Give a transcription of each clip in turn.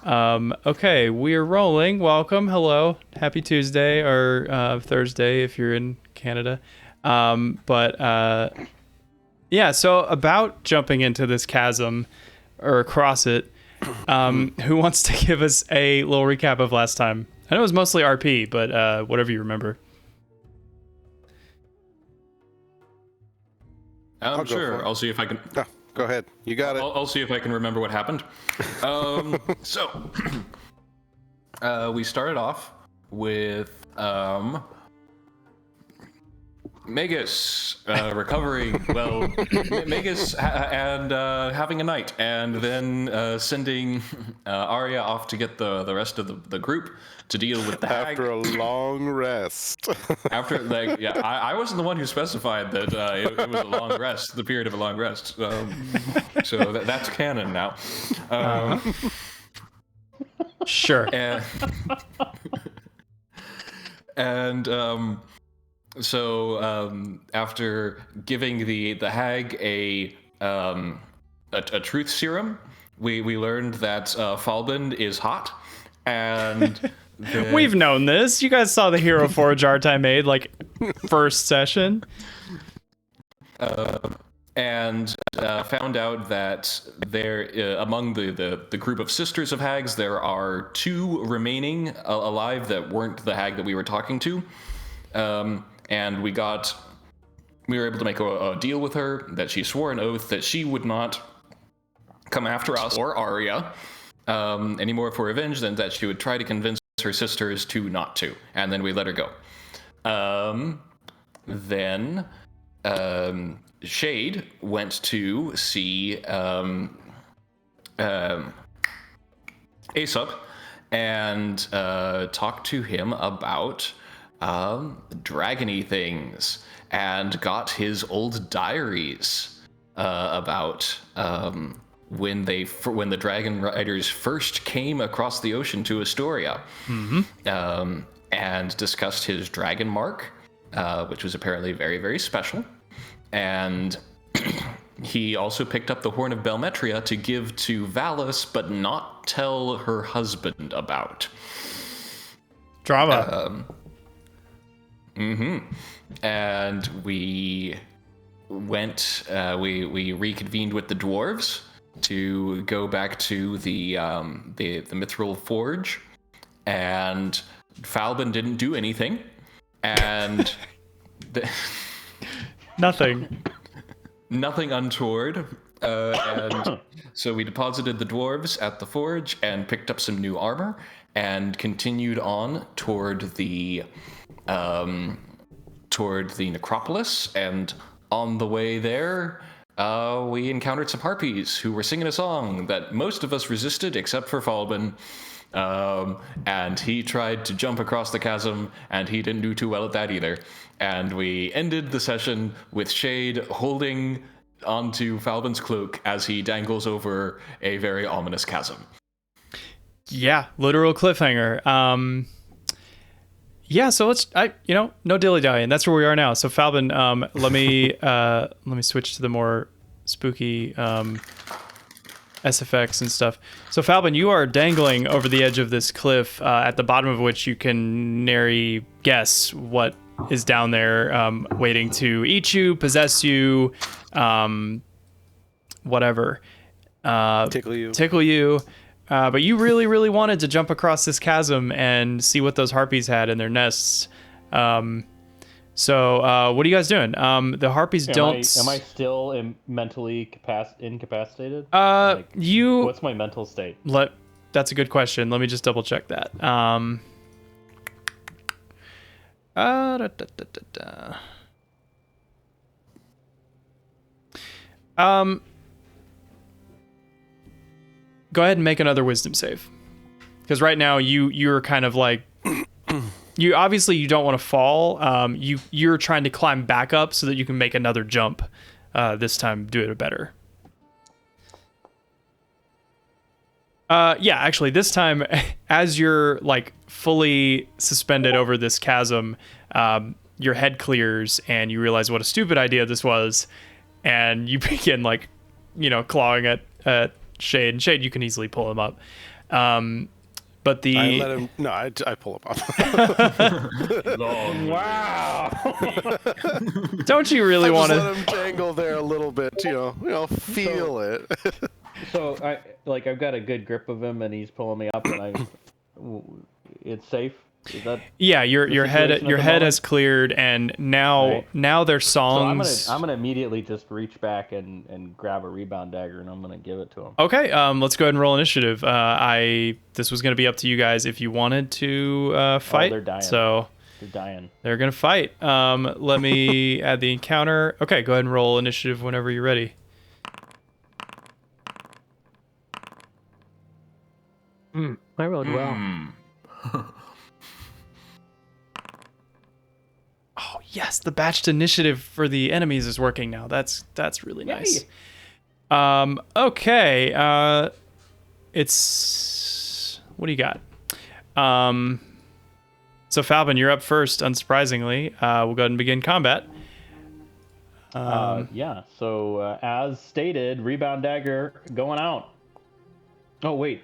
Okay, we're rolling. Welcome. Hello. Happy Tuesday or Thursday if you're in Canada. Yeah, so about jumping into this chasm or across it, who wants to give us a little recap of last time? I know it was mostly RP, but whatever you remember. Sure. I'll see if I can. Oh, go ahead. You got it. I'll see if I can remember what happened. So we started off with Magus recovering. Well, Magus and having a night, and then sending Arya off to get the rest of the group to deal with the hag. After a long rest. After, like, yeah, I wasn't the one who specified that it was a long rest, the period of a long rest. So that's canon now. Sure. So after giving the hag a truth serum, we learned that Falbin is hot, and We've known this. You guys saw the Hero Forge art I made, like, first session. And found out that there, among the group of sisters of hags, there are two remaining alive that weren't the hag that we were talking to. And we were able to make a deal with her that she swore an oath that she would not come after us or Arya anymore for revenge, and that she would try to convince her sisters to not to. And then we let her go. Then Shade went to see Aesop and talked to him about dragony things, and got his old diaries about when the dragon riders first came across the ocean to Astoria, and discussed his dragon mark, which was apparently very, very special. And he also picked up the Horn of Belmetria to give to Valis, but not tell her husband about. Drama. And we went, we reconvened with the dwarves to go back to the Mithril Forge, and Falbin didn't do anything, and Nothing untoward. And so we deposited the dwarves at the forge and picked up some new armor and continued on toward the Necropolis. And on the way there, we encountered some harpies who were singing a song that most of us resisted except for Falbin. And he tried to jump across the chasm, and he didn't do too well at that either. And we ended the session with Shade holding onto Falbin's cloak as he dangles over a very ominous chasm. Yeah, literal cliffhanger. Yeah, so no dilly-dallying. That's where we are now. So Falbin, let me switch to the more spooky SFX and stuff. So Falbin, you are dangling over the edge of this cliff, at the bottom of which you can nary guess what is down there, waiting to eat you, possess you, whatever. Tickle you. But you really, really wanted to jump across this chasm and see what those harpies had in their nests. So what are you guys doing? The harpies don't... Am I still mentally incapacitated? What's my mental state? That's a good question. Let me just double check that. Go ahead and make another wisdom save, because right now you're kind of like you don't want to fall. You're trying to climb back up so that you can make another jump. This time, do it better. Yeah, actually, this time, as you're like fully suspended over this chasm, your head clears and you realize what a stupid idea this was, and you begin clawing at Shade. And Shade, you can easily pull him up. But the I let him. No, I pull him up. Wow. don't you really want Just to? let him dangle there a little bit. Feel it. So I've got a good grip of him, and he's pulling me up, and it's safe. Is that? Yeah, your head situation at the has moment? cleared, and now their So songs. I'm gonna immediately just reach back and grab a rebound dagger, and I'm gonna give it to him. Okay, let's go ahead and roll initiative. This was going to be up to you guys if you wanted to fight. they're dying. So They're dying. they're going to fight. Let me add the encounter. Okay, go ahead and roll initiative whenever you're ready. I rolled well. Oh yes, the batched initiative for the enemies is working now. That's really nice. Okay. It's what do you got? So Falvin, you're up first. Unsurprisingly, we'll go ahead and begin combat. Yeah. So as stated, rebound dagger going out. Oh wait.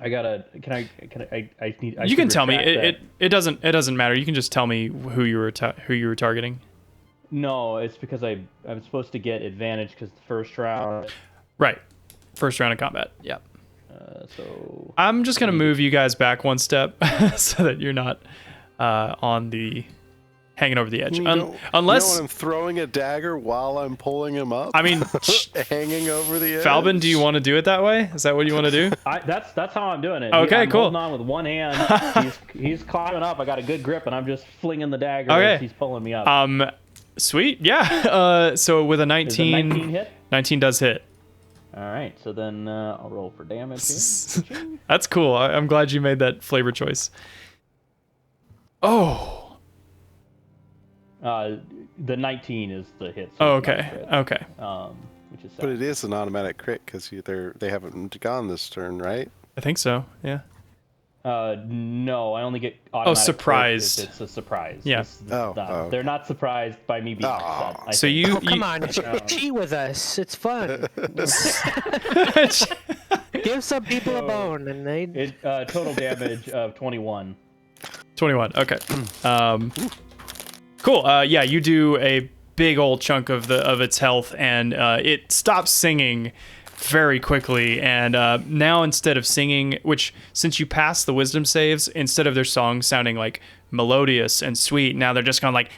I gotta. Can I? I need. You can tell me. retract that. It doesn't matter. You can just tell me who you were targeting. No, it's because I'm supposed to get advantage because the first round. Right. First round of combat. Yeah. So I'm just gonna move you guys back one step so that you're not on the hanging over the edge. Unless I'm throwing a dagger while I'm pulling him up. I mean, hanging over the edge. Falvin, do you want to do it that way? Is that what you want to do? that's how I'm doing it. Okay, I'm cool. holding on with one hand. he's climbing up. I got a good grip, and I'm just flinging the dagger Okay. as he's pulling me up. Sweet. Yeah. So with a 19, Is a 19 hit? 19 does hit. All right. So then I'll roll for damage here. That's cool. I'm glad you made that flavor choice. Oh. The 19 is the hit. Oh, it's not okay. crit, Okay. Which is sad. But it is an automatic crit because they haven't gone this turn, right? I think so. Yeah. No, I only get automatic surprised. crit if it's a surprise. Yeah. Oh, They're not surprised by me being upset. I So think. you. Oh, come on, cheat with us. It's fun. Give some people a bone, and they. Total damage of 21. 21. Okay. Cool. Yeah, you do a big old chunk of its health, and it stops singing very quickly. And now instead of singing, which since you passed the wisdom saves, instead of their song sounding like melodious and sweet, now they're just kind of like,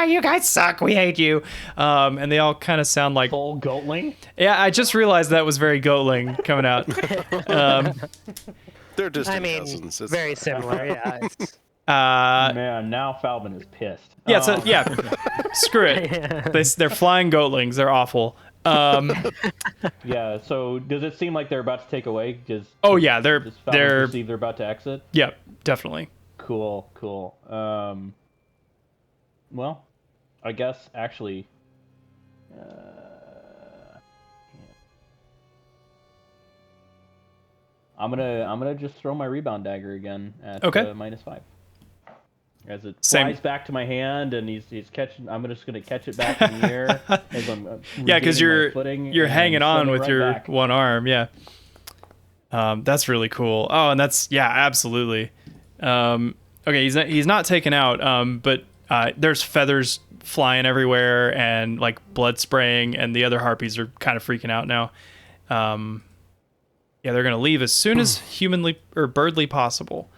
you guys suck, we hate you. And they all kind of sound like Full goatling. Yeah, I just realized that was very goatling coming out. They're just I very similar. Yeah. Man, now Falvin is pissed. Yeah, screw it. They're flying goatlings. They're awful. Yeah. So does it seem like they're about to take away? Oh yeah, Does Falvin perceive they're about to exit? Yeah, definitely. Cool. Well, I guess actually. I'm gonna just throw my rebound dagger again at -5. As it flies back to my hand, and he's catching. I'm just gonna catch it back in the air as I'm yeah, because you're hanging on with your back. one arm. Yeah. That's really cool. Oh, and that's absolutely. Okay, he's not taken out. But there's feathers flying everywhere and like blood spraying, and the other harpies are kind of freaking out now. Yeah, they're gonna leave as soon as humanly or birdly possible.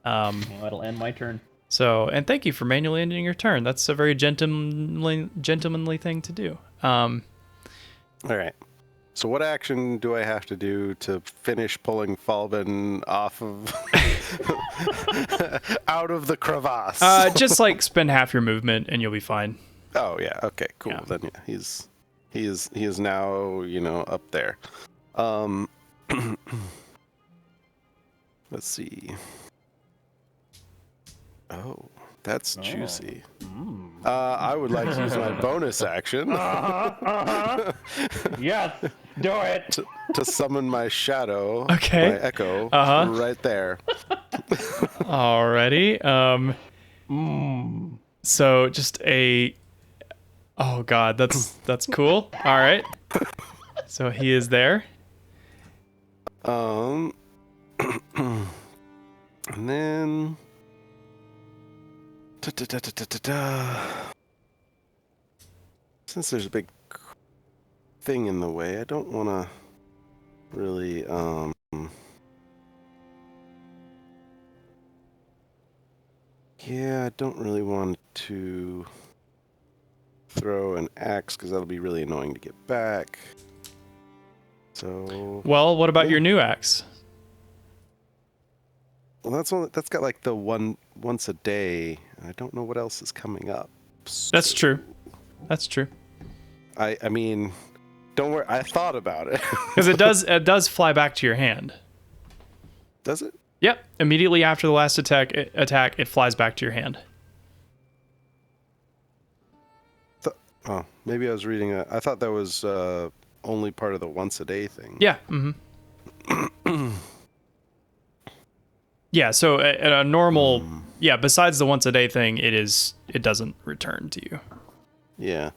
Well, that'll end my turn. So, and thank you for manually ending your turn. That's a very gentlemanly thing to do. All right. So what action do I have to do to finish pulling Falvin off of out of the crevasse? Just like spend half your movement and you'll be fine. Oh yeah. Okay. Cool. Yeah. Then yeah, he is now up there. Let's see. Oh, that's juicy. I would like to use my bonus action Yes, do it. to summon my shadow, Okay. my echo, right there. Alrighty. So just oh god, that's cool. All right. So he is there. And then since there's a big thing in the way, I don't want to really yeah, I don't really want to throw an axe because that'll be really annoying to get back. So well, what about your new axe? Well, that's got like the once a day. I don't know what else is coming up. So That's true. That's true. I mean, don't worry. I thought about it. Because it does fly back to your hand. Does it? Yep. Immediately after the last attack, it flies back to your hand. Oh, maybe I was reading. I thought that was only part of the once a day thing. Yeah. Mm-hmm. Yeah. So at a normal, yeah. Besides the once a day thing, it doesn't return to you. Yeah.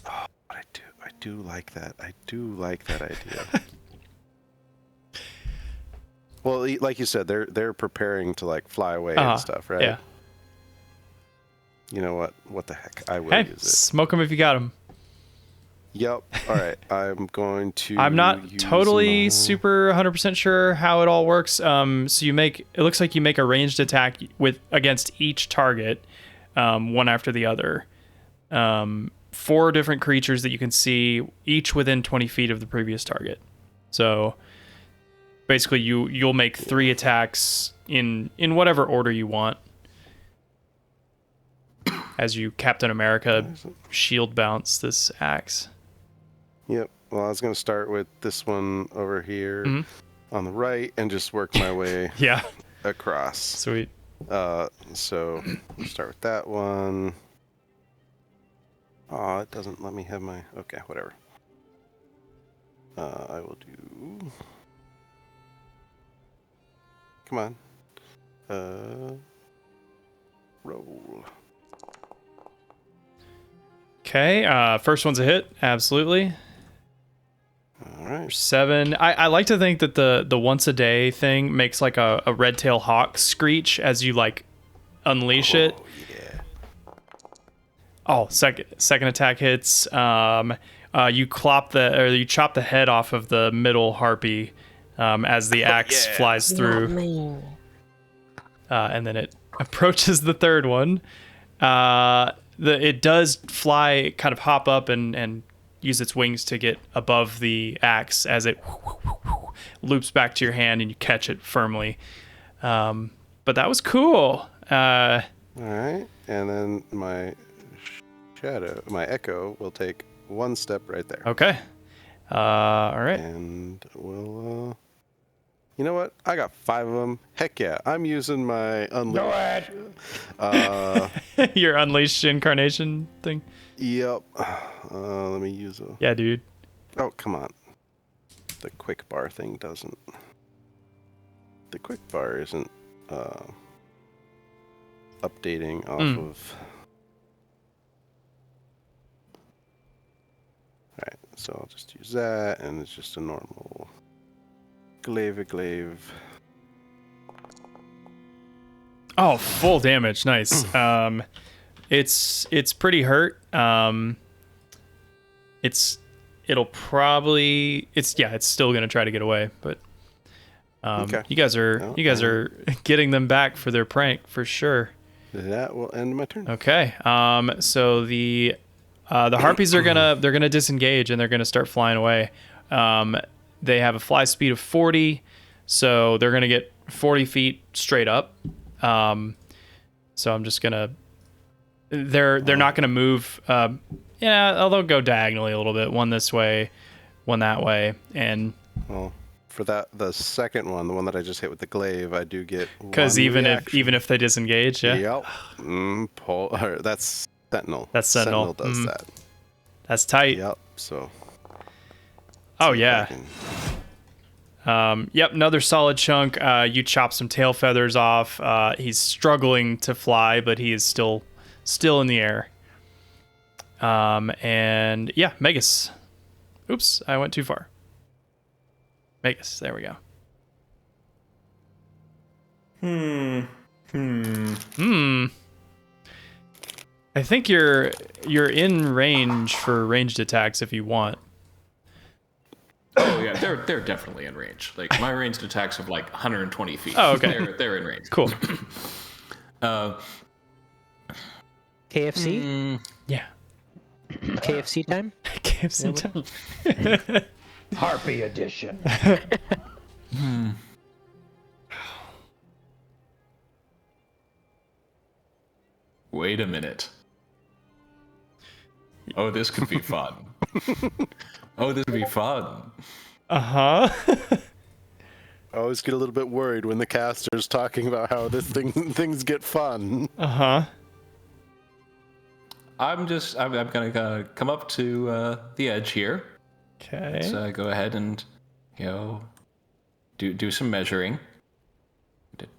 Oh, but I do like that. I do like that idea. Well, like you said, they're preparing to like fly away and stuff, right? Yeah. You know what? What the heck? I will Hey, use it. smoke them if you got them. Yep. All right. I'm going to. I'm not totally super 100% sure how it all works. So it looks like you make a ranged attack against each target, one after the other. 4 different creatures that you can see, each within 20 feet of the previous target. So basically, you'll make 3 attacks in whatever order you want. As you Captain America shield bounce this axe. Yep. Well, I was going to start with this one over here on the right and just work my way across. Sweet. So we'll start with that one. Oh, it doesn't let me have my... Okay, whatever. I will do... Come on. Roll. Okay, first one's a hit, absolutely. All right. 7. I like to think that the once a day thing makes like a red tail hawk screech as you like unleash it. Yeah. Oh, second attack hits. You chop the head off of the middle harpy as the axe flies through. And then it approaches the third one. It does fly, kind of hop up and use its wings to get above the axe as it loops back to your hand and you catch it firmly. But that was cool. All right, and then my echo will take 1 step right there. Okay. All right. And we'll... You know what? I got 5 of them. Heck yeah. I'm using my Unleash. Your Unleashed incarnation thing? Yep. Let me use a... Yeah, dude. Oh, come on. The quick bar thing doesn't... The quick bar isn't updating off of... Alright, so I'll just use that, and it's just a normal... glaive. Oh, full damage. Nice. It's pretty hurt. It's still gonna try to get away, but Okay. you guys are getting them back for their prank for sure. That will end my turn. Okay. So the harpies are gonna disengage and they're gonna start flying away. They have a fly speed of 40, so they're gonna get 40 feet straight up. So I'm just gonna. They're not gonna move. They'll go diagonally a little bit, one this way, one that way, and. Well, for the second one, the one that I just hit with the glaive, I do get. Because even if they disengage, yeah. Yep. That's Sentinel. That's Sentinel. Does that. That's tight. Yep. So. Oh yeah. Yep, another solid chunk. You chop some tail feathers off. He's struggling to fly, but he is still in the air. And yeah, Megas. Oops, I went too far. Vegas. There we go. I think you're in range for ranged attacks if you want. Oh yeah, they're definitely in range. Like my ranged attacks are like 120 feet. Oh, okay. They're in range. Cool. KFC? Yeah. KFC time? KFC time. Harpy edition. Wait a minute. Oh, this could be fun. Oh, this would be fun. Uh-huh. I always get a little bit worried when the caster's talking about how things get fun. Uh-huh. I'm gonna come up to the edge here. Okay. So go ahead and do some measuring.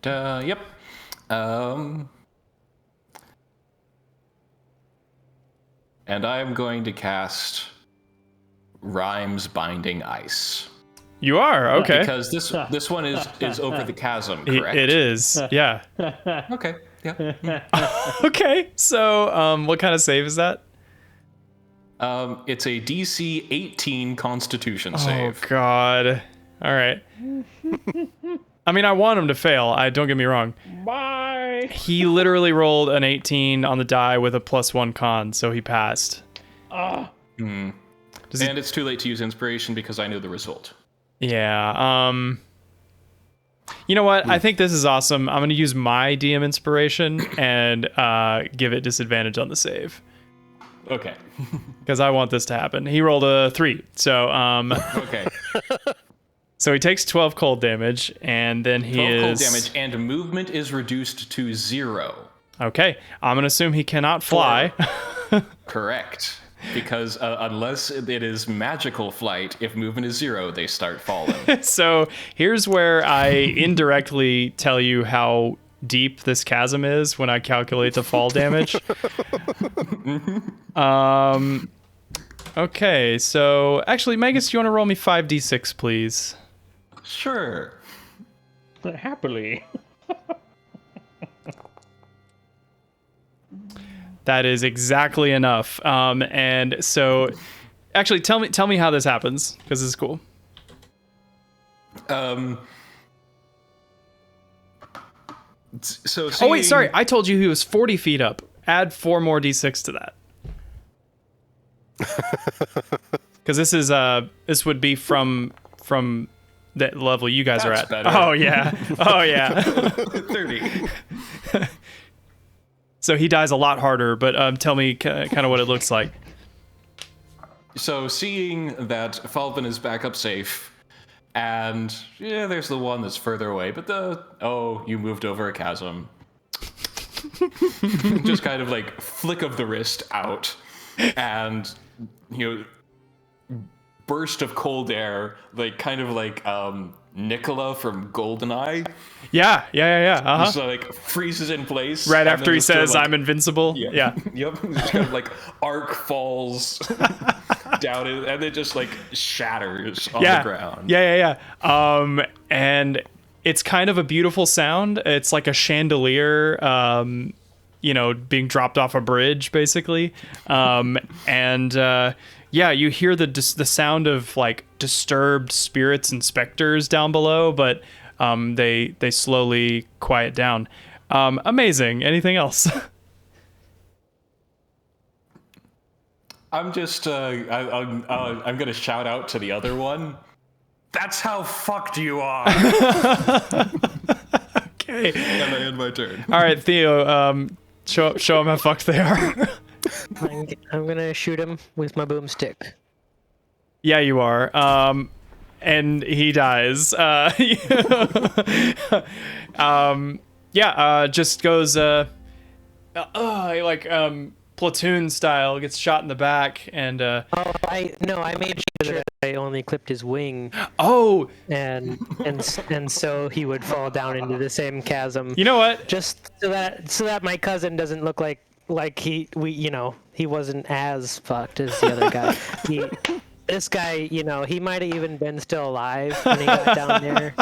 Yep. And I'm going to cast Rhyme's Binding Ice. You are? Okay. Because this one is over the chasm, correct? It is. Yeah. Okay. Yeah. Okay. So, what kind of save is that? It's a DC 18 Constitution save. Oh God. All right. I mean, I want him to fail. Don't get me wrong. Bye. He literally rolled an 18 on the die with a +1 con, so he passed. And it's too late to use inspiration because I knew the result. Yeah. You know what? I think this is awesome. I'm going to use my DM inspiration and give it disadvantage on the save. Okay. Because I want this to happen. He rolled a 3. So, Okay. So he takes 12 cold damage, and then he 12 cold is... damage, and movement is reduced to 0. Okay. I'm going to assume he cannot fly. Correct. Because unless it is magical flight, if movement is 0, they start falling. So here's where I indirectly tell you how deep this chasm is when I calculate the fall damage. Okay, so actually, Magus, do you want to roll me 5d6, please? Sure. Happily. That is exactly enough. And so, actually, tell me how this happens, because this is cool. So Oh wait, sorry, I told you he was 40 feet up. Add 4 more d6 to that. Because this would be from the level you guys are at. Better. Oh yeah. 30. So he dies a lot harder, but tell me kind of what it looks like. So seeing that Falvin is back up safe, and yeah, there's the one that's further away, but you moved over a chasm. Just kind of like flick of the wrist out, and burst of cold air, like kind of like Nicola from GoldenEye. Yeah. Uh-huh. Just like freezes in place Right after he says, "I'm invincible." Yeah. Yep. Just kind of like arc falls down, and it just like shatters on the ground. Yeah. And it's kind of a beautiful sound. It's like a chandelier, being dropped off a bridge, basically. You hear the sound of like disturbed spirits and specters down below, but they slowly quiet down. Amazing. Anything else? I'm just I'm gonna shout out to the other one. That's how fucked you are. Okay. And I end my turn. All right, Theo. Show them how fucked they are. I'm gonna shoot him with my boomstick. Yeah, you are. And he dies. Just goes platoon style, gets shot in the back, and I made sure that I only clipped his wing. Oh, and so he would fall down into the same chasm. You know what? Just so that my cousin doesn't look like he wasn't as fucked as the other guy. This guy, he might have even been still alive when he got down there.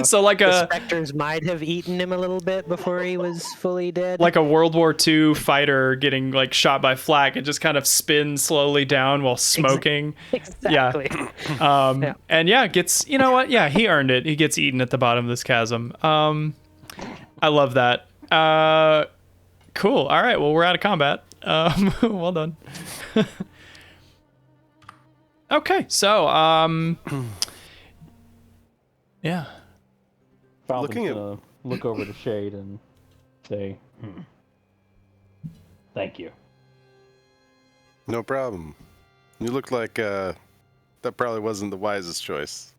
So like the specters might have eaten him a little bit before he was fully dead. Like a World War II fighter getting like shot by flak, it just kind of spins slowly down while smoking. Exactly. Yeah. And gets, you know what? Yeah, he earned it. He gets eaten at the bottom of this chasm. I love that. Cool. All right. Well, we're out of combat. Well done. Okay, so yeah. Falcon's gonna look over to Shade and say, "Thank you." No problem. You look like that probably wasn't the wisest choice.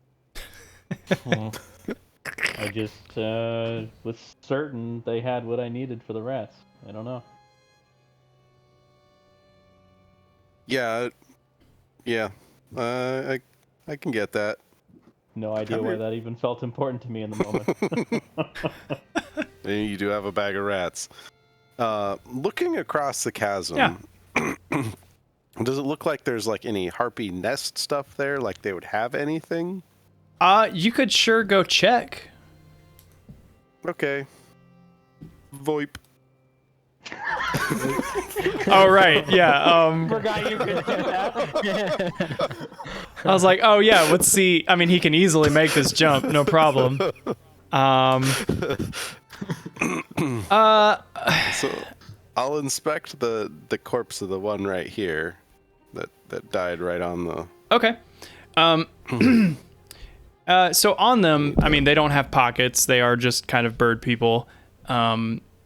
I just was certain they had what I needed for the rats. I don't know. Yeah. I can get that. No idea why that even felt important to me in the moment. And you do have a bag of rats. Looking across the chasm, does it look like there's like any harpy nest stuff there? Like they would have anything? You could sure go check. Okay. VoIP. Oh right, yeah. Forgot you could do that. I was like, oh yeah, let's see. I mean, he can easily make this jump, no problem. So I'll inspect the corpse of the one right here that died right on the. Okay. So on them, I mean, they don't have pockets. They are just kind of bird people.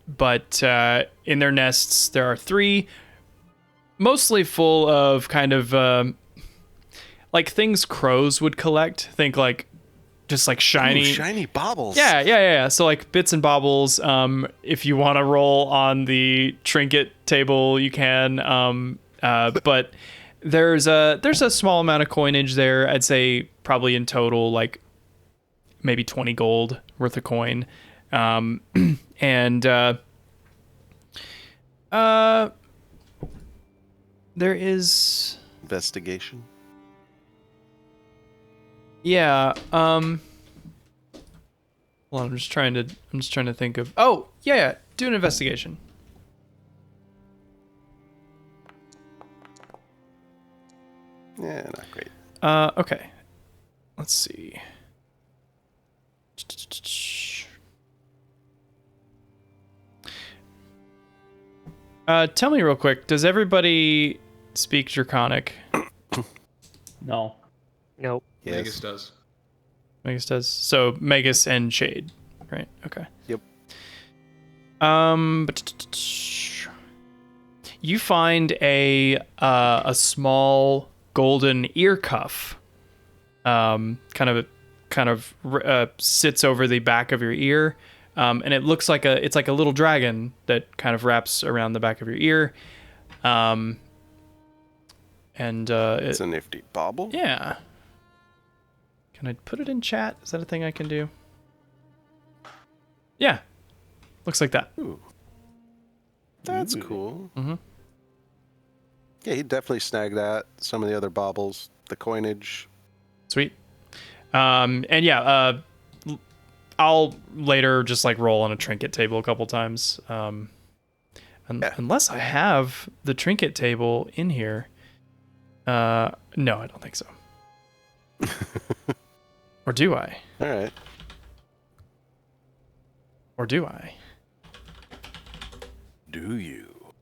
But in their nests, there are 3, mostly full of kind of like things crows would collect. Think like just like shiny baubles. Yeah. So like bits and baubles. If you want to roll on the trinket table, you can. But there's a small amount of coinage there. I'd say probably in total like maybe 20 gold worth of coin. And there is investigation. Yeah. Well, I'm just trying to think of. Oh, yeah. Do an investigation. Yeah, not great. Okay. Let's see. Tell me real quick, does everybody speak Draconic? No. Nope. Yes. Magus does. Magus does. So Magus and Shade, right? Okay. Yep. You find a small golden ear cuff. Kind of sits over the back of your ear. And it looks like it's like a little dragon that kind of wraps around the back of your ear. It's a nifty bauble. Yeah. Can I put it in chat? Is that a thing I can do? Yeah. Looks like that. Ooh. That's cool. Mm-hmm. Yeah, he'd definitely snag that. Some of the other baubles, the coinage. Sweet. I'll later just like roll on a trinket table a couple times. Unless I have the trinket table in here. No, I don't think so. Or do I? All right. Or do I? Do you?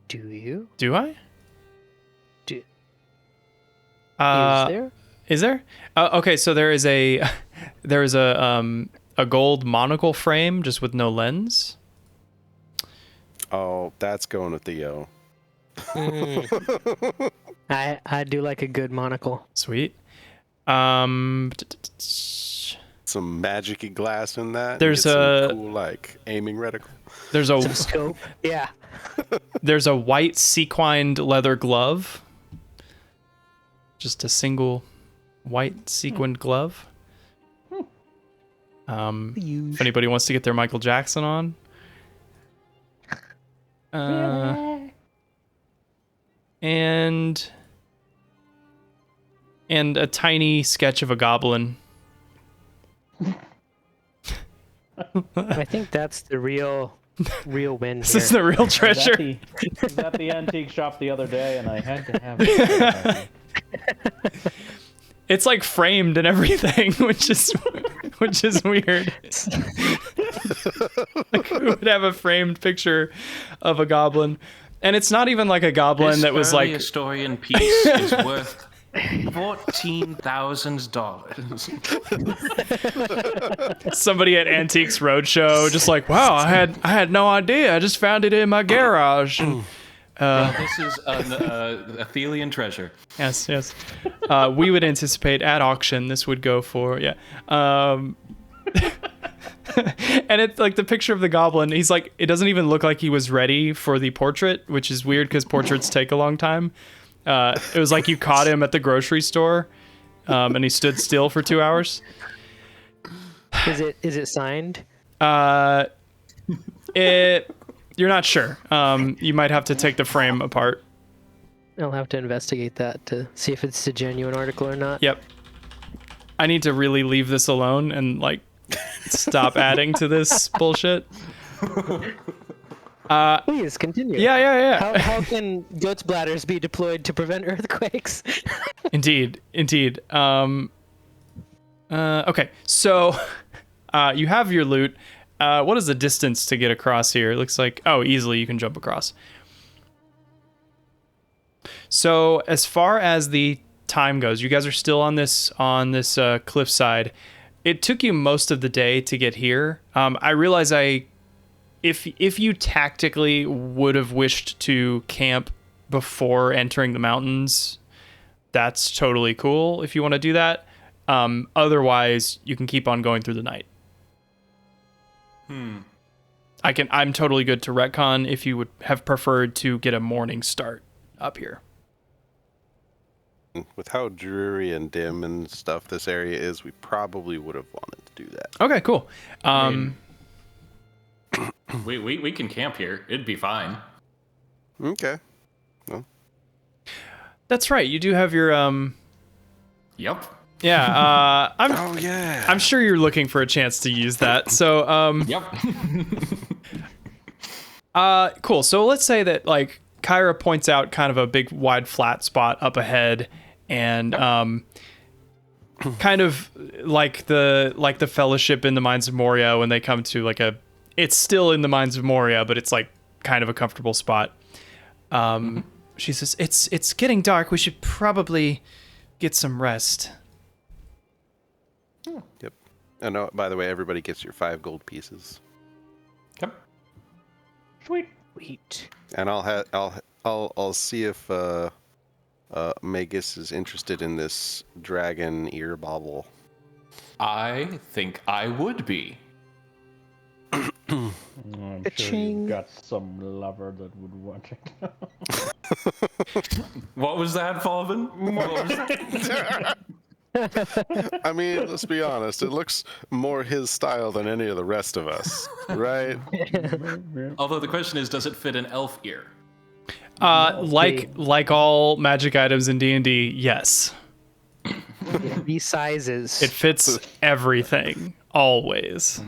Do you? Do I? Is there? Is there? Okay, so there is a gold monocle frame just with no lens. Oh, that's going with Theo. I do like a good monocle. Sweet. Some magic-y glass in that. There's some cool like aiming reticle. There's a scope. Yeah. There's a white sequined leather glove. Just a single white sequined glove. If anybody wants to get their Michael Jackson on. And and a tiny sketch of a goblin. I think that's the real win This here. is the real treasure. I was at the antique shop the other day, and I had to have it. It's like framed and everything, which is weird. Like, who would have a framed picture of a goblin? And it's not even like a goblin that was like historian piece is worth $14,000. somebody at Antiques Roadshow, just like, wow, I had no idea. I just found it in my garage. And, This is an Athelian treasure. yes. We would anticipate at auction this would go for and it's like the picture of the goblin. He's like, it doesn't even look like he was ready for the portrait, which is weird because portraits take a long time. It was like you caught him at the grocery store, and he stood still for 2 hours. Is it signed? You're not sure. You might have to take the frame apart. I'll have to investigate that to see if it's a genuine article or not. Yep. I need to really leave this alone and like stop adding to this bullshit. Please continue. Yeah. How can goat's bladders be deployed to prevent earthquakes? Indeed. Okay, so you have your loot. What is the distance to get across here? It looks like, easily you can jump across. So as far as the time goes, you guys are still on this cliffside. It took you most of the day to get here. I realize if you tactically would have wished to camp before entering the mountains, that's totally cool if you want to do that. Otherwise, you can keep on going through the night. I'm totally good to retcon if you would have preferred to get a morning start up here. With how dreary and dim and stuff this area is, we probably would have wanted to do that. Okay, cool. We can camp here. It'd be fine. Okay. Well. That's right. You do have your Yep. Yeah. Yeah. I'm sure you're looking for a chance to use that. So Yep. Cool. So let's say that like Kyra points out kind of a big wide flat spot up ahead, and kind of like the Fellowship in the Mines of Moria when they come to like it's still in the Mines of Moria, but it's like kind of a comfortable spot. She says, it's getting dark. We should probably get some rest. Yep. And by the way, everybody gets your 5 gold pieces. Yep. Sweet. And I'll see if Magus is interested in this dragon ear bauble. I think I would be. I'm sure you've got some lover that would want it. What was that, Falvin? I mean, let's be honest. It looks more his style than any of the rest of us, right? Although the question is, does it fit an elf ear? Like all magic items in D&D, yes. It resizes. It fits everything, always.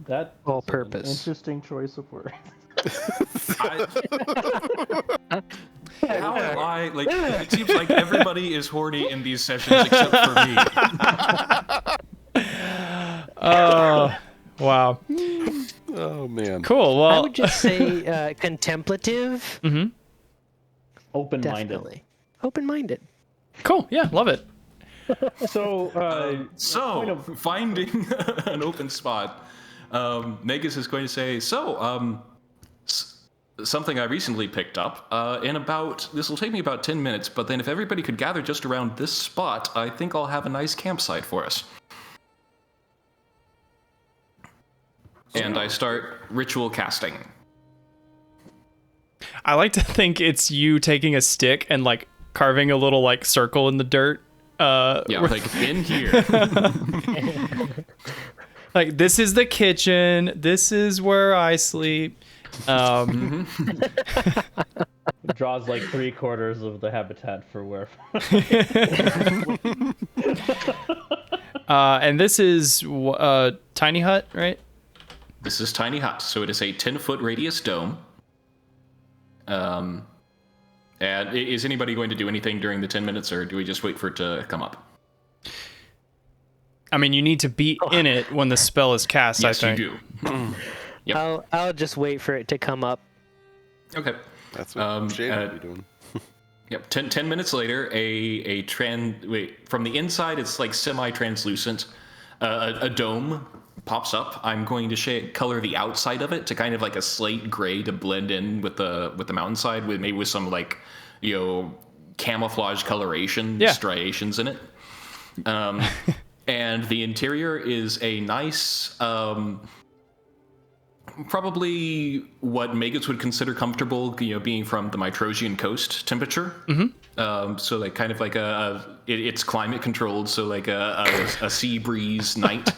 That all purpose. Interesting choice of words. How am I? Like, it seems like everybody is horny in these sessions except for me. Oh, wow. Oh man. Cool. Well, I would just say contemplative. Mm-hmm. Open-minded. Definitely. Open-minded. Cool. Yeah, love it. So, Finding an open spot, Negus is going to say, something I recently picked up. This will take me about 10 minutes, but then if everybody could gather just around this spot, I think I'll have a nice campsite for us. And I start ritual casting. I like to think it's you taking a stick and like carving a little like circle in the dirt. Like in here. Like, this is the kitchen. This is where I sleep. draws like 3/4 of the habitat for where. And this is tiny hut, right? This is tiny hut, so it is a 10-foot radius dome. And is anybody going to do anything during the 10 minutes, or do we just wait for it to come up? I mean, you need to be in it when the spell is cast, Yes, I think. you do. Yep. I'll just wait for it to come up. Okay. That's what Shade would be doing. Yep. 10 minutes later, from the inside, it's like semi-translucent. A dome pops up. I'm going to color the outside of it to kind of like a slate gray to blend in with the mountainside, with some like, camouflage coloration striations in it. And the interior is a nice, probably what Magus would consider comfortable, being from the Mytrosian coast temperature. Mm-hmm. So like kind of like it's climate controlled, so like a sea breeze night.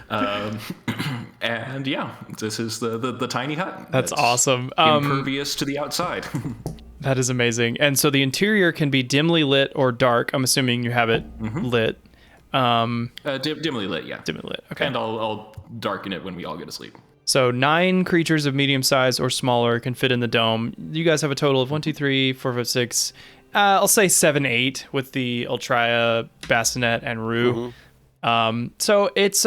And yeah, this is the tiny hut. That's awesome. Impervious to the outside. That is amazing. And so the interior can be dimly lit or dark. I'm assuming you have it lit. Dimly lit, yeah. Dimly lit, okay. And I'll darken it when we all go to sleep. So 9 creatures of medium size or smaller can fit in the dome. You guys have a total of 1, 2, 3, 4, 5, 6. I'll say 7, 8 with the Ultraya, Bassinet, and Rue. Mm-hmm. So it's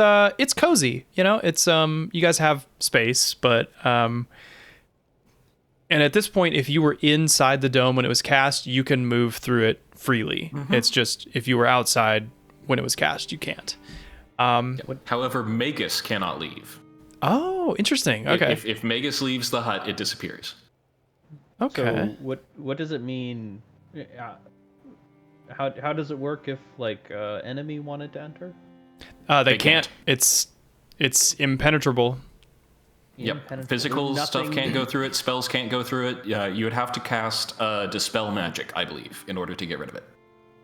cozy, It's you guys have space, but and at this point, if you were inside the dome when it was cast, you can move through it freely. Mm-hmm. It's just if you were outside when it was cast, you can't. However, Magus cannot leave. Oh, interesting. Okay. If Magus leaves the hut, it disappears. Okay. So what does it mean? How does it work if like enemy wanted to enter? They can't. It's impenetrable. Yep. Physical stuff can't go through it. Spells can't go through it. You would have to cast Dispel Magic, I believe, in order to get rid of it.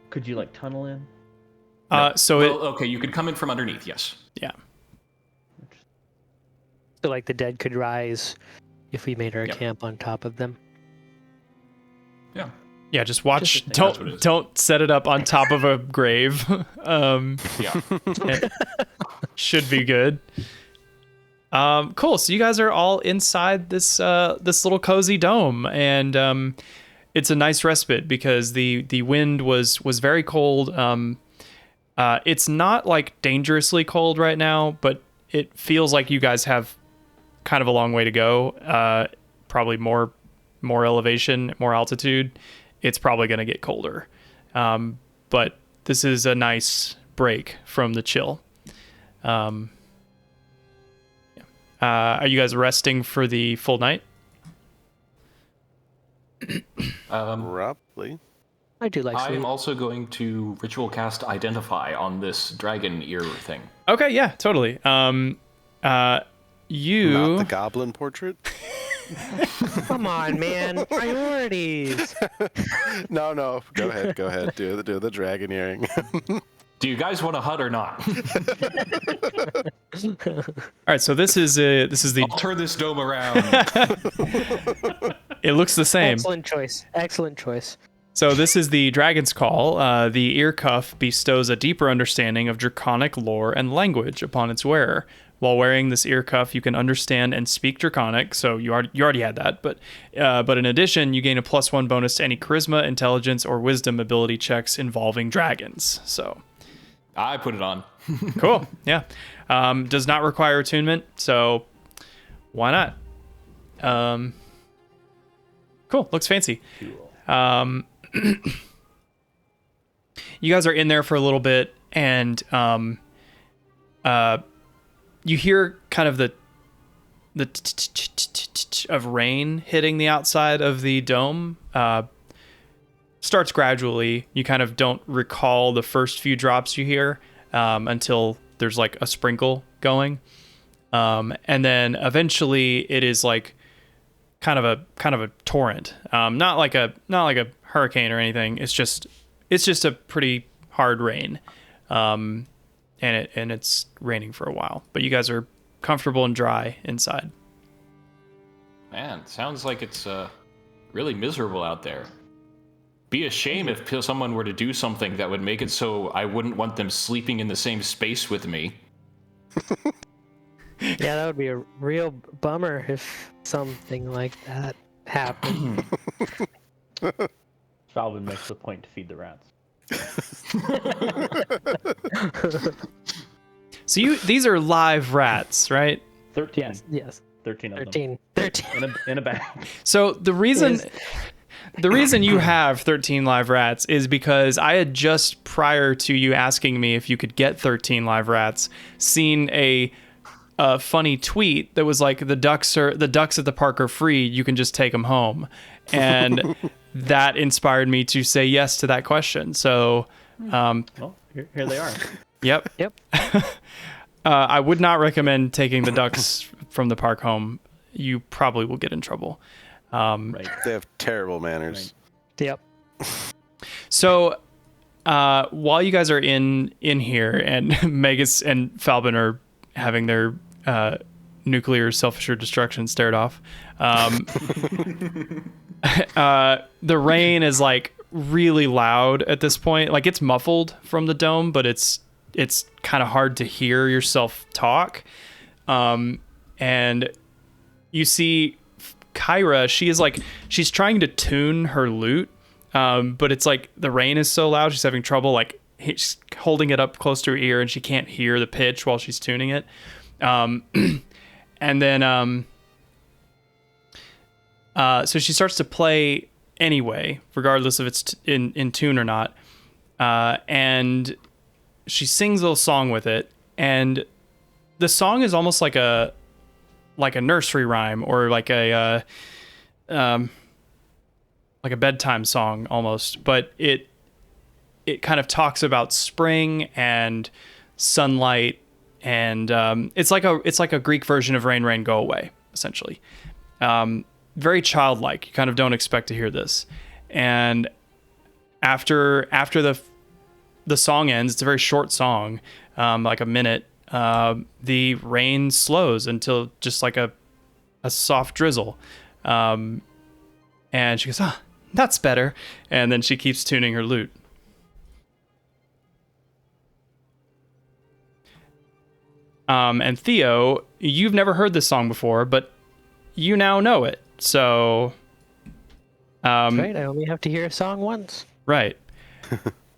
Could you like tunnel in? No. Okay, you could come in from underneath. Yes. Yeah. So like the dead could rise if we made our camp on top of them. Yeah. Yeah, just watch. Don't set it up on top of a grave. Should be good. Cool. So you guys are all inside this little cozy dome, and it's a nice respite because the wind was very cold. It's not like dangerously cold right now, but it feels like you guys have kind of a long way to go. Probably more elevation, more altitude. It's probably going to get colder. But this is a nice break from the chill. Are you guys resting for the full night? Probably. I do like sleep. I'm also going to ritual cast Identify on this dragon ear thing. Okay, yeah, totally. Not the goblin portrait? Come on, man. Priorities. No. Go ahead. Do the dragon earring. Do you guys want a hut or not? All right, so this is the. I'll turn this dome around. It looks the same. Excellent choice. So this is the Dragon's Call. The ear cuff bestows a deeper understanding of Draconic lore and language upon its wearer. While wearing this ear cuff, you can understand and speak Draconic, so you already had that. But in addition, you gain a +1 bonus to any Charisma, Intelligence, or Wisdom ability checks involving dragons. So I put it on. Cool. Yeah. Does not require attunement, so why not? Cool. Looks fancy. You guys are in there for a little bit, and you hear kind of the of rain hitting the outside of the dome. Starts gradually. You kind of don't recall the first few drops you hear until there's like a sprinkle going, and then eventually it is like kind of a torrent. Not like a hurricane or anything. It's just a pretty hard rain, and it's raining for a while. But you guys are comfortable and dry inside. Man, sounds like it's really miserable out there. Be a shame if someone were to do something that would make it so I wouldn't want them sleeping in the same space with me. Yeah, that would be a real bummer if something like that happened. Shalvin makes the point to feed the rats. So these are live rats, right? 13. Yes. 13 of 13. them. 13. In a bag. So the reason you have 13 live rats is because I had just, prior to you asking me if you could get 13 live rats, seen a funny tweet that was like, the ducks at the park are free, you can just take them home. And that inspired me to say yes to that question. So Well, here they are. Yep. I would not recommend taking the ducks from the park home. You probably will get in trouble. Right. They have terrible manners. Yep. So while you guys are in here and Megas and Falbin are having their nuclear self-assured destruction stared off, the rain is like really loud at this point. Like, it's muffled from the dome, but it's kind of hard to hear yourself talk. And you see Kyra, she's trying to tune her lute, but it's like the rain is so loud, she's having trouble like she's holding it up close to her ear and she can't hear the pitch while she's tuning it. And then so she starts to play anyway, regardless if it's in tune or not. And she sings a little song with it, and the song is almost like a nursery rhyme, or like a bedtime song almost, but it kind of talks about spring and sunlight, and it's like a Greek version of Rain, Rain, Go Away, essentially. Very childlike. You kind of don't expect to hear this. And after the song ends, it's a very short song, like a minute, the rain slows until just like a soft drizzle. And she goes, that's better. And then she keeps tuning her lute. And Theo, you've never heard this song before, but you now know it. So, That's right. I only have to hear a song once. Right.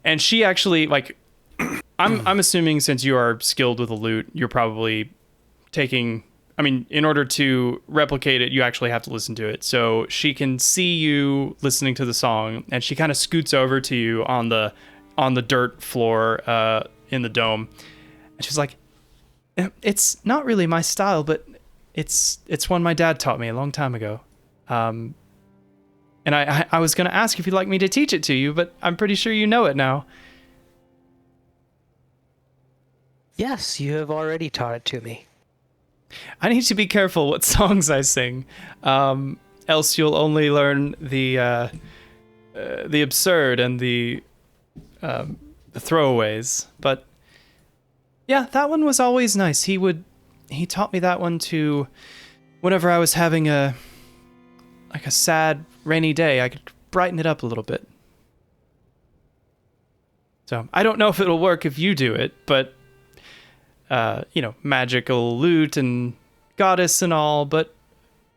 And she actually, like, I'm assuming since you are skilled with a lute, you're probably taking, I mean, in order to replicate it, you actually have to listen to it. So she can see you listening to the song, and she kind of scoots over to you on the dirt floor in the dome. And she's like, it's not really my style, but it's one my dad taught me a long time ago. And I was going to ask if you'd like me to teach it to you, but I'm pretty sure you know it now. Yes, you have already taught it to me. I need to be careful what songs I sing, else you'll only learn the absurd and the throwaways. But yeah, that one was always nice. He taught me that one to, whenever I was having a sad rainy day, I could brighten it up a little bit. So I don't know if it'll work if you do it, but magical lute and goddess and all, but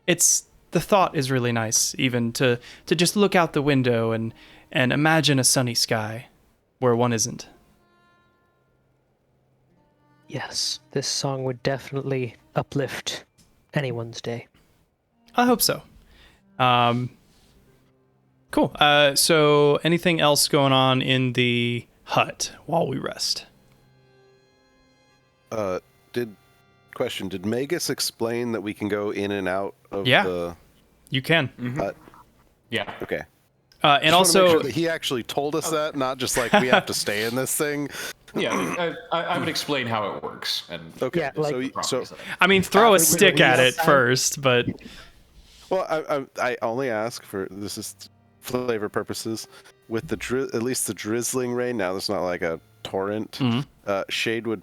the thought is really nice, even to just look out the window and imagine a sunny sky where one isn't. Yes, this song would definitely uplift anyone's day. I hope so. Cool. So anything else going on in the hut while we rest? Did Magus explain that we can go in and out of the you can. hut? Yeah. Okay. And also, sure that he actually told us that, not just like we have to stay in this thing. Yeah, I would explain how it works. And Okay. Yeah, like- so I mean, throw a stick at it first, but well, I only ask for this is flavor purposes. With at least the drizzling rain. Now, there's not like a torrent. Mm-hmm. Shade would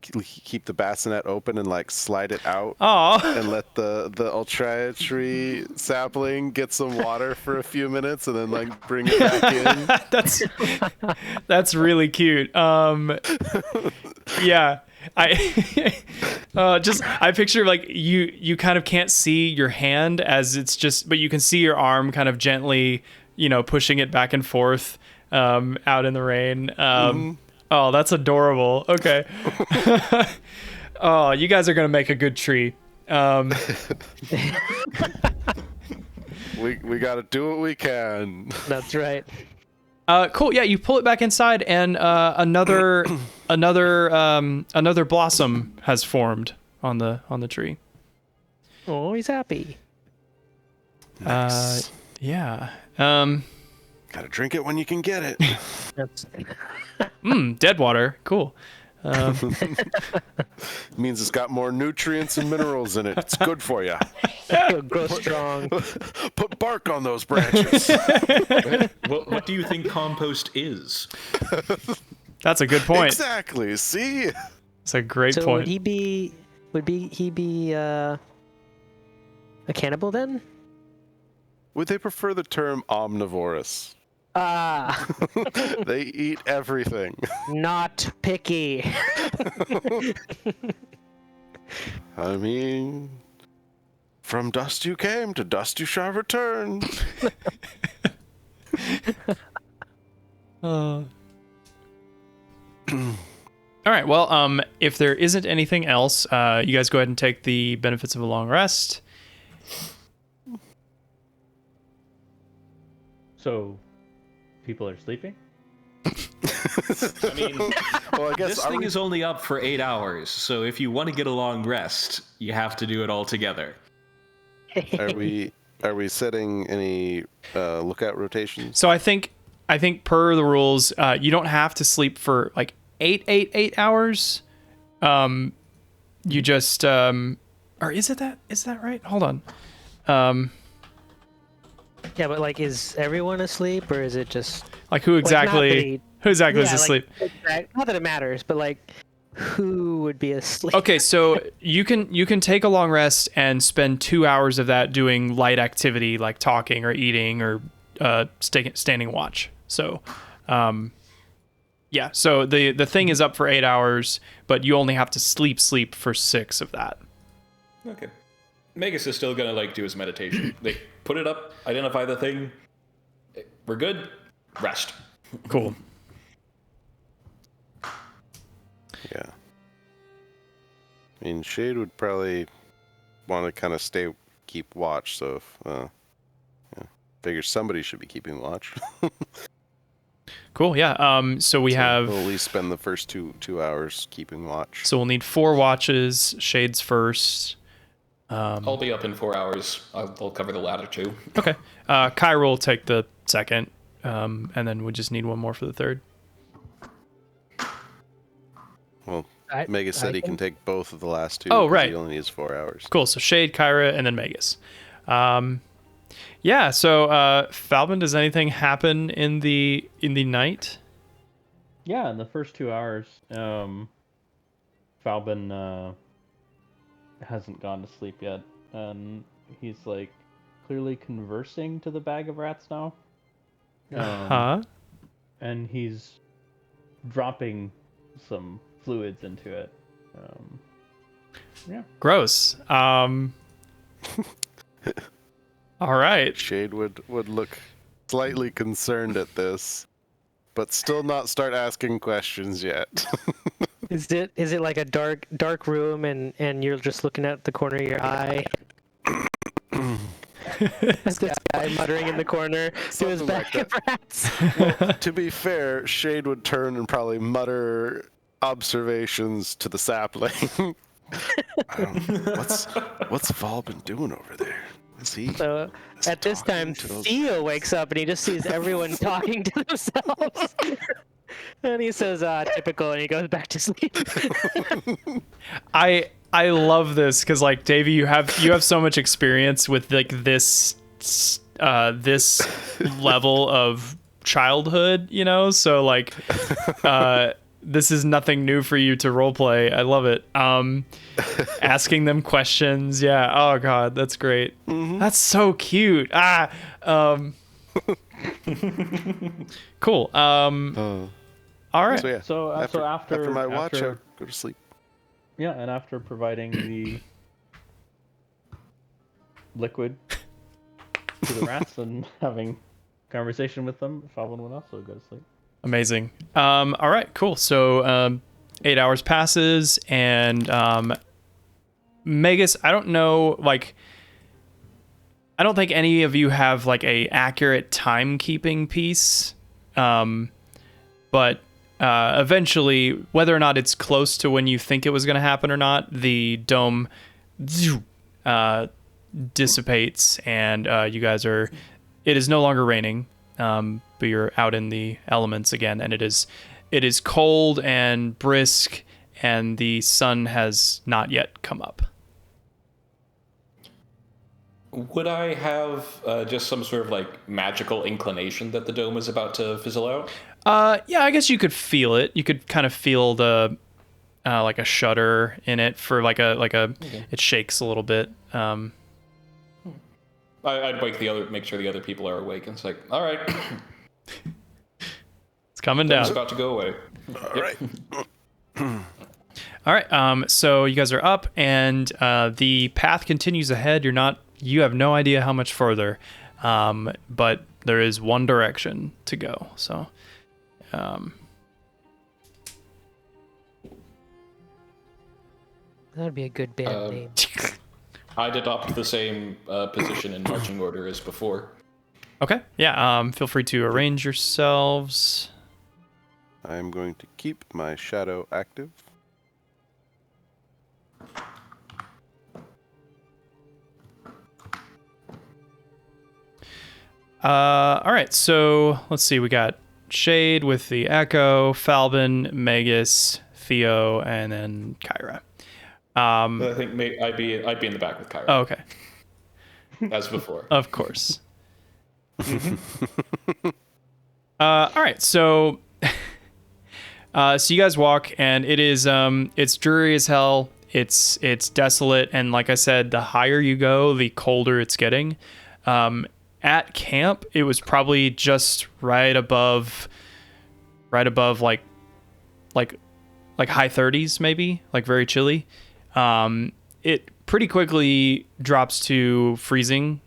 keep the bassinet open and like slide it out Oh, and let the ultra tree sapling get some water for a few minutes and then like bring it back in. that's really cute. Yeah. I picture like you kind of can't see your hand as it's just, but you can see your arm kind of gently, pushing it back and forth out in the rain. Oh, that's adorable. Okay. Oh, you guys are gonna make a good tree. We gotta do what we can. That's right. Cool. Yeah, you pull it back inside, and another blossom has formed on the tree. Oh, he's happy. Nice. Yeah. Gotta drink it when you can get it. That's Dead water. Cool. Means it's got more nutrients and minerals in it. It's good for you. It'll grow strong. Put bark on those branches. What do you think compost is? That's a good point. Exactly. See? It's a great So point. would he be a cannibal then? Would they prefer the term omnivorous? Ah, They eat everything. not picky. I mean, from dust you came, to dust you shall return. All right. Well, if there isn't anything else, you guys go ahead and take the benefits of a long rest. So, people are sleeping? I mean, Well, I guess this thing is only up for 8 hours, so if you want to get a long rest, you have to do it all together. are we setting any lookout rotations? So I think per the rules, you don't have to sleep for like 8 hours. You just or is that right? Hold on. Yeah, but like, is everyone asleep, or is it just Like who exactly is yeah, asleep? Not that it matters, but like, who would be asleep? Okay, so you can take a long rest and spend 2 hours of that doing light activity like talking or eating or standing watch. So, yeah. So the thing is up for 8 hours, but you only have to sleep for 6 of that. Okay. Magus is still gonna do his meditation. They put it up, identify the thing. We're good. Rest. Cool. Yeah. I mean, Shade would probably want to kind of keep watch, so if, figure somebody should be keeping watch. Cool. Yeah. So we have. We'll at least spend the first two hours keeping watch. So we'll need 4 watches. Shades first. I'll be up in 4 hours. I'll cover the latter 2. Okay. Kyra will take the second, and then we just need 1 more for the third. Well, Megas said he can take both of the last 2. Oh, right. He only needs 4 hours. Cool. So Shade, Kyra, and then Magus. Yeah. So Falbin, does anything happen in the night? Yeah, in the first 2 hours, Falbin hasn't gone to sleep yet, and he's clearly conversing to the bag of rats now. And he's dropping some fluids into it. Yeah. Gross. All right. Shade would look slightly concerned at this, but still not start asking questions yet. Is it like a dark room and you're just looking at the corner of your eye? This guy muttering in the corner to his bag of rats. Well, to be fair, Shade would turn and probably mutter observations to the sapling. What's Vol been doing over there? Is he? So at this time, Theo wakes up and he just sees everyone talking to themselves. And he says, typical, and he goes back to sleep. I love this because Davey, you have so much experience with this level of childhood, so this is nothing new for you to roleplay. I love it. Asking them questions. Yeah. Oh God, that's great. That's so cute. Cool. All right. So yeah. So after my watch, I go to sleep. Yeah, and after providing the liquid to the rats and having conversation with them, Falvin would also go to sleep. Amazing. All right, cool. So 8 hours passes, and Magus, I don't know, like, I don't think any of you have like a accurate timekeeping piece, but eventually, whether or not it's close to when you think it was going to happen or not, the dome dissipates, and you guys are. It is no longer raining, but you're out in the elements again, and it is cold and brisk, and the sun has not yet come up. Would I have just some sort of like magical inclination that the dome is about to fizzle out? Yeah, I guess you could feel it. You could kind of feel the like a shudder in it for like a okay. It shakes a little bit. I'd make sure the other people are awake, and it's like, all right, it's coming down. It's about to go away. All right. All right. So you guys are up, and the path continues ahead. You have no idea how much further, but there is one direction to go. So, that would be a good band name. I'd adopt the same position in marching order as before. Okay. Yeah. Feel free to arrange yourselves. I'm going to keep my shadow active. All right, so let's see. We got Shade with the Echo, Falbin, Magus, Theo, and then Kyra. I think I'd be in the back with Kyra. Oh, okay. As before. Of course. All right, so so you guys walk, and it is it's dreary as hell. It's desolate, and like I said, the higher you go, the colder it's getting. At camp, it was probably just right above like high 30s, maybe, like very chilly. It pretty quickly drops to freezing,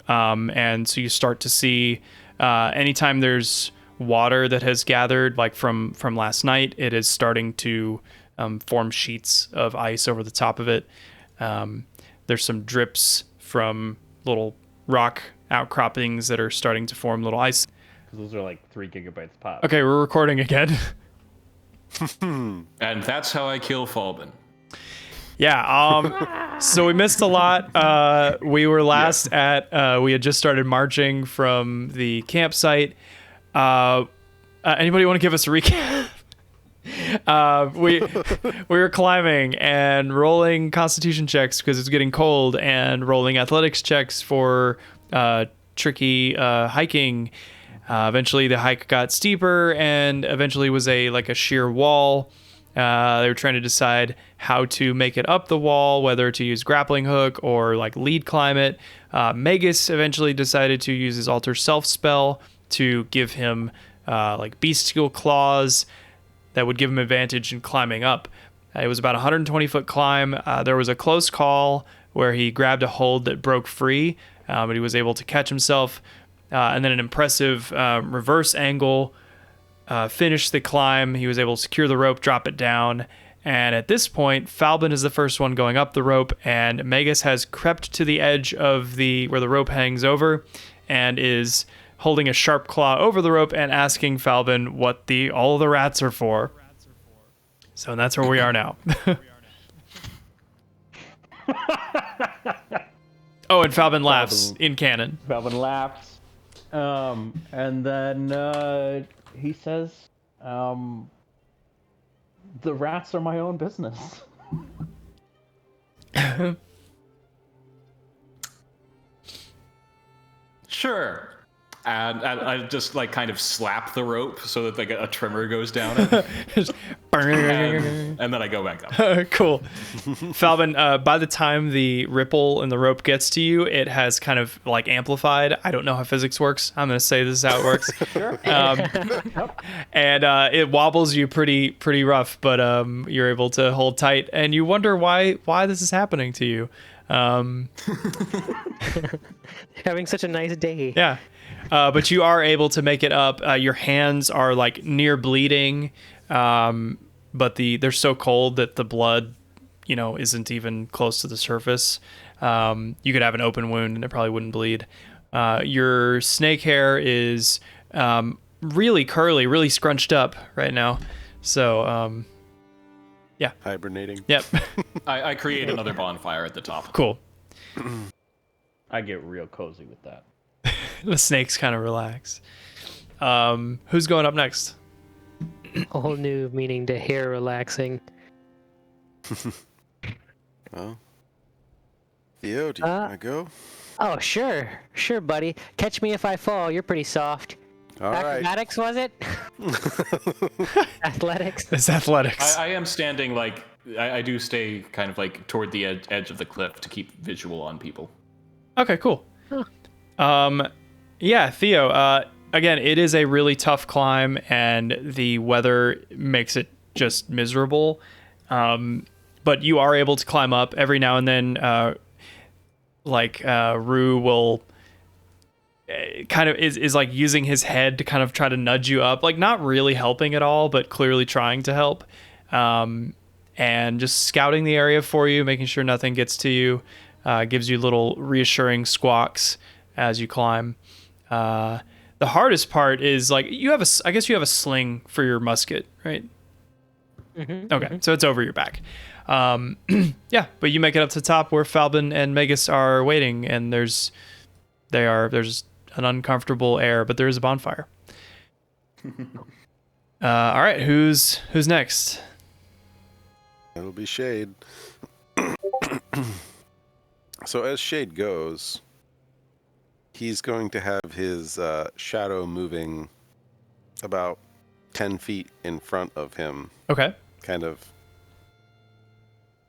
and so you start to see anytime there's water that has gathered, like from last night, it is starting to form sheets of ice over the top of it. There's some drips from little rock outcroppings that are starting to form little ice. Because those are like 3 gigabytes pop. Okay, we're recording again. And that's how I kill Falbin. Yeah, so we missed a lot. We were last at, we had just started marching from the campsite. Anybody want to give us a recap? We were climbing and rolling constitution checks because it's getting cold, and rolling athletics checks for tricky hiking. Eventually the hike got steeper, and eventually was a sheer wall. They were trying to decide how to make it up the wall, whether to use grappling hook or like lead climb it. Magus eventually decided to use his alter self spell to give him like bestial claws that would give him advantage in climbing up. It was about a 120-foot climb. There was a close call where he grabbed a hold that broke free, but he was able to catch himself. And then an impressive reverse angle finished the climb. He was able to secure the rope, drop it down. And at this point, Falbin is the first one going up the rope, and Magus has crept to the edge of where the rope hangs over, and is holding a sharp claw over the rope and asking Falbin what all the rats are for. So that's where we are now. Oh, and Falbin laughs in canon. Falbin laughs. And then he says, the rats are my own business. Sure. and I just like kind of slap the rope so that like a tremor goes down it, and then I go back up. Cool. Falvin, by the time the ripple in the rope gets to you, it has kind of like amplified. I don't know how physics works. I'm going to say this is how it works. Sure. And it wobbles you pretty rough, but you're able to hold tight, and you wonder why this is happening to you. Having such a nice day. Yeah. But you are able to make it up. Your hands are like near bleeding, but they're so cold that the blood, isn't even close to the surface. You could have an open wound and it probably wouldn't bleed. Your snake hair is really curly, really scrunched up right now. So, yeah. Hibernating. Yep. I create another bonfire at the top. Cool. I get real cozy with that. The snakes kind of relax. Who's going up next? A whole new meaning to hair relaxing. Well, Theo, do you want to go? Oh, sure, buddy. Catch me if I fall. You're pretty soft. All right. Acrobatics, was it? Athletics. It's athletics. I am standing like I do stay kind of like toward the edge of the cliff to keep visual on people. Okay, cool. Yeah, Theo, again, it is a really tough climb, and the weather makes it just miserable. But you are able to climb up every now and then. Rue will kind of is like using his head to kind of try to nudge you up, like not really helping at all, but clearly trying to help. And just scouting the area for you, making sure nothing gets to you, gives you little reassuring squawks as you climb. The hardest part is like I guess you have a sling for your musket, right? Mm-hmm, Okay, so it's over your back. Yeah, but you make it up to the top where Falbin and Magus are waiting, and there's an uncomfortable air, but there is a bonfire. All right, who's next? It'll be Shade. So as Shade goes, he's going to have his shadow moving about 10 feet in front of him. Okay. Kind of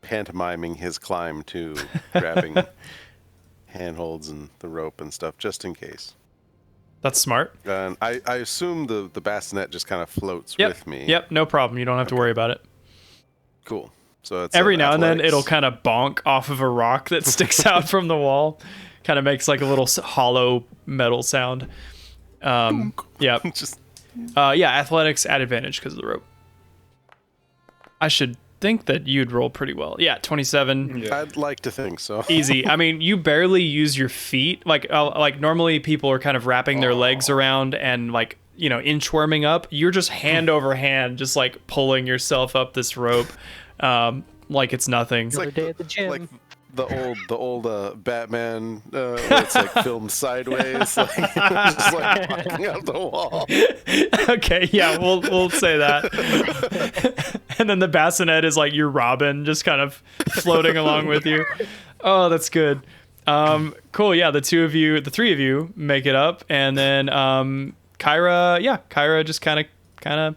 pantomiming his climb to grabbing handholds and the rope and stuff, just in case. That's smart. And I assume the bassinet just kind of floats with me. Yep, no problem. You don't have to worry about it. Cool. So it's every now and then athletics. it'll kind of bonk off of a rock that sticks out from the wall. Kind of makes like a little hollow metal sound. Yeah. Athletics at advantage because of the rope. I should think that you'd roll pretty well. Yeah, 27. Yeah. I'd like to think so. Easy. I mean, you barely use your feet. Like normally people are kind of wrapping their legs around and like, inchworming up. You're just hand over hand, just like pulling yourself up this rope, like it's nothing. It's like day at the gym. Like the old Batman, where it's like filmed sideways, like just like walking up the wall. Okay, yeah, we'll say that. And then the bassinet is like your Robin, just kind of floating along with you. Oh, that's good. Cool. Yeah, the three of you make it up, and then Kyra just kind of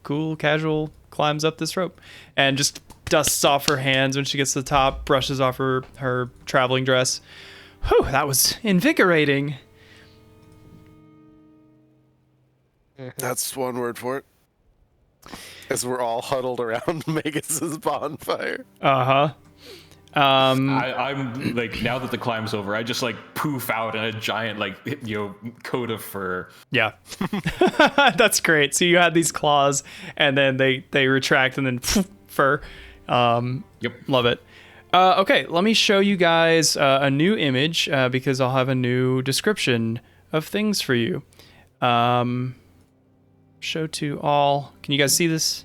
cool, casual climbs up this rope and just dusts off her hands when she gets to the top, brushes off her traveling dress. Whew, that was invigorating. That's one word for it. As we're all huddled around Magus's bonfire. Uh-huh. I'm like, now that the climb's over, I just like poof out in a giant coat of fur. Yeah. That's great. So you had these claws and then they retract and then fur. Yep. Love it. Okay, let me show you guys a new image because I'll have a new description of things for you. Show to all. Can you guys see this?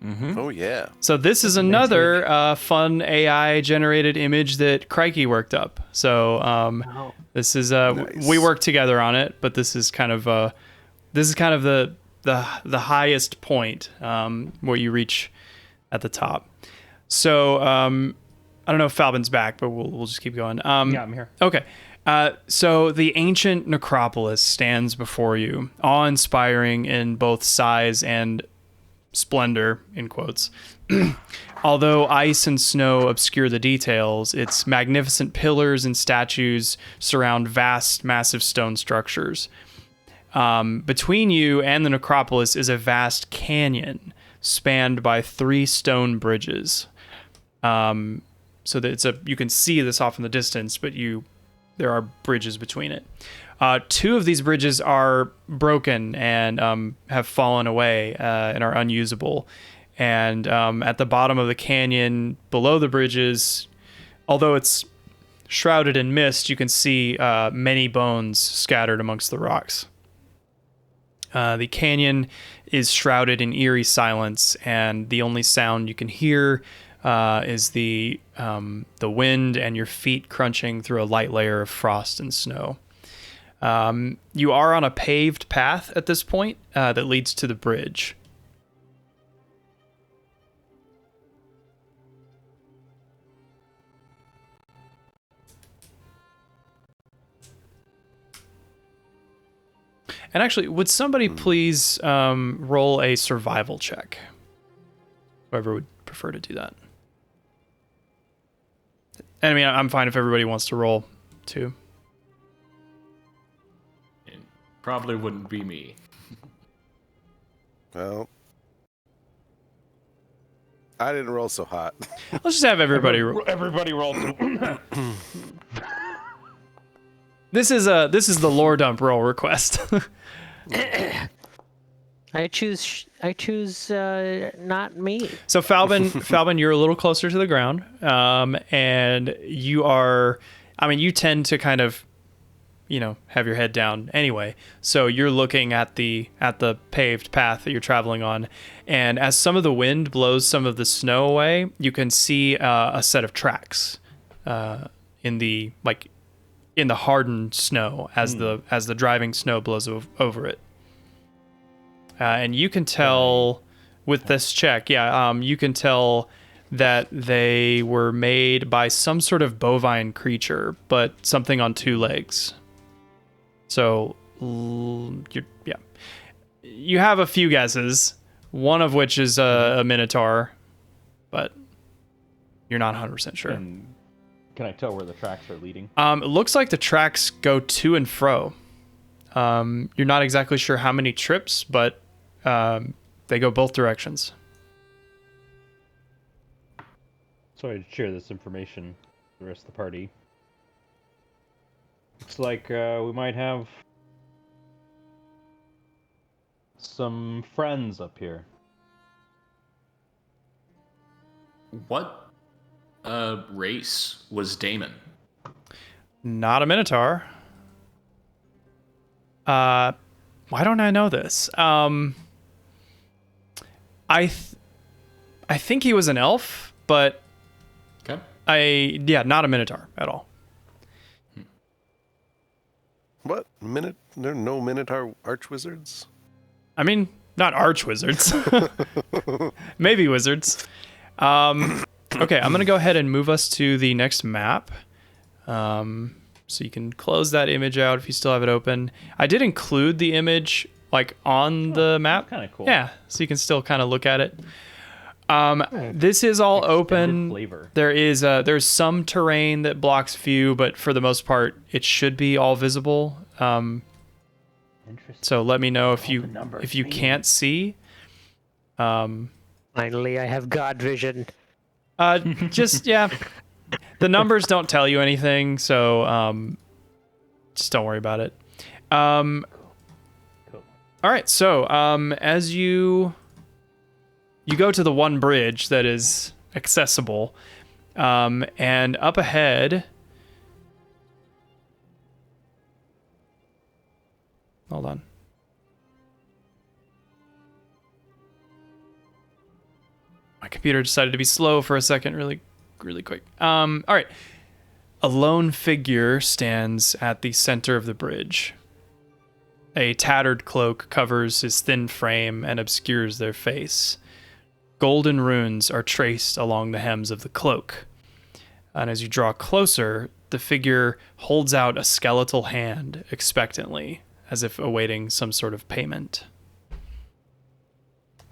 Mm-hmm. Oh, yeah. So this is another fun AI-generated image that Crikey worked up. So this is Nice. We worked together on it, but this is kind of the highest point where you reach at the top. So I don't know if Falbin's back, but we'll just keep going. Yeah, I'm here. Okay. So the ancient necropolis stands before you, awe-inspiring in both size and splendor, in quotes. Although ice and snow obscure the details, its magnificent pillars and statues surround vast, massive stone structures. Between you and the necropolis is a vast canyon spanned by 3 stone bridges. So that you can see this off in the distance, but there are bridges between it. 2 of these bridges are broken and have fallen away and are unusable. And at the bottom of the canyon, below the bridges, although it's shrouded in mist, you can see many bones scattered amongst the rocks. The canyon is shrouded in eerie silence, and the only sound you can hear is the wind and your feet crunching through a light layer of frost and snow. You are on a paved path at this point that leads to the bridge. And actually, would somebody please roll a survival check? Whoever would prefer to do that. And I mean, I'm fine if everybody wants to roll, too. It probably wouldn't be me. Well, I didn't roll so hot. Let's just have everybody roll. Everybody roll. This is the lore dump roll request. I choose not me. So Falbin, you're a little closer to the ground, and you are. I mean, you tend to kind of, have your head down anyway. So you're looking at the paved path that you're traveling on, and as some of the wind blows some of the snow away, you can see a set of tracks in the hardened snow as the driving snow blows over it. And you can tell with this check, you can tell that they were made by some sort of bovine creature, but something on 2 legs. So, you have a few guesses, one of which is a minotaur, but you're not 100% sure. And can I tell where the tracks are leading? It looks like the tracks go to and fro. You're not exactly sure how many trips, but they go both directions. So I'd share this information with the rest of the party. Looks like we might have some friends up here. What race was Damon? Not a minotaur. Why don't I know this? I think he was an elf, but okay. Not a minotaur at all. What? There are no Minotaur archwizards? I mean, not archwizards. Maybe wizards. Okay, I'm going to go ahead and move us to the next map. So you can close that image out if you still have it open. I did include the image on the map. Kind of cool. Yeah, so you can still kind of look at it. This is all open. Flavor. There's some terrain that blocks view, but for the most part, it should be all visible. Interesting. So let me know if you can't see. Finally, I have God vision. The numbers don't tell you anything, so just don't worry about it. Cool. All right, so as you go to the one bridge that is accessible, and up ahead. Hold on. My computer decided to be slow for a second, really quick. All right. A lone figure stands at the center of the bridge. A tattered cloak covers his thin frame and obscures their face. Golden runes are traced along the hems of the cloak. And as you draw closer, the figure holds out a skeletal hand expectantly, as if awaiting some sort of payment.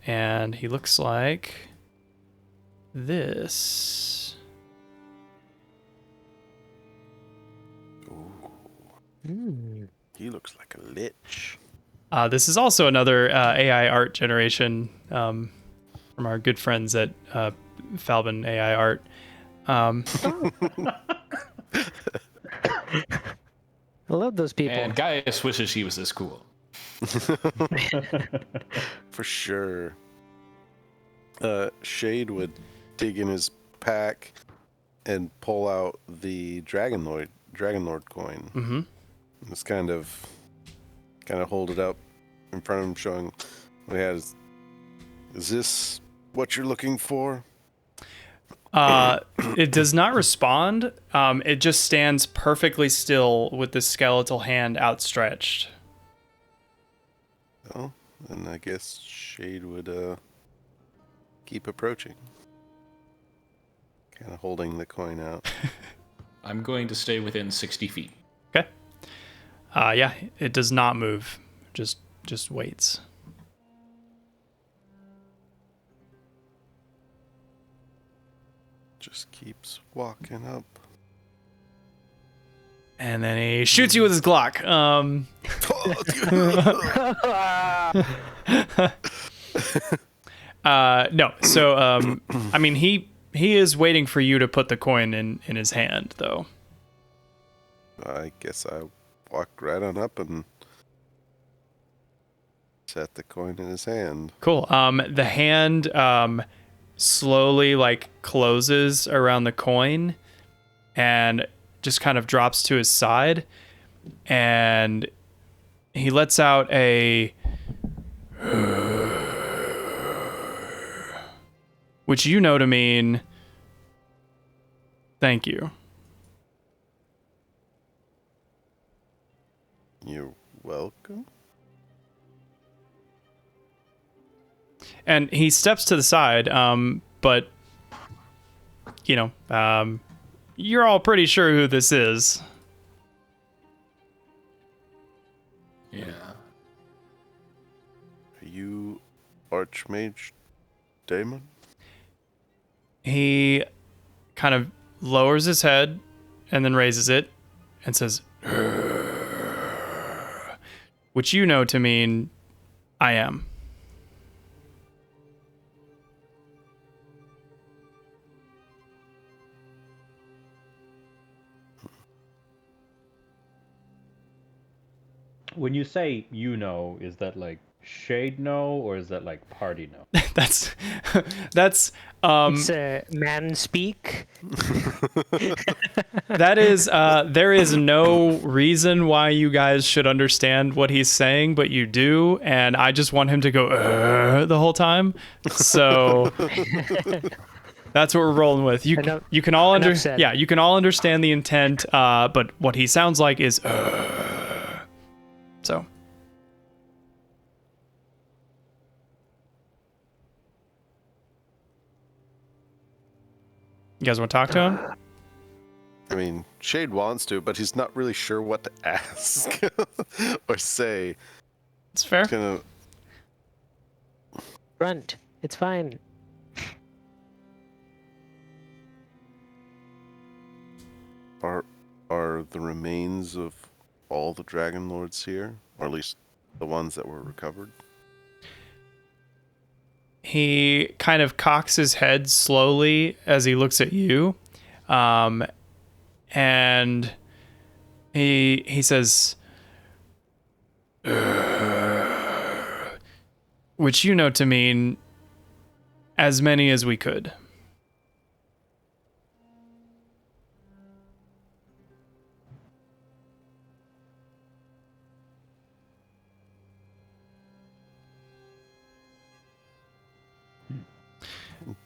And he looks like this. He looks like a lich. This is also another AI art generation from our good friends at Falbin AI Art. I love those people. And Gaius wishes he was this cool. For sure. Shade would dig in his pack and pull out the Dragonlord coin. Mm-hmm. Just kind of hold it up in front of him, showing what he has. Is this what you're looking for? It does not respond. It just stands perfectly still with the skeletal hand outstretched. Well, then I guess Shade would keep approaching. Kind of holding the coin out. I'm going to stay within 60 feet. Okay. Yeah, it does not move. Just waits. Just keeps walking up. And then he shoots you with his Glock. No. So, I mean, he is waiting for you to put the coin in his hand, though. I guess I walked right on up and set the coin in his hand. Cool. The hand slowly like closes around the coin and just kind of drops to his side, and he lets out a which you know to mean thank you. You're welcome. And he steps to the side, but you know, you're all pretty sure who this is. Yeah. Are you Archmage Damon? He kind of lowers his head and then raises it and says, which you know to mean I am. When you say you know, is that like Shade know, or is that like party know? That's It's man speak. that is there is no reason why you guys should understand what he's saying, but you do, and I just want him to go the whole time. So that's what we're rolling with. You can all you can all understand the intent, but what he sounds like is so. You guys want to talk to him? I mean, Shade wants to, but he's not really sure what to ask or say. It's fair. He's gonna... Grunt. It's fine. Are the remains of all the Dragonlords here? Or at least the ones that were recovered? He kind of cocks his head slowly as he looks at you. And he says, which you know to mean as many as we could.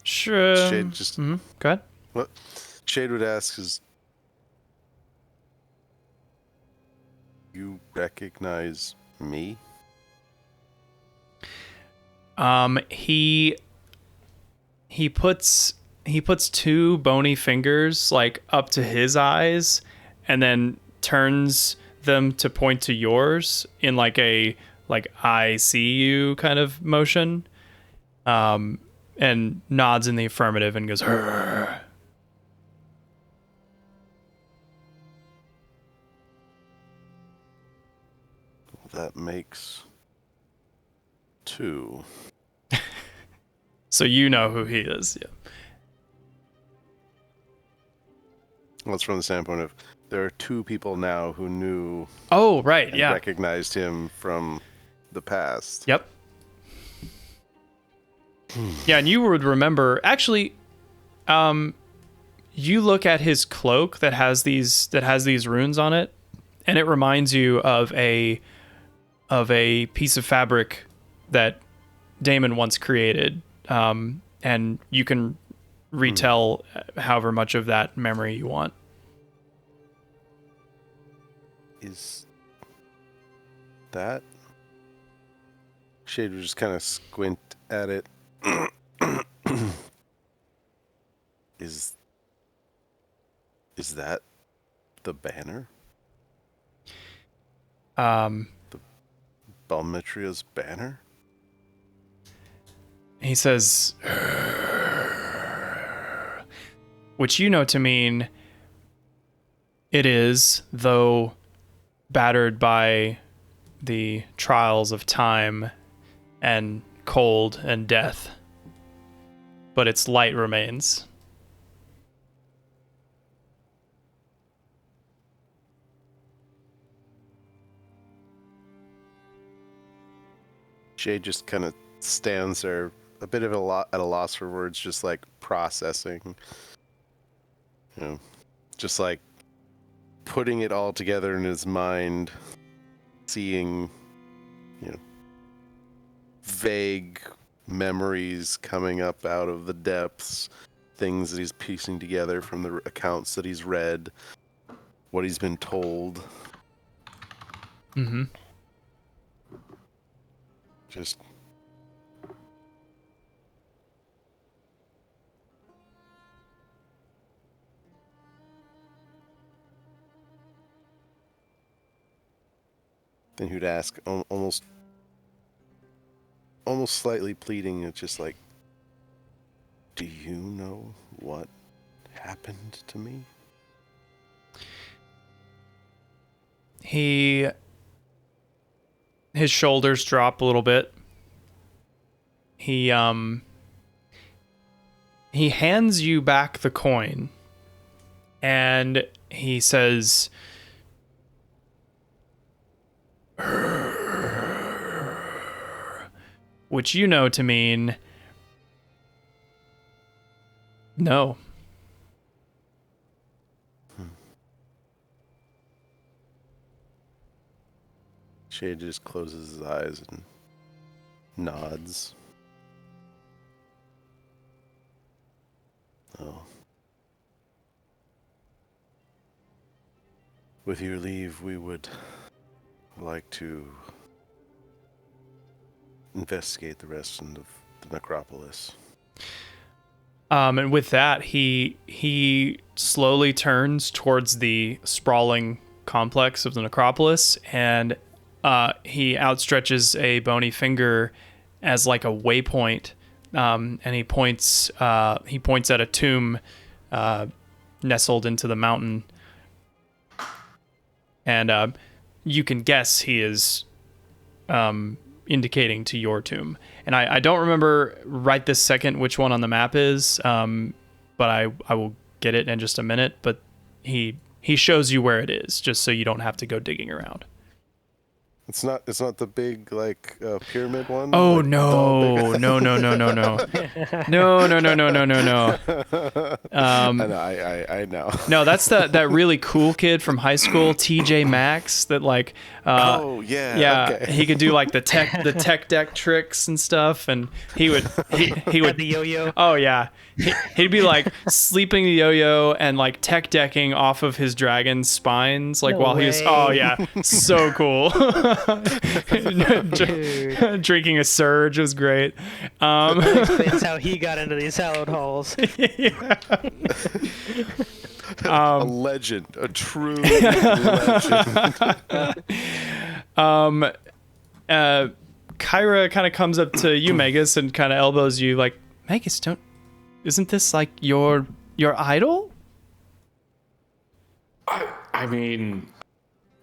Sure. Shade just... Go ahead. What Shade would ask is, you recognize me? He puts two bony fingers like up to his eyes and then turns them to point to yours in like a I see you kind of motion, and nods in the affirmative and goes, "Hurr." That makes 2. So you know who he is. Yeah. Well, it's from the standpoint of there are 2 people now who knew. Oh, right. And Yeah. recognized him from the past. Yep. Yeah, and you would remember actually. You look at his cloak that has these runes on it, and it reminds you of a piece of fabric that Damon once created, and you can retell however much of that memory you want. Is that? Shade would just kind of squint at it. Is that the banner? Balmetria's banner? He says, which you know to mean it is, though battered by the trials of time and cold and death, but its light remains. Jay just kind of stands there, a bit of at a loss for words, just like processing. You know, just like putting it all together in his mind, seeing, you know, vague memories coming up out of the depths, things that he's piecing together from the accounts that he's read, what he's been told. Mm-hmm. Just then he'd ask, almost slightly pleading. It's just like, do you know what happened to me? His shoulders drop a little bit. He hands you back the coin, and he says, which you know to mean no. Shade just closes his eyes and nods. Oh. With your leave, we would like to investigate the rest of the Necropolis. And with that, he slowly turns towards the sprawling complex of the Necropolis, and he outstretches a bony finger as like a waypoint, and he points at a tomb nestled into the mountain, and you can guess he is indicating to your tomb. And I don't remember right this second which one on the map is, but I will get it in just a minute. But he shows you where it is, just so you don't have to go digging around. It's not the big like pyramid one. Oh like, no. No. I know. No, that's that really cool kid from high school, TJ Maxx, that like Okay. He could do like the tech deck tricks and stuff, and he would the yo-yo. Oh yeah. He'd be like sleeping the yo-yo and like tech decking off of his dragon's spines, like while he was. Oh yeah, so cool. Drinking a surge was great. That explains how he got into these hallowed halls. Yeah. A legend, a true legend. Kyra kind of comes up to you, Magus, and kind of elbows you like, Magus, isn't this like your idol? I mean,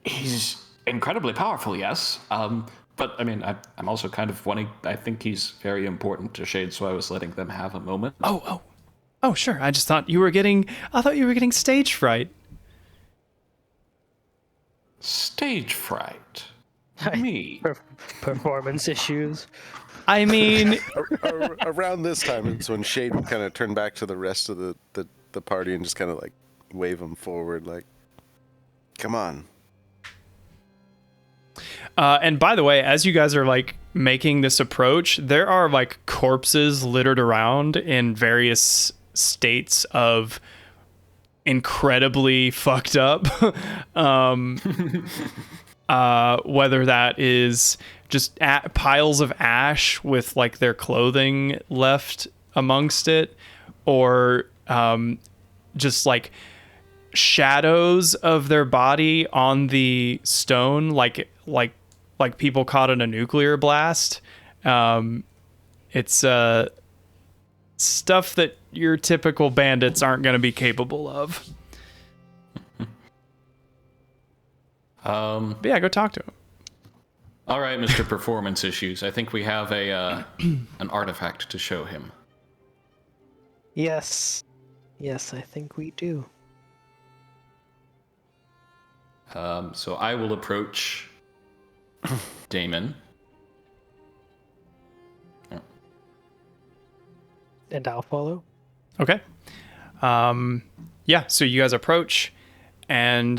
he's incredibly powerful, yes. But I mean, I'm also kind of wanting. I think he's very important to Shade, so I was letting them have a moment. Oh, sure. I thought you were getting stage fright. Stage fright. Me. Performance issues. I mean, Around this time, it's when Shade would kind of turn back to the rest of the party and just kind of like wave him forward, like, come on. and by the way, as you guys are like making this approach, there are like corpses littered around in various states of incredibly fucked up. Whether that is just piles of ash with like their clothing left amongst it, or just like shadows of their body on the stone, like people caught in a nuclear blast. It's stuff that your typical bandits aren't going to be capable of. But yeah, go talk to him. All right, Mr. Performance Issues. I think we have an artifact to show him. Yes, I think we do. So I will approach Damon. And I'll follow. Okay. Yeah, so you guys approach, and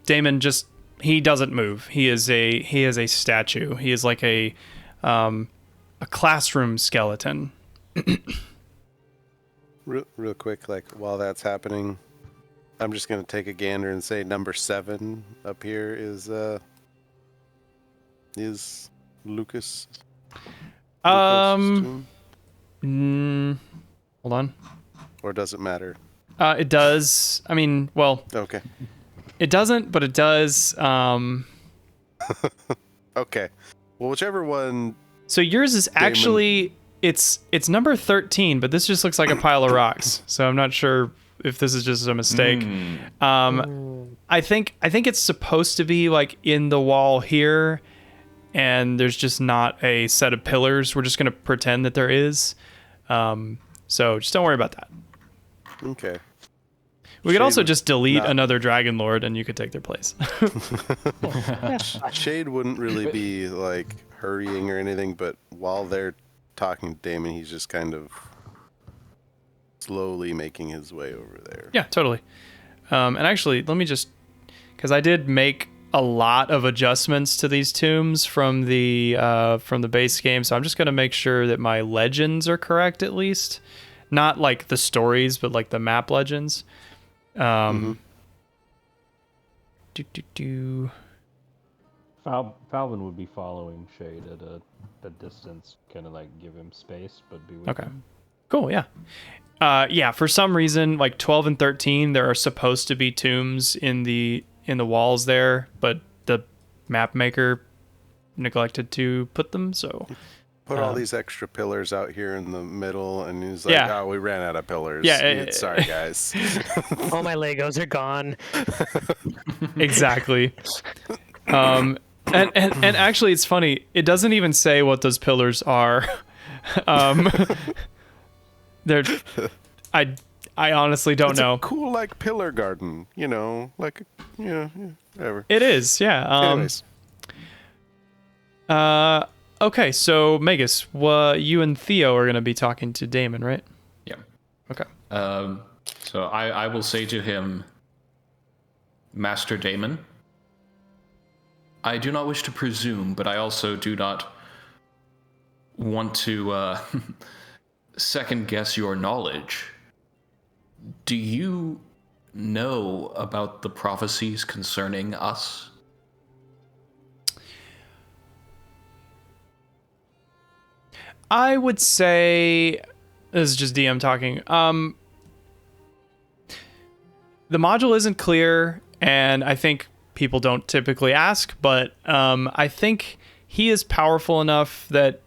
Damon just, he doesn't move. He is a statue. He is like a classroom skeleton. Real quick, like while that's happening, I'm just gonna take a gander and say number 7 up here is Lucas. Hold on. Or does it matter? It does. I mean, well, Okay. it doesn't, but it does. Okay. Well, whichever one. So yours is actually it's number 13, but this just looks like a pile of rocks. So I'm not sure if this is just a mistake. I think it's supposed to be like in the wall here, and there's just not a set of pillars. We're just gonna pretend that there is. So just don't worry about that. Okay. We could also just delete another Dragonlord, and you could take their place. Shade wouldn't really be like hurrying or anything, but while they're talking to Damon, he's just kind of slowly making his way over there. Yeah, totally. And actually, let me just, because I did make a lot of adjustments to these tombs from the base game, so I'm just gonna make sure that my legends are correct, at least, not like the stories, but like the map legends. Falvin would be following Shade at a distance, kind of like give him space, but be with him. Cool, yeah. Yeah, for some reason, like 12 and 13, there are supposed to be tombs in the walls there, but the map maker neglected to put them, so... Put all these extra pillars out here in the middle, and he's like, Yeah. oh, we ran out of pillars. Yeah, sorry, guys. All my Legos are gone. Exactly. And actually, it's funny. It doesn't even say what those pillars are. They're. I honestly don't know. A cool, like, pillar garden, you know, like, yeah, whatever. It is, yeah. Anyways. Okay, so Magus, you and Theo are gonna be talking to Damon, right? Yeah. Okay. So I will say to him, Master Damon, I do not wish to presume, but I also do not want to second guess your knowledge. Do you know about the prophecies concerning us? I would say, this is just DM talking. the module isn't clear, and I think people don't typically ask, but I think he is powerful enough that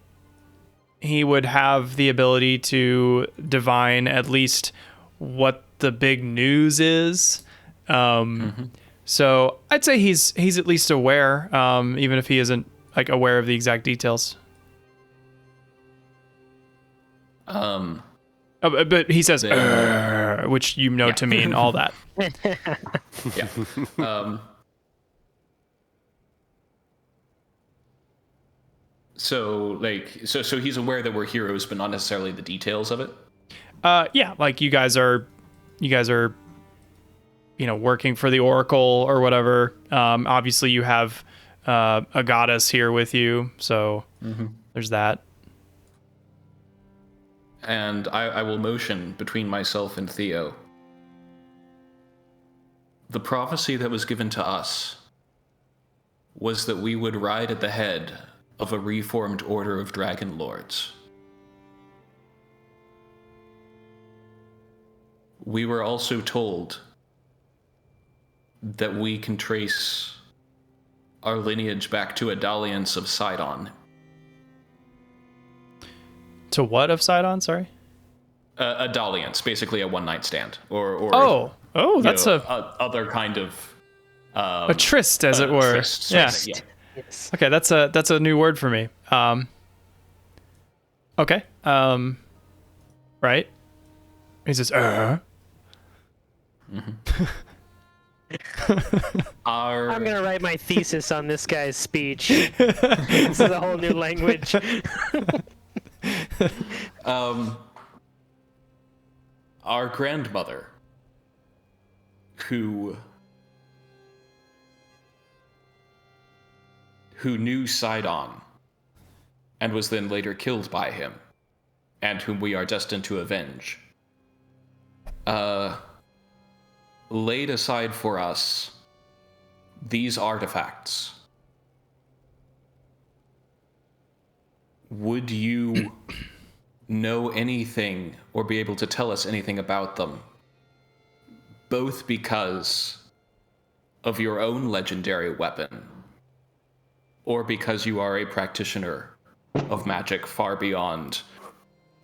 he would have the ability to divine at least what the big news is. So I'd say he's at least aware, even if he isn't like aware of the exact details. But he says, which you know to mean all that. Yeah. So he's aware that we're heroes, but not necessarily the details of it. Yeah, like you guys are, working for the Oracle or whatever. Obviously you have a goddess here with you, so there's that. And I will motion between myself and Theo. The prophecy that was given to us was that we would ride at the head of a reformed order of Dragonlords. We were also told that we can trace our lineage back to a dalliance of Sidon. To what of Sidon? Sorry. A dalliance, basically a one-night stand, or that's other kind of a tryst, as it were. Tryst, yeah. Yes. Okay, that's a new word for me. Okay. Right. He says, I'm gonna write my thesis on this guy's speech. This is a whole new language. Our grandmother, who knew Sidon and was then later killed by him, and whom we are destined to avenge, laid aside for us these artifacts. Would you know anything or be able to tell us anything about them? Both because of your own legendary weapon, or because you are a practitioner of magic far beyond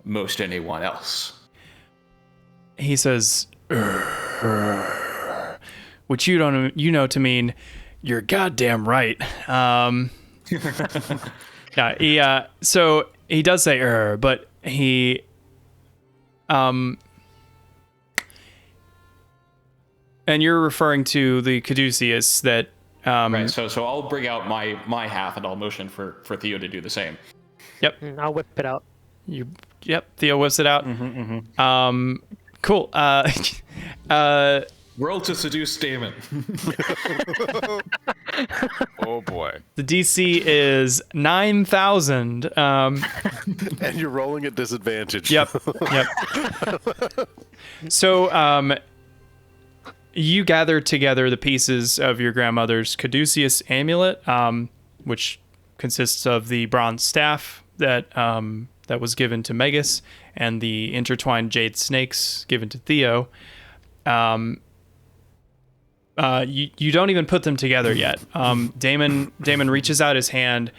most anyone else. He says, which you know to mean, you're goddamn right. Yeah, so he does say, but he, and you're referring to the caduceus that, right. So I'll bring out my half and I'll motion for Theo to do the same. Yep. I'll whip it out. Theo whips it out. Cool. Roll to seduce Damon. Oh boy. The DC is 9,000. And you're rolling at disadvantage. Yep. So, you gather together the pieces of your grandmother's caduceus amulet, which consists of the bronze staff that was given to Megas and the intertwined jade snakes given to Theo. You don't even put them together yet. Damon reaches out his hand,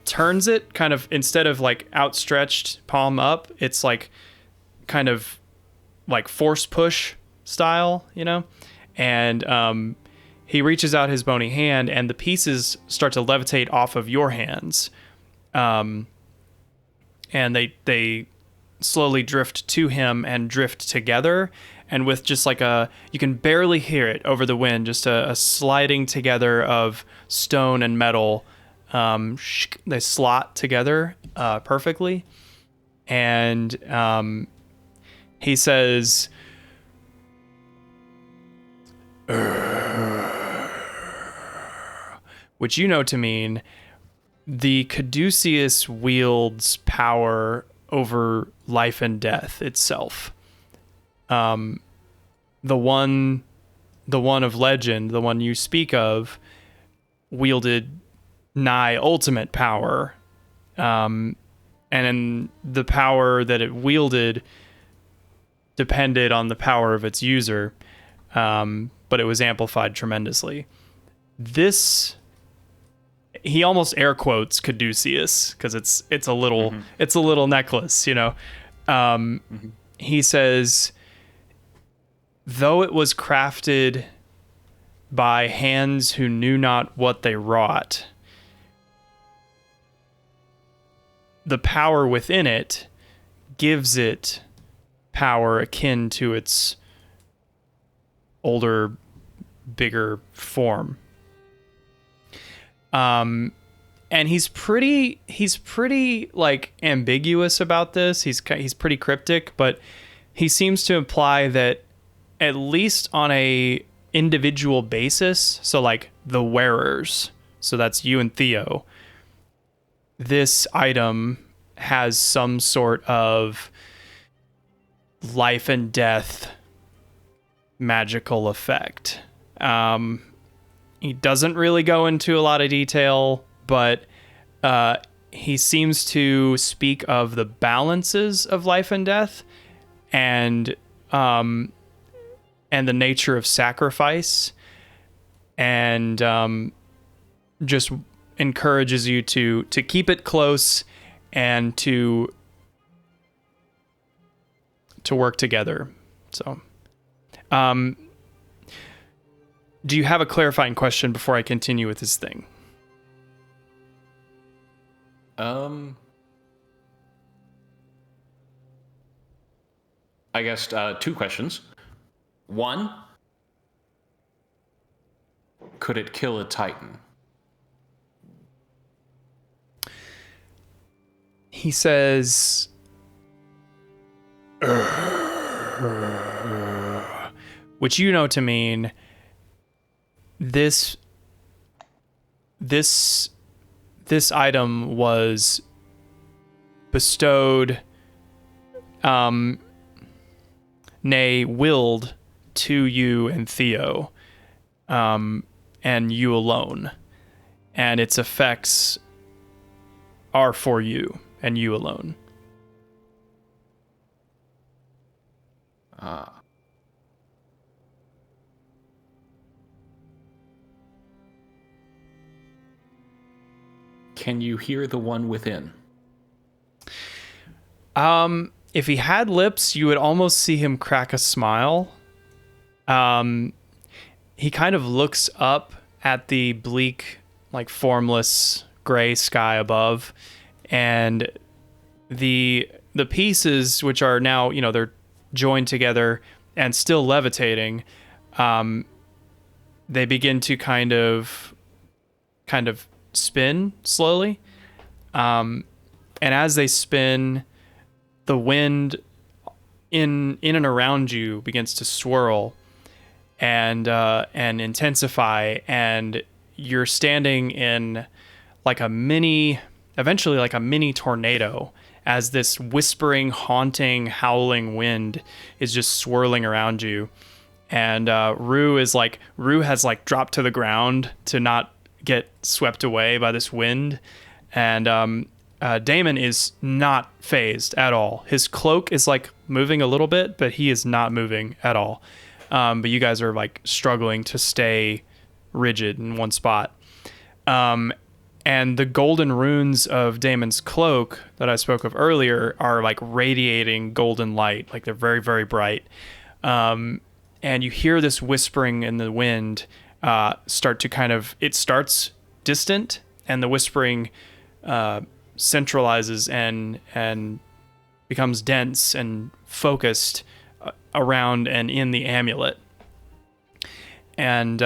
turns it kind of, instead of like outstretched palm up, it's like kind of like force push style, and he reaches out his bony hand and the pieces start to levitate off of your hands, and they slowly drift to him and drift together. And with just like you can barely hear it over the wind, just a sliding together of stone and metal. They slot together perfectly. And he says, which you know to mean, the caduceus wields power over life and death itself. The one of legend, the one you speak of, wielded nigh ultimate power, and in the power that it wielded depended on the power of its user. but it was amplified tremendously. This, he almost air quotes Caduceus because it's a little necklace, you know. He says, though it was crafted by hands who knew not what they wrought, the power within it gives it power akin to its older, bigger form. And he's pretty like ambiguous about this. He's pretty cryptic, but he seems to imply that at least on a individual basis, so like the wearers, so that's you and Theo, this item has some sort of life and death magical effect. He doesn't really go into a lot of detail, but he seems to speak of the balances of life and death, and the nature of sacrifice, and just encourages you to keep it close and to work together. So, do you have a clarifying question before I continue with this thing? I guess 2 questions. 1, could it kill a Titan? He says, which you know to mean this item was bestowed, nay, willed to you and Theo, and you alone, and its effects are for you and you alone. Can you hear the one within? If he had lips, you would almost see him crack a smile. He kind of looks up at the bleak, like formless gray sky above, and the pieces, which are now, you know, they're joined together and still levitating, they begin to kind of spin slowly, and as they spin, the wind in and around you begins to swirl and intensify, and you're standing in eventually like a mini tornado, as this whispering, haunting, howling wind is just swirling around you. And Rue has dropped to the ground to not get swept away by this wind. And Damon is not phased at all. His cloak is like moving a little bit, but he is not moving at all. But you guys are like struggling to stay rigid in one spot. And the golden runes of Damon's cloak that I spoke of earlier are like radiating golden light. Like they're very, very bright. And you hear this whispering in the wind it starts distant, and the whispering centralizes and becomes dense and focused around and in the amulet. And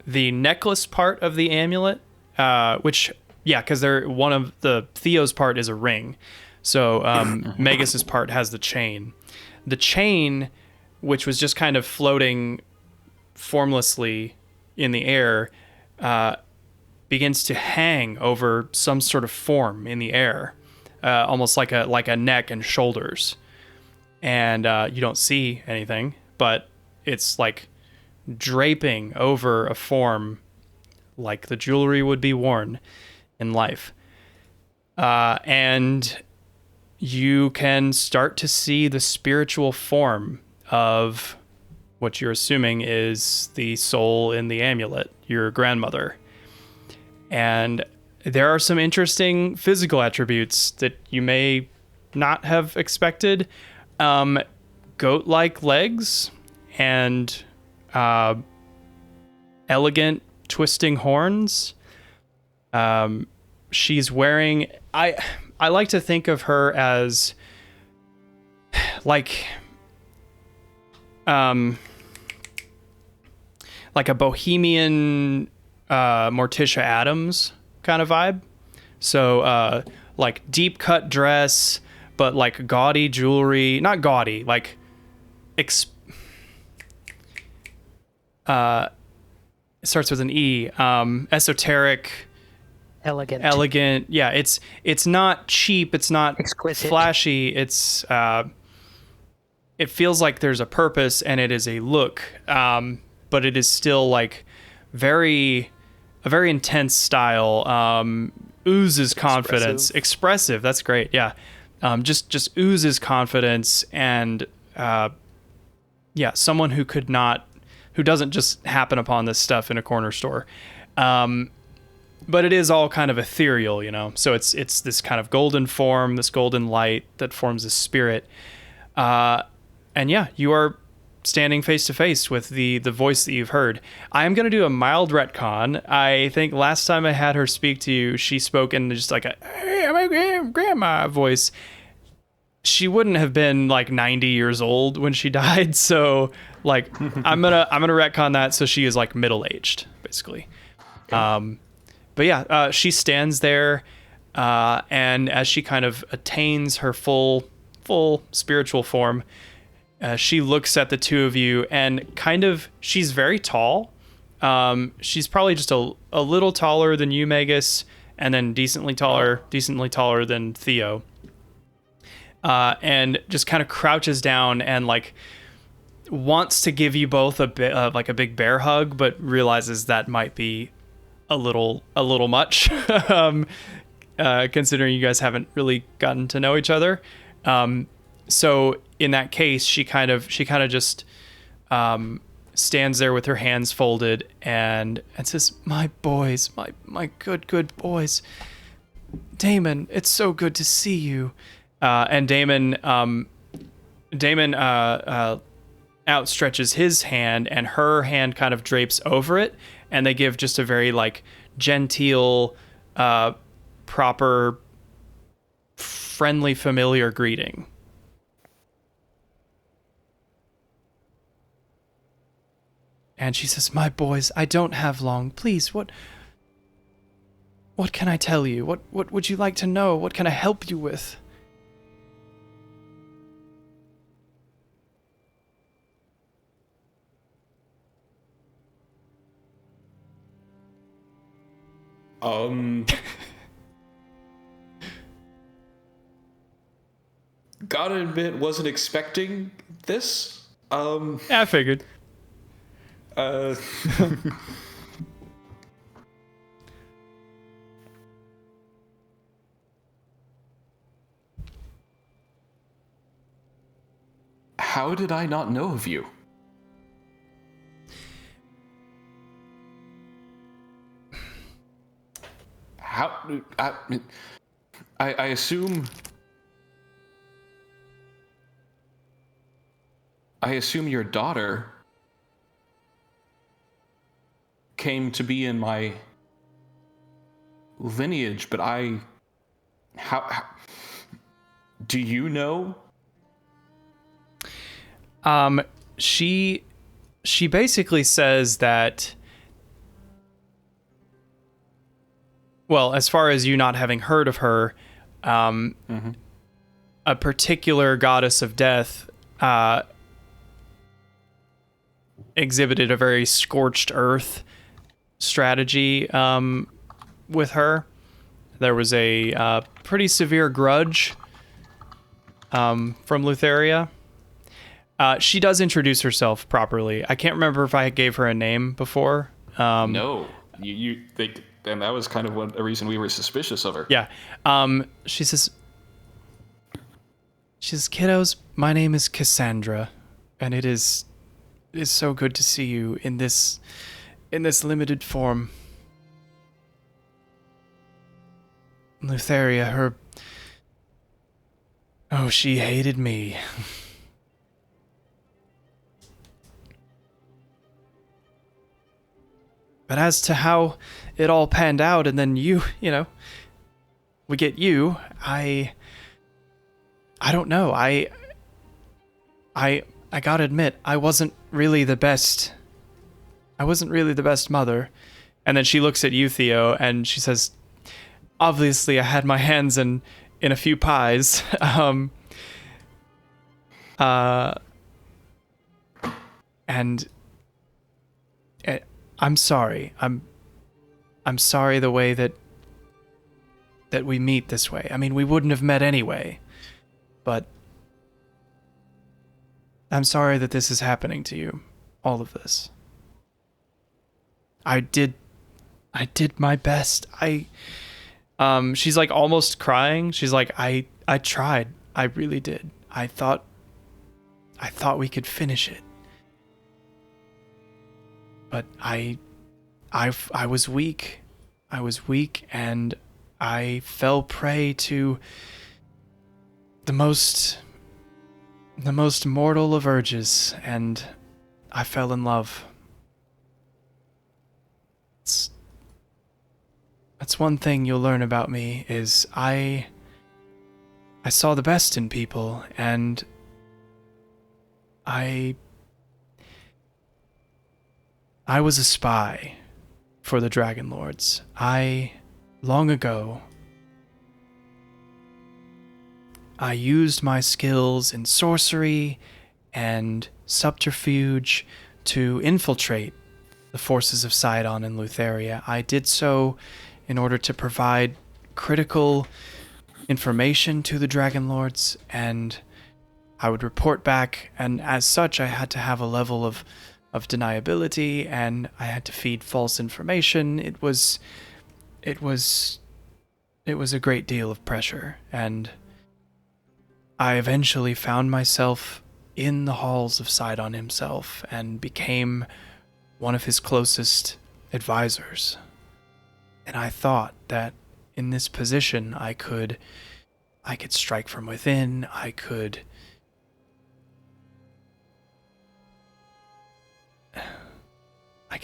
the necklace part of the amulet, because one of the Theo's part is a ring, so Magus's part has the chain. The chain, which was just kind of floating formlessly in the air, begins to hang over some sort of form in the air, almost like a neck and shoulders. And you don't see anything, but it's like draping over a form like the jewelry would be worn in life. And you can start to see the spiritual form of what you're assuming is the soul in the amulet, your grandmother. And there are some interesting physical attributes that you may not have expected. Goat-like legs and elegant twisting horns. She's wearing... I like to think of her as like a bohemian Morticia Addams kind of vibe. So like deep cut dress, but like gaudy jewelry, not gaudy, like it starts with an E. Esoteric, elegant. Yeah, it's not cheap, it's not exquisite, flashy. It's it feels like there's a purpose and it is a look, but it is still like a very intense style. Oozes confidence, expressive. That's great. Yeah, just oozes confidence, and someone who doesn't just happen upon this stuff in a corner store. But it is all kind of ethereal, you know. So it's this kind of golden form, this golden light that forms a spirit. And yeah, you are standing face to face with the voice that you've heard. I am going to do a mild retcon. I think last time I had her speak to you, she spoke in just like a, "Hey, my grandma" voice. She wouldn't have been like 90 years old when she died. So like, I'm going to retcon that. So she is like middle-aged, basically. Okay. But yeah, she stands there, and as she kind of attains her full spiritual form, she looks at the two of you, and kind of, she's very tall. She's probably just a little taller than you, Magus, and then decently taller than Theo. And just kind of crouches down and like wants to give you both a bit like a big bear hug, but realizes that might be a little much, considering you guys haven't really gotten to know each other. So in that case, she kind of just stands there with her hands folded and says, "My boys, my good boys. Damon, it's so good to see you." And Damon outstretches his hand, and her hand kind of drapes over it, and they give just a very like genteel, proper, friendly, familiar greeting. And she says, "My boys, I don't have long. Please, what can I tell you? What would you like to know? What can I help you with?" Gotta admit, wasn't expecting this. Yeah, I figured. How did I not know of you? I assume your daughter came to be in my lineage, but how do you know? She basically says that, well, as far as you not having heard of her, a particular goddess of death exhibited a very scorched earth strategy with her. There was a pretty severe grudge from Lutheria. She does introduce herself properly. I can't remember if I gave her a name before. No, and that was kind of a reason we were suspicious of her. Yeah. She says, "Kiddos, my name is Cassandra, and it is It is so good to see you in this limited form. Lutheria, she hated me. But as to how it all panned out, and then we get you, I don't know. I gotta admit, I wasn't really the best mother. And then she looks at you, Theo, and she says, obviously I had my hands in a few pies. And I'm sorry. I'm sorry the way that we meet this way. I mean, we wouldn't have met anyway. But I'm sorry that this is happening to you. All of this. I did my best. She's like almost crying. She's like, I tried. I really did. I thought we could finish it. But I was weak. I was weak, and I fell prey to the most mortal of urges, and I fell in love. That's one thing you'll learn about me, is I saw the best in people, and I was a spy for the Dragonlords. Long ago, I used my skills in sorcery and subterfuge to infiltrate the forces of Sidon and Lutheria. I did so in order to provide critical information to the Dragonlords, and I would report back, and as such I had to have a level of deniability, and I had to feed false information. It was a great deal of pressure, and I eventually found myself in the halls of Sidon himself and became one of his closest advisors. And I thought that in this position I could strike from within. I could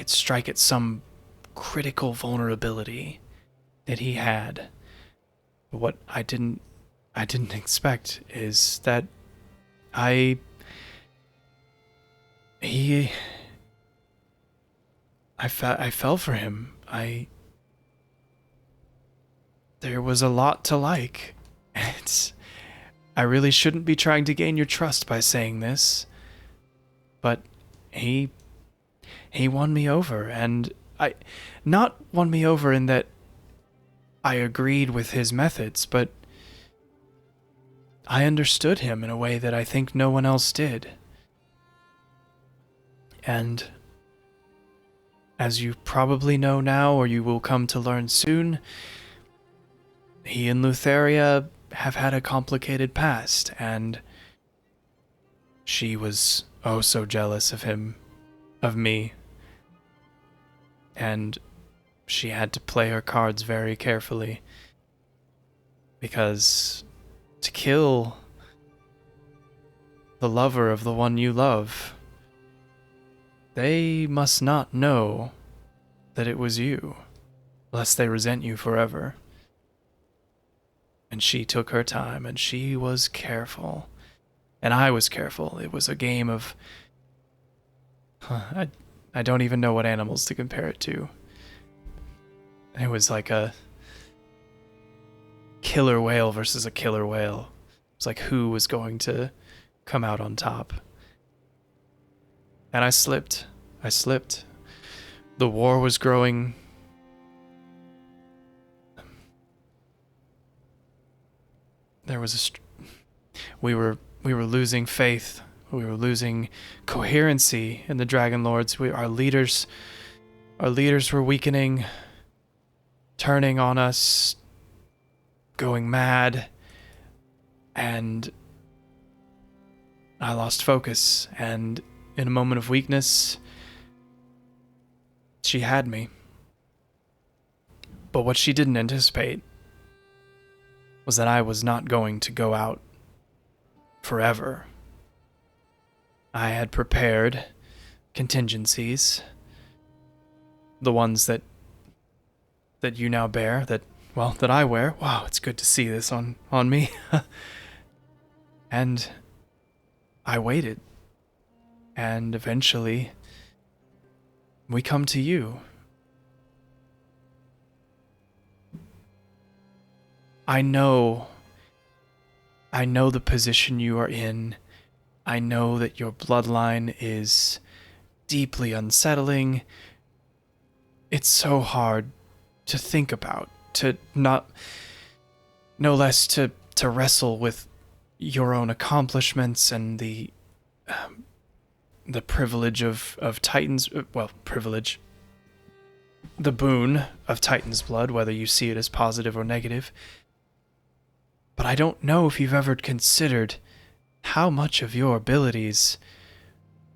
strike at some critical vulnerability that he had. But what I didn't expect is that I fell for him. There was a lot to like. I really shouldn't be trying to gain your trust by saying this, but he won me over, and not won me over in that I agreed with his methods, but I understood him in a way that I think no one else did. And as you probably know now, or you will come to learn soon, he and Lutheria have had a complicated past, and she was oh so jealous of him, of me, and she had to play her cards very carefully, because to kill the lover of the one you love, they must not know that it was you, lest they resent you forever. And she took her time, and she was careful, and I was careful. It was a game of I don't even know what animals to compare it to. It was like a killer whale versus a killer whale. It was like who was going to come out on top. And I slipped. The war was growing. There was we were losing faith. We were losing coherency in the Dragonlords. Our leaders were weakening, turning on us, going mad, and I lost focus, and in a moment of weakness, she had me. But what she didn't anticipate was that I was not going to go out forever. I had prepared contingencies, the ones that you now bear, that I wear. Wow, it's good to see this on me. And I waited. And eventually, we come to you. I know the position you are in. I know that your bloodline is deeply unsettling. It's so hard to think about, no less to wrestle with your own accomplishments and the privilege of Titan's, privilege, the boon of Titan's blood, whether you see it as positive or negative. But I don't know if you've ever considered how much of your abilities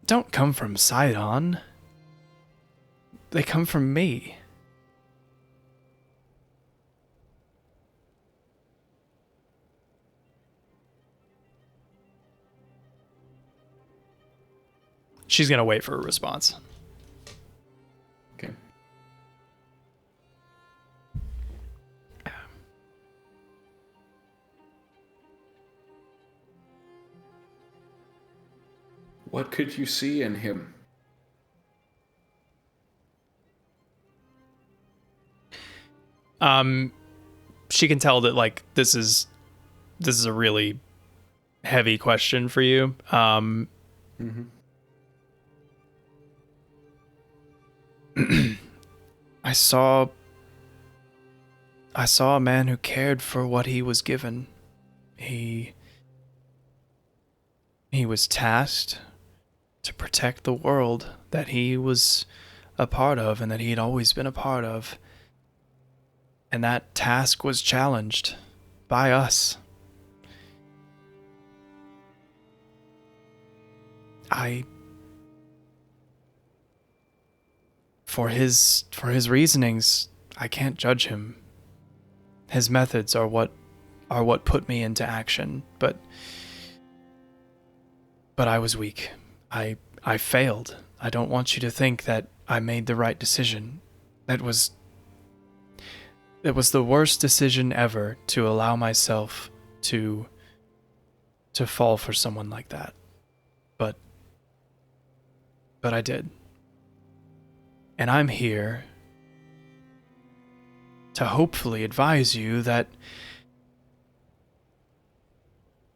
don't come from Sidon. They come from me. She's gonna wait for a response. Okay. What could you see in him? She can tell that like this is a really heavy question for you. I saw a man who cared for what he was given. He was tasked to protect the world that he was a part of and that he had always been a part of. And that task was challenged by us. For his reasonings, I can't judge him. His methods are what put me into action, but I was weak. I failed. I don't want you to think that I made the right decision. It was the worst decision ever to allow myself to fall for someone like that. But I did. And I'm here to hopefully advise you that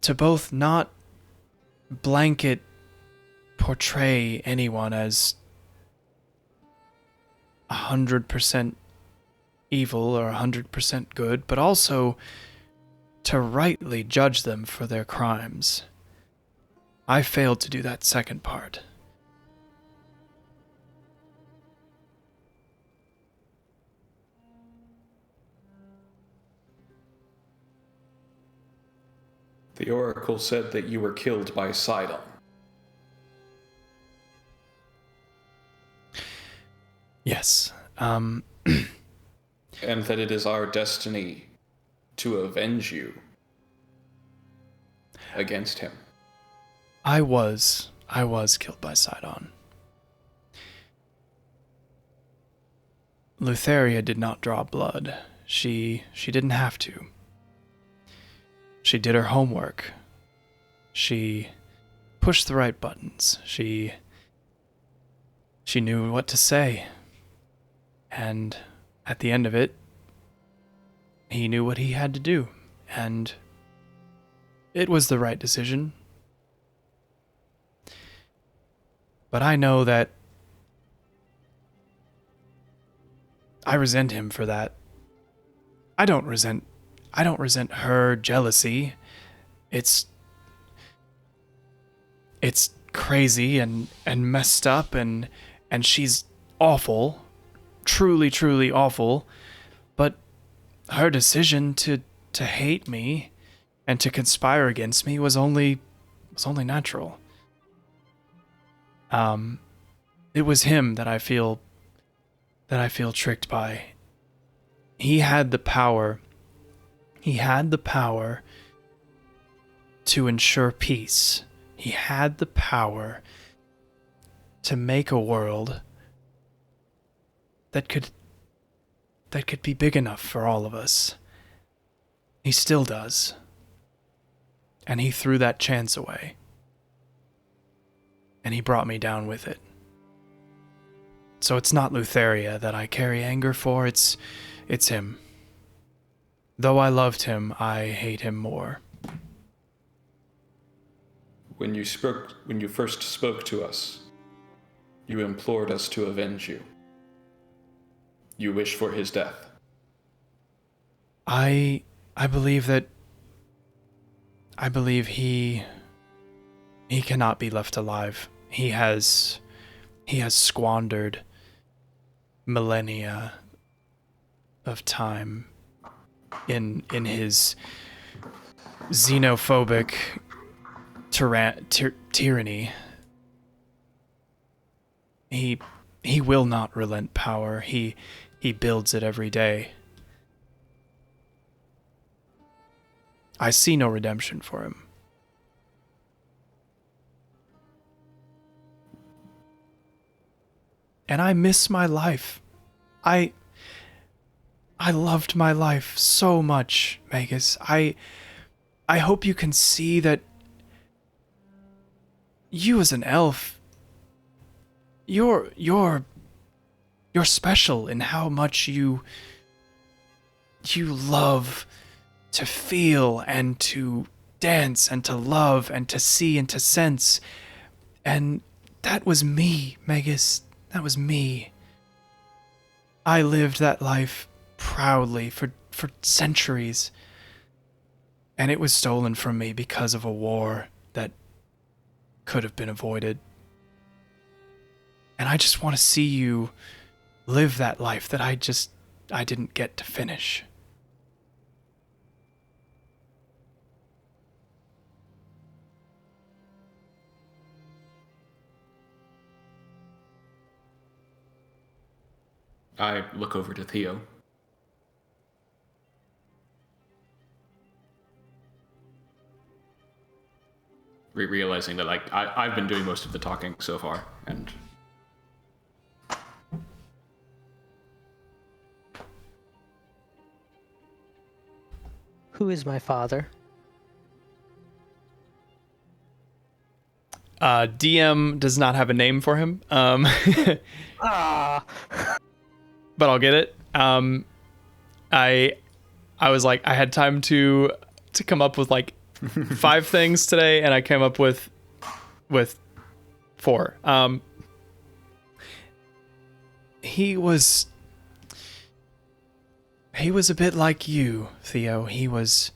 to both not blanket portray anyone as 100% evil or 100% good, but also to rightly judge them for their crimes. I failed to do that second part. The Oracle said that you were killed by Sidon. Yes. And that it is our destiny to avenge you against him. I was killed by Sidon. Lutheria did not draw blood. She didn't have to. She did her homework. She pushed the right buttons. She knew what to say. And at the end of it, he knew what he had to do. And it was the right decision. But I know that I resent him for that. I don't resent her jealousy. It's crazy and messed up and she's awful. Truly, truly awful. But her decision to hate me and to conspire against me was only natural. It was him that I feel tricked by. He had the power. He had the power to ensure peace. He had the power to make a world that could be big enough for all of us. He still does. And he threw that chance away. And he brought me down with it. So it's not Lutheria that I carry anger for, it's him. Though I loved him, I hate him more. When you first spoke to us, you implored us to avenge you. You wish for his death. I believe he cannot be left alive. He has squandered millennia of time in his xenophobic tyranny. He will not relent power. He builds it every day. I see no redemption for him. And I miss my life. I loved my life so much, Magus. I hope you can see that you as an elf, you're special in how much you love to feel and to dance and to love and to see and to sense. And that was me, Magus. That was me. I lived that life proudly for centuries. And it was stolen from me because of a war that could have been avoided. And I just want to see you live that life that I didn't get to finish. I look over to Theo. Realizing that I've been doing most of the talking so far, and Who is my father? DM does not have a name for him. Ah. But I'll get it. I was like, I had time to come up with like 5 things today, and I came up with 4. He was a bit like you, Theo. He was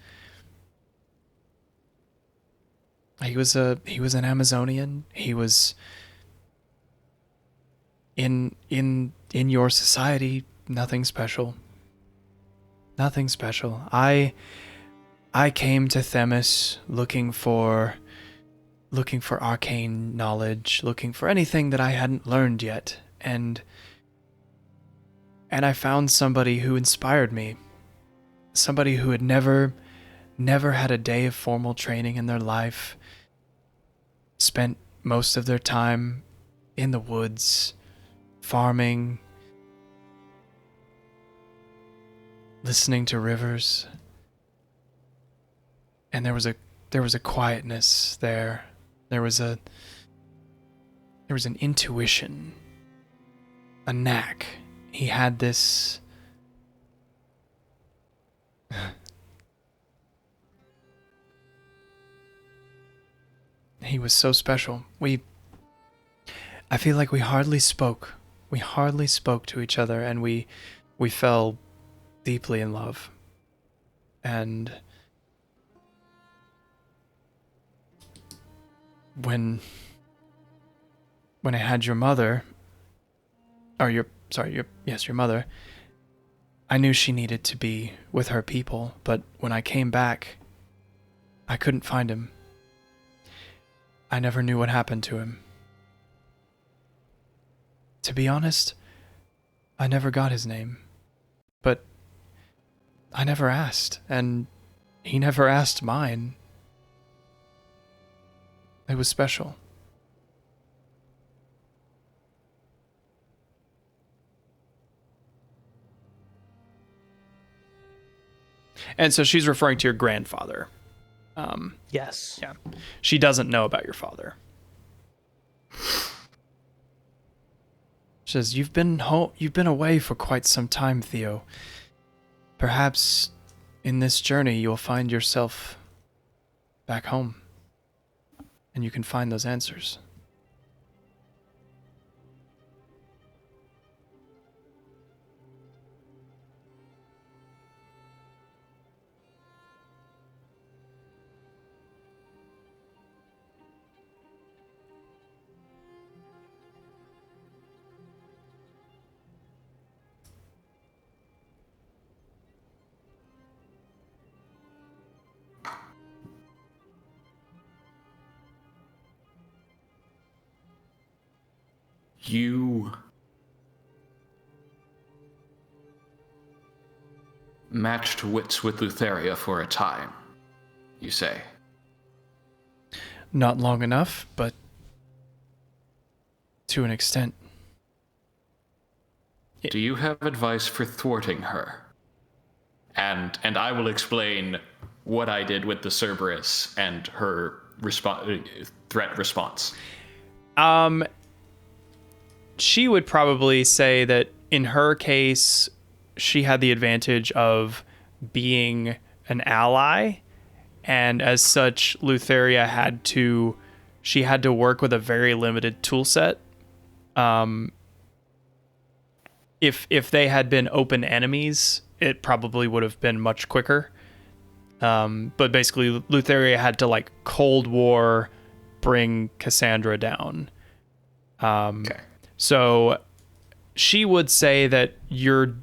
an Amazonian. He was in your society, nothing special. Nothing special. I came to Themis looking for arcane knowledge, looking for anything that I hadn't learned yet, and I found somebody who inspired me. Somebody who had never had a day of formal training in their life, spent most of their time in the woods, farming, listening to rivers. And there was a quietness there. There was an intuition, a knack. He had this he was so special. I feel like we hardly spoke. We hardly spoke to each other, and we fell deeply in love. And when I had your mother, or your mother, I knew she needed to be with her people, but when I came back, I couldn't find him. I never knew what happened to him. To be honest, I never got his name. But I never asked, and he never asked mine. It was special. And so she's referring to your grandfather. Yes. Yeah. She doesn't know about your father. She says, You've been away for quite some time, Theo. Perhaps in this journey you'll find yourself back home. And you can find those answers. You matched wits with Lutheria for a time, you say? Not long enough, but to an extent. Do you have advice for thwarting her? And I will explain what I did with the Cerberus and her threat response. She would probably say that in her case, she had the advantage of being an ally, and as such, Lutheria had to work with a very limited tool set. If they had been open enemies, it probably would have been much quicker. But basically, Lutheria had to like Cold War bring Cassandra down. Okay. So she would say that you're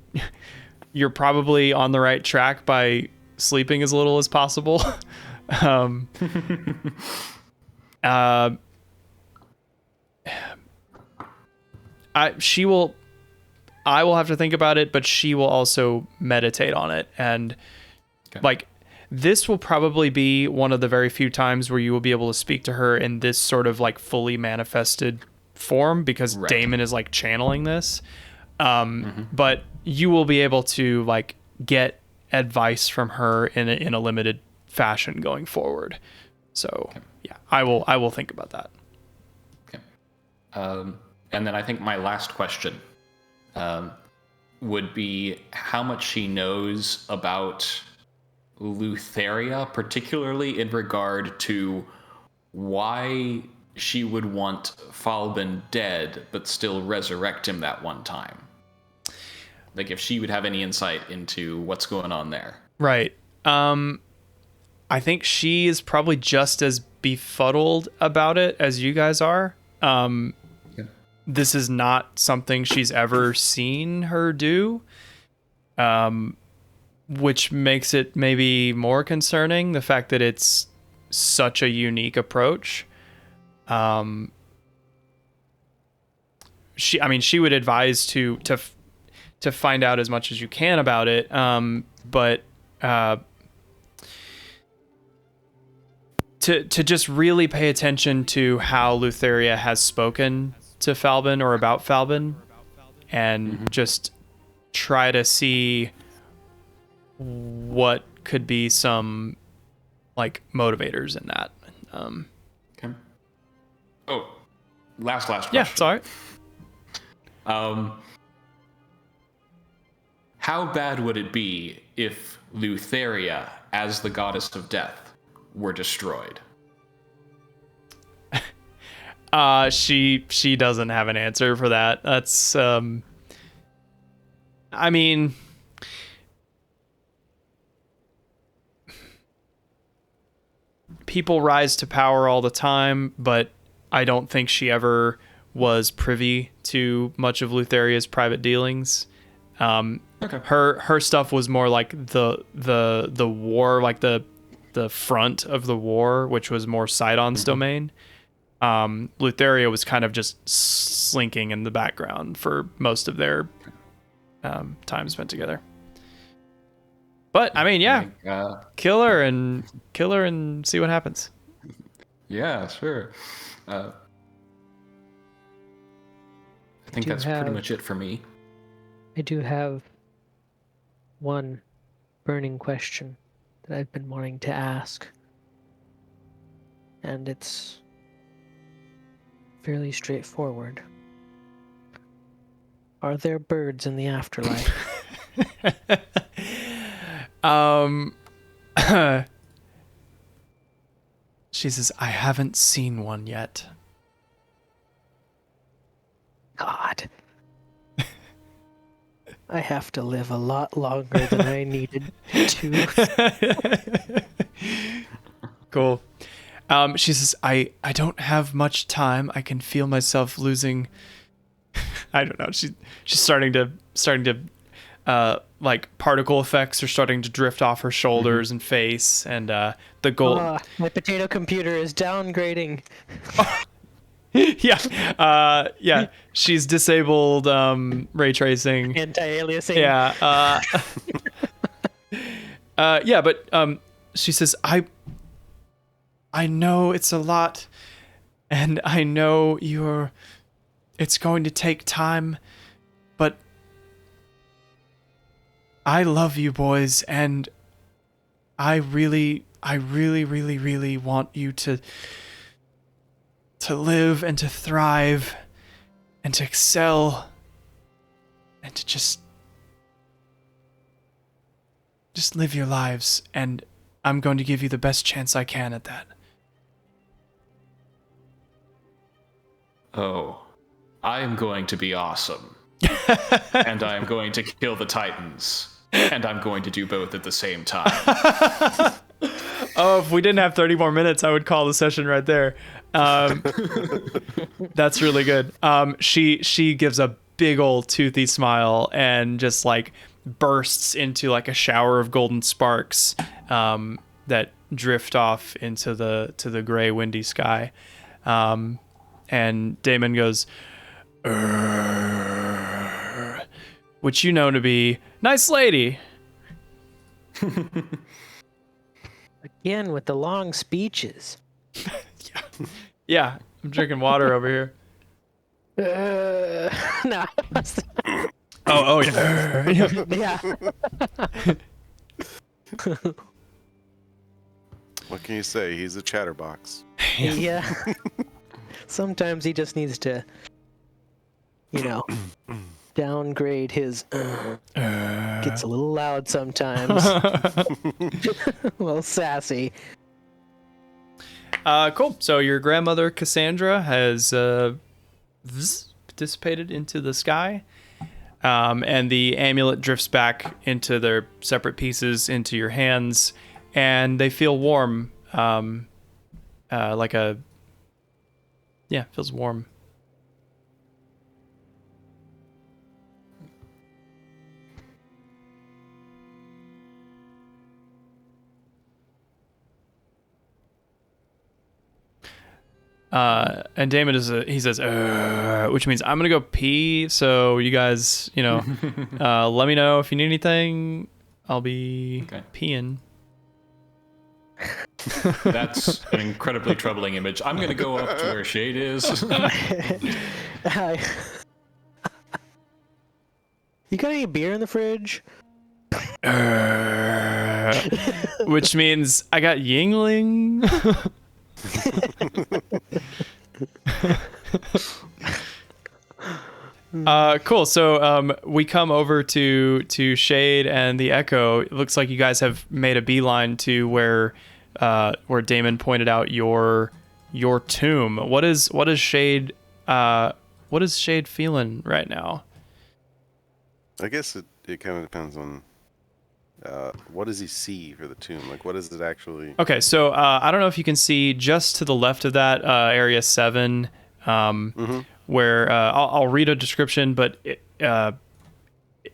probably on the right track by sleeping as little as possible. I will have to think about it, but she will also meditate on it. And like, this will probably be one of the very few times where you will be able to speak to her in this sort of like fully manifested form, because Damon is like channeling this. But you will be able to like get advice from her in a limited fashion going forward. So yeah, I will think about that. Okay. And then I think my last question would be how much she knows about Lutheria, particularly in regard to why she would want Falbin dead, but still resurrect him that one time. Like, if she would have any insight into what's going on there. Right. I think she is probably just as befuddled about it as you guys are. This is not something she's ever seen her do, which makes it maybe more concerning, the fact that it's such a unique approach. She would advise to find out as much as you can about it, but to just really pay attention to how Lutheria has spoken to Falbin or about Falbin, and just try to see what could be some like motivators in that. Okay. Oh, last question. Yeah, it's all right. How bad would it be if Lutheria, as the goddess of death, were destroyed? She doesn't have an answer for that. That's I mean, people rise to power all the time, but I don't think she ever was privy to much of Lutheria's private dealings. Okay. Her stuff was more like the war, like the front of the war, which was more Sidon's domain. Lutheria was kind of just slinking in the background for most of their time spent together. But I mean, yeah, kill her and see what happens. Yeah, sure. I think that's pretty much it for me. I do have one burning question that I've been wanting to ask. And it's fairly straightforward. Are there birds in the afterlife? She says, I haven't seen one yet. God. I have to live a lot longer than I needed to. Cool. She says, I don't have much time. I can feel myself losing. I don't know. She's starting to like particle effects are starting to drift off her shoulders and face, and the gold. My potato computer is downgrading. Yeah. She's disabled ray tracing, anti-aliasing. Yeah. But she says, I know it's a lot, and I know it's going to take time, but I love you boys, and I really want you to live and to thrive and to excel and to just live your lives, and I'm going to give you the best chance I can at that. Oh, I am going to be awesome. And I am going to kill the Titans. And I'm going to do both at the same time. Oh, if we didn't have 30 more minutes, I would call the session right there. That's really good. She gives a big old toothy smile and just like bursts into like a shower of golden sparks that drift off into the gray, windy sky. And Damon goes, which you know to be nice lady. Again with the long speeches. Yeah, I'm drinking water over here. No. Oh yeah. Yeah. What can you say? He's a chatterbox. Yeah. Sometimes he just needs to, downgrade his. Gets a little loud sometimes. A little sassy. Cool. So your grandmother Cassandra has dissipated into the sky, and the amulet drifts back into their separate pieces into your hands, and they feel warm, feels warm. And Damon he says, which means I'm gonna go pee. So you guys, let me know if you need anything. I'll be peeing. That's an incredibly troubling image. I'm gonna go up to where Shade is. You got any beer in the fridge? Which means I got Yingling. Cool. So we come over to Shade and the Echo. It looks like you guys have made a beeline to where Damon pointed out your tomb. What is Shade feeling right now? I guess it kind of depends on what does he see for the tomb? Like, what is it actually? Okay, so I don't know if you can see just to the left of that, area 7, where I'll read a description, but it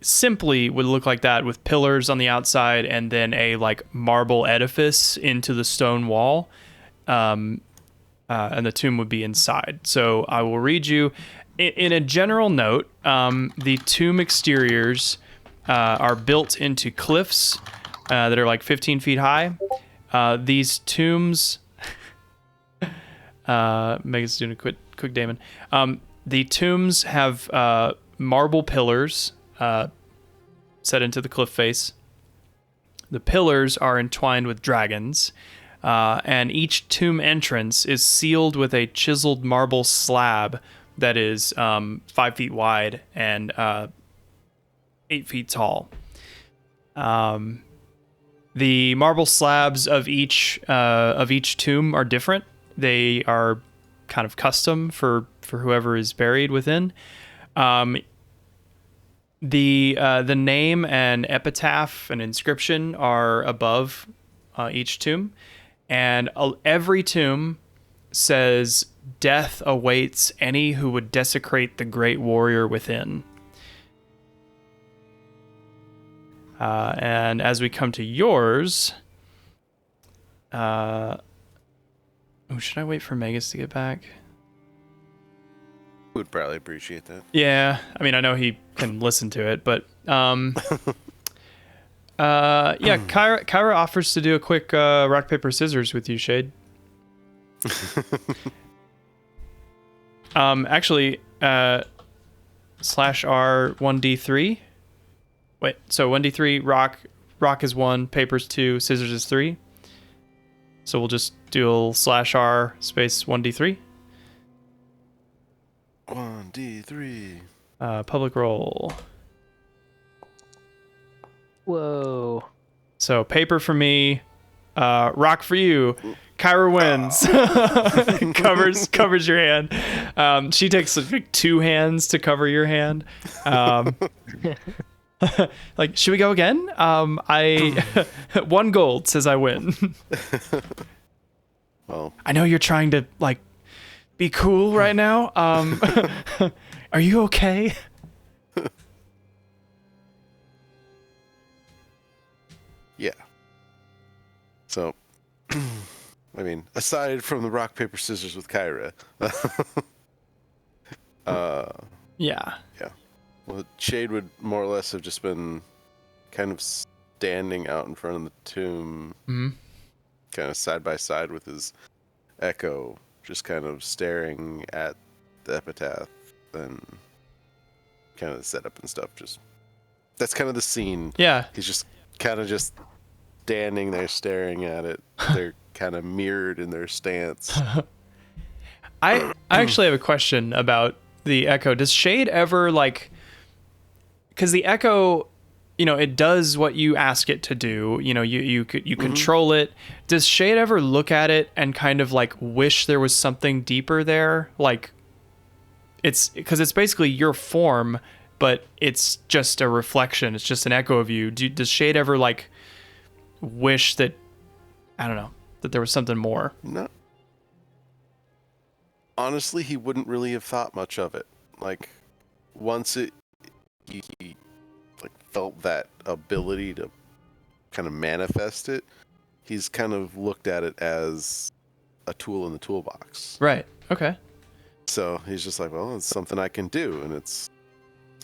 simply would look like that with pillars on the outside and then a like marble edifice into the stone wall. and the tomb would be inside. So I will read you. In a general note, the tomb exteriors are built into cliffs that are like 15 feet high. These tombs... Megan's doing a quick Damon. The tombs have marble pillars set into the cliff face. The pillars are entwined with dragons, and each tomb entrance is sealed with a chiseled marble slab that is 5 feet wide and 8 feet tall. The marble slabs of each tomb are different. They are kind of custom for whoever is buried within. The name and epitaph and inscription are above each tomb, and every tomb says, "Death awaits any who would desecrate the great warrior within." And as we come to yours, should I wait for Megas to get back? Would probably appreciate that. Yeah, I mean, I know he can listen to it, but Kyra offers to do a quick rock paper scissors with you, Shade. Actually, /R 1d3. Wait, so 1d3 rock is 1, paper's 2, scissors is 3. So we'll just do a /R space 1d3. 1d3. Public roll. Whoa. So paper for me, rock for you. Kyra wins. covers your hand. She takes like 2 hands to cover your hand. Like, should we go again? I 1 gold says I win. Well, I know you're trying to like be cool right now. Are you okay? Yeah. So, I mean, aside from the rock, paper, scissors with Kyra. Yeah. Yeah. Well, Shade would more or less have just been kind of standing out in front of the tomb, kind of side by side with his echo, just kind of staring at the epitaph and kind of the setup and stuff. Just that's kind of the scene. Yeah. He's just kind of just standing there staring at it. They're kind of mirrored in their stance. I actually have a question about the echo. Does Shade ever like... Because the echo, it does what you ask it to do. You control it. Does Shade ever look at it and kind of like wish there was something deeper there? Like, it's because it's basically your form, but it's just a reflection. It's just an echo of you. Does Shade ever like wish that, I don't know, that there was something more? No. Honestly, he wouldn't really have thought much of it. Like, once he like felt that ability to kind of manifest it, he's kind of looked at it as a tool in the toolbox. Right. Okay. So he's just like, well, it's something I can do, and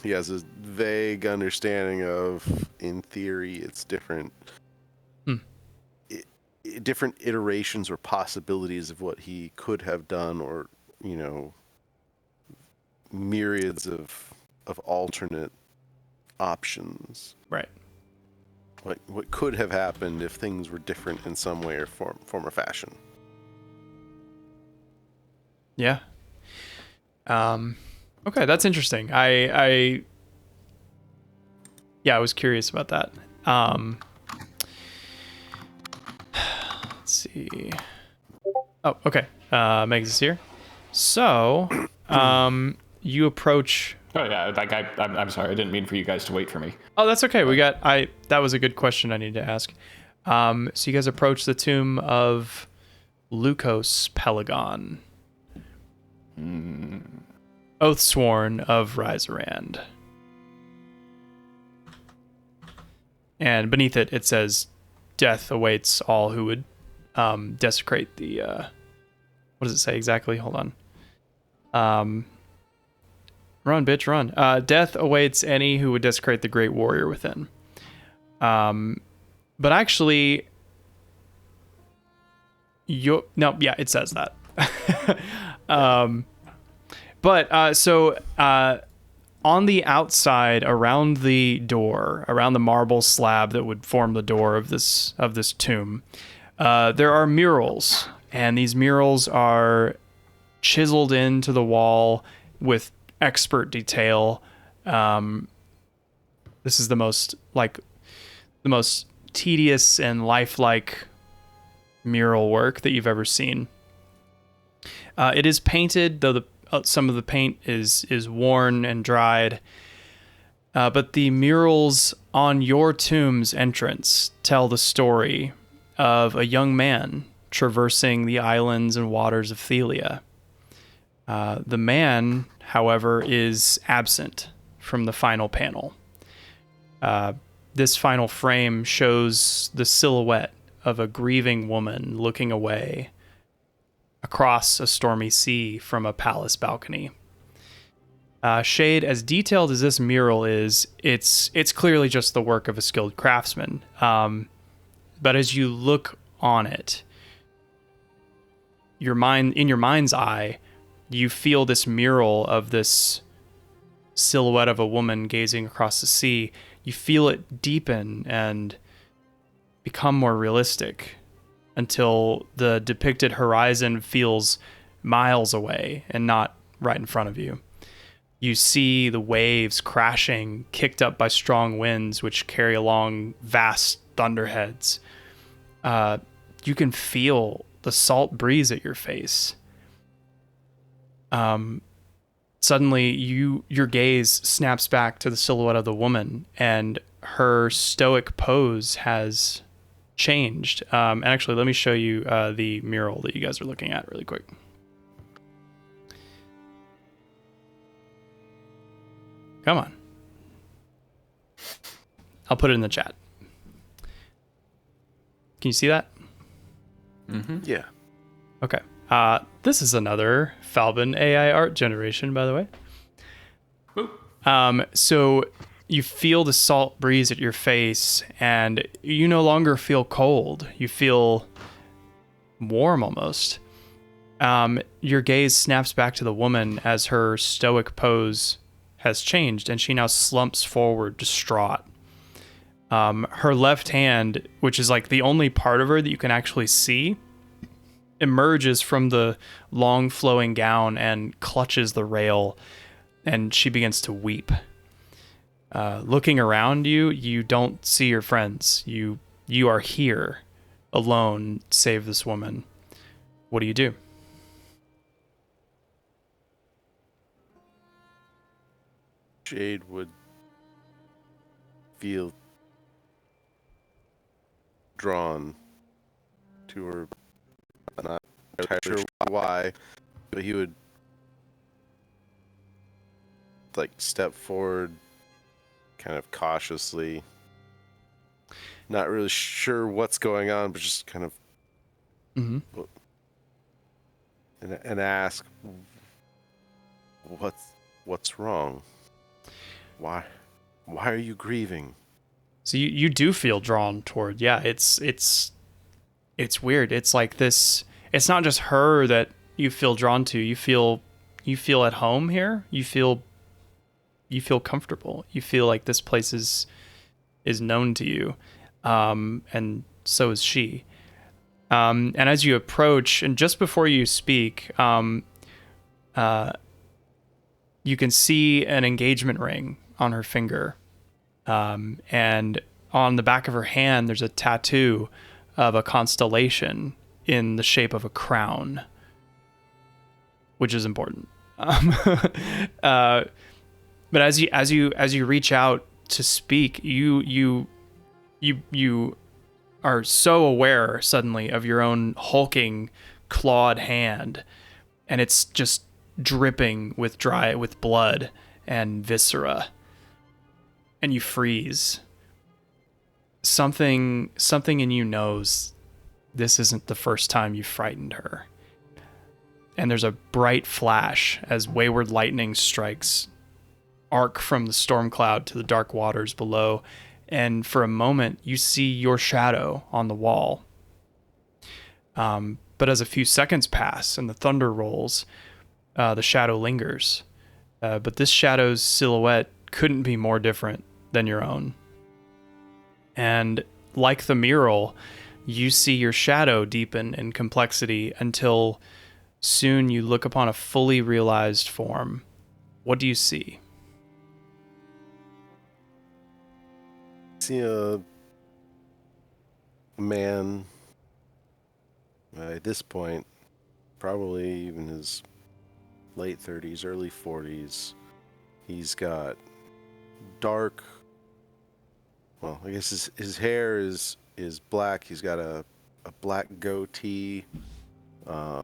he has a vague understanding of, in theory, it's different different iterations or possibilities of what he could have done, or myriads of alternate options. Right. Like what could have happened if things were different in some way or form or fashion. Yeah. Okay, that's interesting. I was curious about that. Let's see. Oh, okay. Megs is here. So, you approach. Oh yeah, I'm sorry. I didn't mean for you guys to wait for me. Oh, that's okay. That was a good question I need to ask. So you guys approach the tomb of Lucos Pelagon, Oathsworn of Riserand. And beneath it, it says, "Death awaits all who would desecrate the what does it say exactly? Hold on. Run, bitch, run. Death awaits any who would desecrate the great warrior within. But actually, it says that. So on the outside, around the door, around the marble slab that would form the door of this tomb, there are murals, and these murals are chiseled into the wall with expert detail. This is the most tedious and lifelike mural work that you've ever seen. It is painted, though some of the paint is worn and dried. But the murals on your tomb's entrance tell the story of a young man traversing the islands and waters of Thelia. The man, however, is absent from the final panel. This final frame shows the silhouette of a grieving woman looking away across a stormy sea from a palace balcony. Shade, as detailed as this mural is, it's clearly just the work of a skilled craftsman. But as you look on it, in your mind's eye, you feel this mural of this silhouette of a woman gazing across the sea. You feel it deepen and become more realistic until the depicted horizon feels miles away and not right in front of you. You see the waves crashing, kicked up by strong winds, which carry along vast thunderheads. You can feel the salt breeze at your face. Suddenly, your gaze snaps back to the silhouette of the woman, and her stoic pose has changed. And actually, let me show you the mural that you guys are looking at really quick. Come on. I'll put it in the chat. Can you see that? Mm-hmm. Yeah. Okay. This is another Falbin AI art generation, by the way. So you feel the salt breeze at your face, and you no longer feel cold. You feel warm almost. Your gaze snaps back to the woman as her stoic pose has changed, and she now slumps forward, distraught. Her left hand, which is like the only part of her that you can actually see, emerges from the long flowing gown and clutches the rail, and she begins to weep. Looking around you, you don't see your friends. You are here alone, save this woman. What do you do? Jade would feel drawn to her. I'm not entirely sure why, but he would like step forward kind of cautiously, not really sure what's going on, but just kind of and ask, what's wrong? Why are you grieving? So you do feel drawn toward, it's weird. It's like this, it's not just her that you feel drawn to. You feel at home here. You feel comfortable. You feel like this place is known to you. And so is she. And as you approach, and just before you speak, you can see an engagement ring on her finger. And on the back of her hand, there's a tattoo of a constellation in the shape of a crown, which is important. But as you reach out to speak, you are so aware suddenly of your own hulking, clawed hand, and it's just dripping with blood and viscera, and you freeze. Something in you knows this isn't the first time you frightened her. and there's a bright flash as wayward lightning strikes arc from the storm cloud to the dark waters below, and for a moment you see your shadow on the wall. But as a few seconds pass and the thunder rolls, the shadow lingers. But this shadow's silhouette couldn't be more different than your own. And like the mural, you see your shadow deepen in complexity until soon you look upon a fully realized form. What do you see? See a man, at this point, probably even his late 30s, early 40s. He's got dark, well, I guess his hair is black. He's got a black goatee. But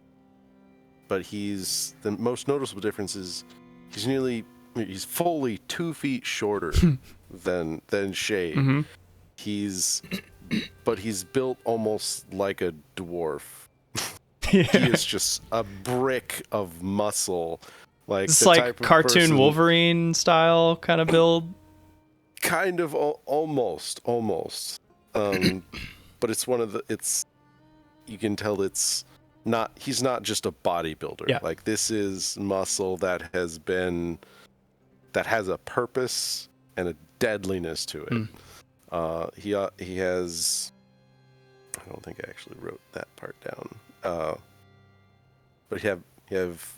the most noticeable difference is he's fully 2 feet shorter than Shade. Mm-hmm. He's built almost like a dwarf. Yeah. He is just a brick of muscle. Like It's the like type of cartoon person, Wolverine style kind of build. kind of almost. But it's you can tell he's not just a bodybuilder. Yeah. Like this is muscle that has a purpose and a deadliness to it. He has, I don't think I actually wrote that part down. But you have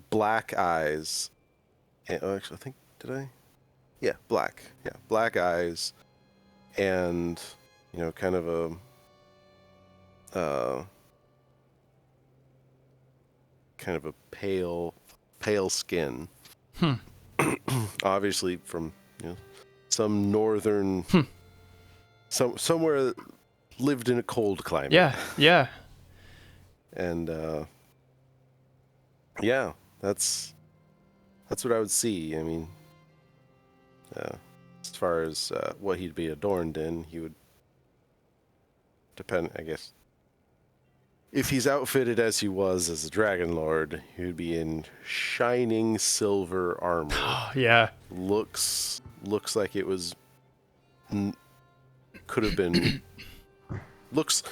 black eyes. And, actually, I think, did I? Yeah, black. Yeah, black eyes, and kind of a pale skin. Obviously from some northern, somewhere lived in a cold climate. Yeah. And that's what I would see. I mean, as far as what he'd be adorned in, he would depend, I guess. If he's outfitted as he was as a Dragonlord, he would be in shining silver armor. Yeah. Looks like it was could have been looks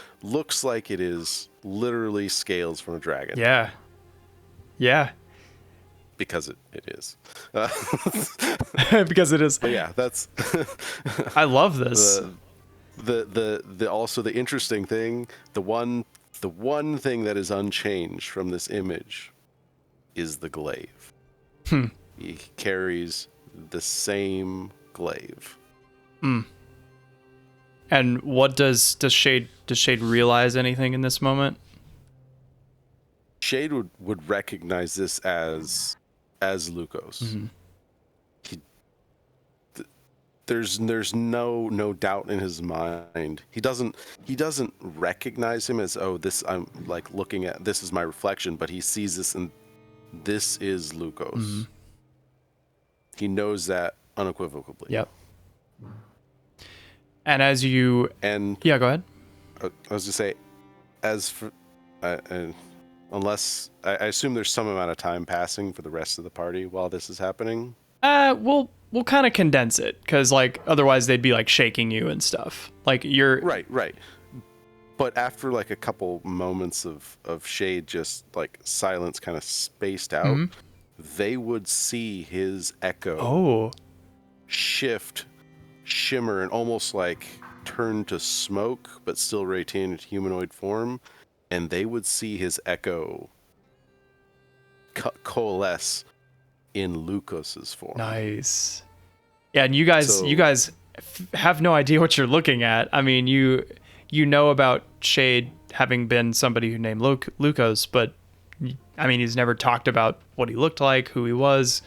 like it is literally scales from a dragon. Yeah. Because it is. Because it is. But yeah, that's I love this. The also the interesting thing, the one thing that is unchanged from this image is the glaive. He carries the same glaive. And what does Shade realize anything in this moment? Shade would recognize this as Lukos. Mm-hmm. There's no doubt in his mind. He doesn't recognize him as, I'm like looking at, this is my reflection, but he sees this and this is Lukos. Mm-hmm. He knows that unequivocally. Yep. And as you yeah, go ahead. I was to say, as for unless I assume there's some amount of time passing for the rest of the party while this is happening. We'll kind of condense it, because like otherwise they'd be like shaking you and stuff. Like you're right. But after like a couple moments of Shade just like silence kind of spaced out, they would see his echo shift, shimmer, and almost like turn to smoke, but still retain its humanoid form, and they would see his echo coalesce in Lukos's form. Nice. Yeah, and you guys have no idea what you're looking at. I mean, you know about Shade having been somebody who named Lukos, but I mean, he's never talked about what he looked like, who he was.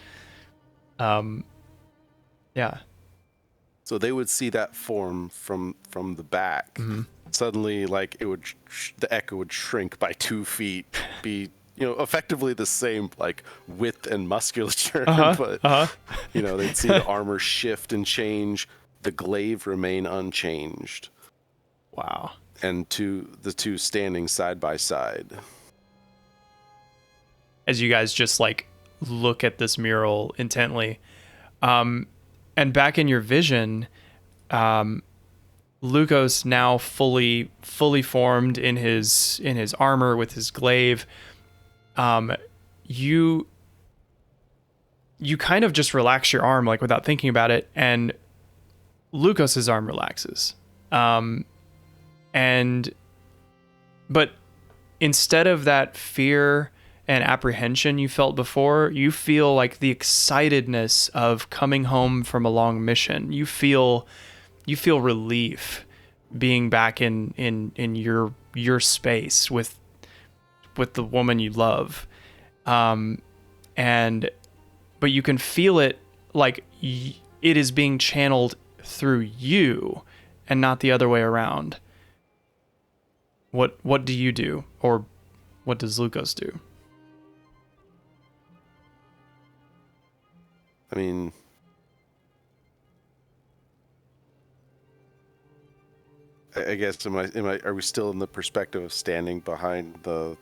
Yeah. So they would see that form from the back. Suddenly, like the echo would shrink by 2 feet, be effectively the same like width and musculature, but they'd see the armor shift and change, the glaive remain unchanged. Wow. And the two standing side by side. as you guys just like look at this mural intently. And back in your vision, Lukos, now fully formed in his armor with his glaive, you kind of just relax your arm like without thinking about it, and Lukos's arm relaxes. But instead of that fear and apprehension you felt before, you feel like the excitedness of coming home from a long mission. You feel relief being back in your space with the woman you love. But you can feel it like it is being channeled through you and not the other way around. What do you do, or what does Lukos do? I mean, I guess are we still in the perspective of standing behind the?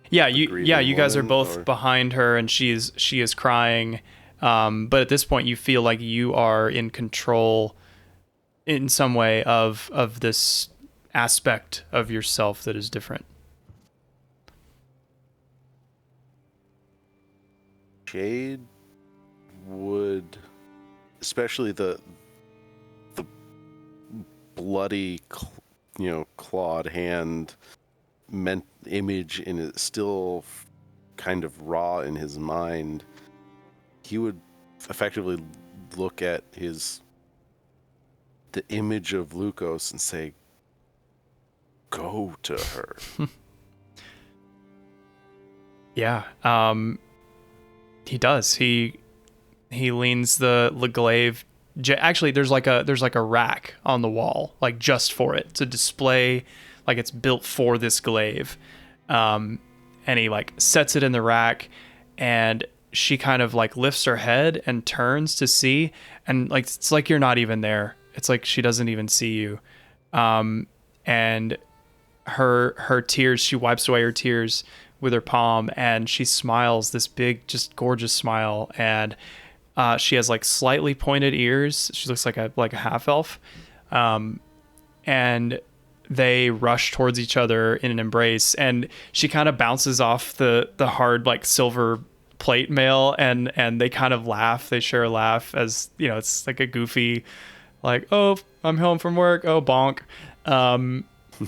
You guys are both behind her, and she is crying. But at this point, you feel like you are in control in some way of this aspect of yourself that is different. Jade would, especially the bloody, clawed hand image in it, still kind of raw in his mind. He would effectively look at the image of Lukos and say, "Go to her." Yeah. He does. He leans the glaive. Actually, there's like a rack on the wall, like just for it to display, like it's built for this glaive. And he like sets it in the rack, and she kind of like lifts her head and turns to see, and like it's like you're not even there. It's like she doesn't even see you. And her tears, she wipes away her tears with her palm, and she smiles this big, just gorgeous smile. And she has like slightly pointed ears. She looks like a half elf. And they rush towards each other in an embrace, and she kind of bounces off the hard like silver plate mail, and they kind of laugh. They share a laugh, as it's like a goofy, like, "Oh, I'm home from work. Oh, bonk."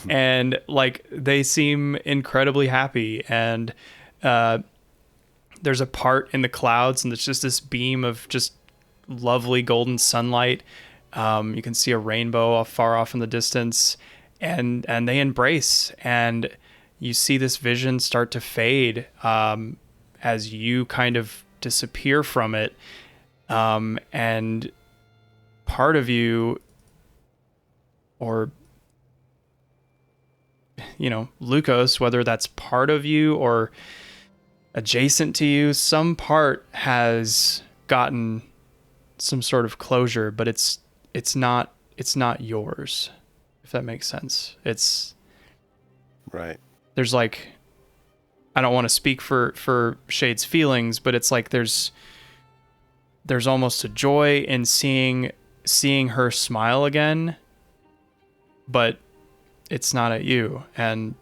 And like they seem incredibly happy, and there's a part in the clouds, and there's just this beam of just lovely golden sunlight. You can see a rainbow far off in the distance, and they embrace, and you see this vision start to fade as you kind of disappear from it, and part of you, or Lukos, whether that's part of you or adjacent to you, some part has gotten some sort of closure, but it's not yours, if that makes sense. It's right. There's like, I don't want to speak for Shade's feelings, but it's like there's almost a joy in seeing her smile again, but it's not at you, and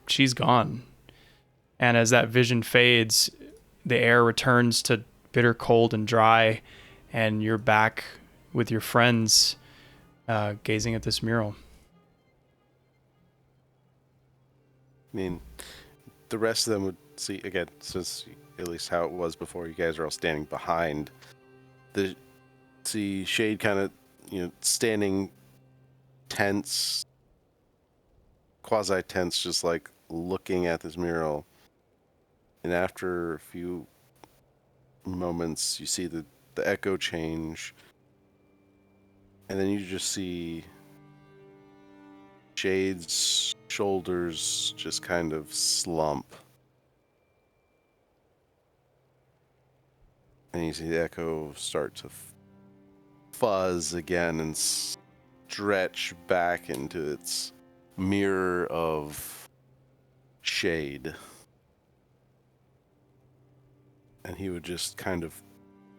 she's gone. And as that vision fades, the air returns to bitter cold and dry, and you're back with your friends gazing at this mural. I mean, the rest of them would see, again, since at least how it was before, you guys are all standing behind. See Shade kind of, standing tense, quasi-tense, just like looking at this mural. And after a few moments, you see the echo change. And then you just see Shade's shoulders just kind of slump. And you see the echo start to fuzz again and stretch back into its mirror of Shade. and he would just kind of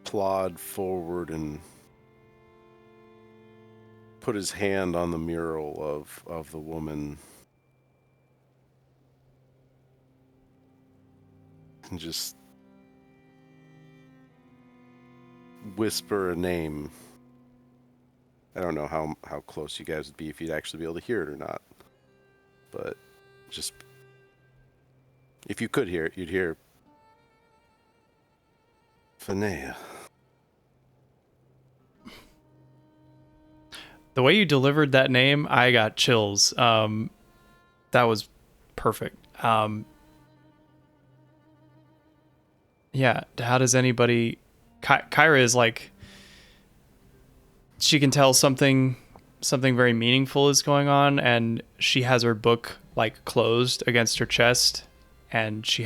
plod forward and put his hand on the mural of the woman and just whisper a name. I don't know how close you guys would be if you'd actually be able to hear it or not, but just if you could hear it, you'd hear Finea. The way you delivered that name, I got chills. That was perfect. Yeah, how does anybody... Kyra is like... She can tell something very meaningful is going on, and she has her book like closed against her chest, and she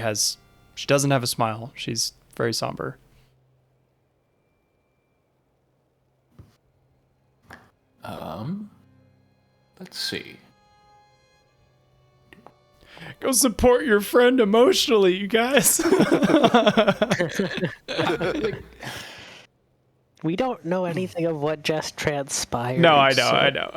doesn't have a smile. She's very somber. Let's see. Go support your friend emotionally, you guys. We don't know anything of what just transpired. No, I know.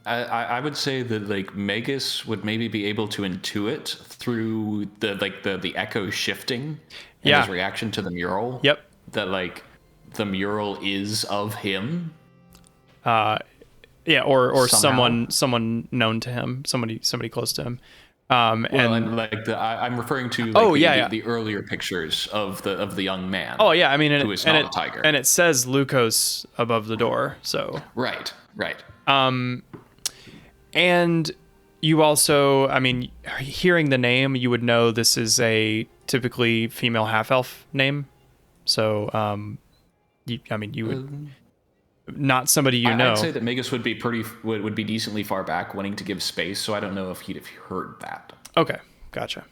I would say that like Magus would maybe be able to intuit through the echo shifting and his reaction to the mural. Yep. That like the mural is of him. Yeah, or somehow. someone known to him, somebody close to him. And like I'm referring to like the earlier pictures of the young man. Oh yeah, I mean, who is not a tiger. And it says Lukos above the door. So right. And you also, I mean, hearing the name, you would know this is a typically female half-elf name. So, you would not somebody you know. I'd say that Magus would be would be decently far back, wanting to give space. So I don't know if he'd have heard that. Okay, gotcha.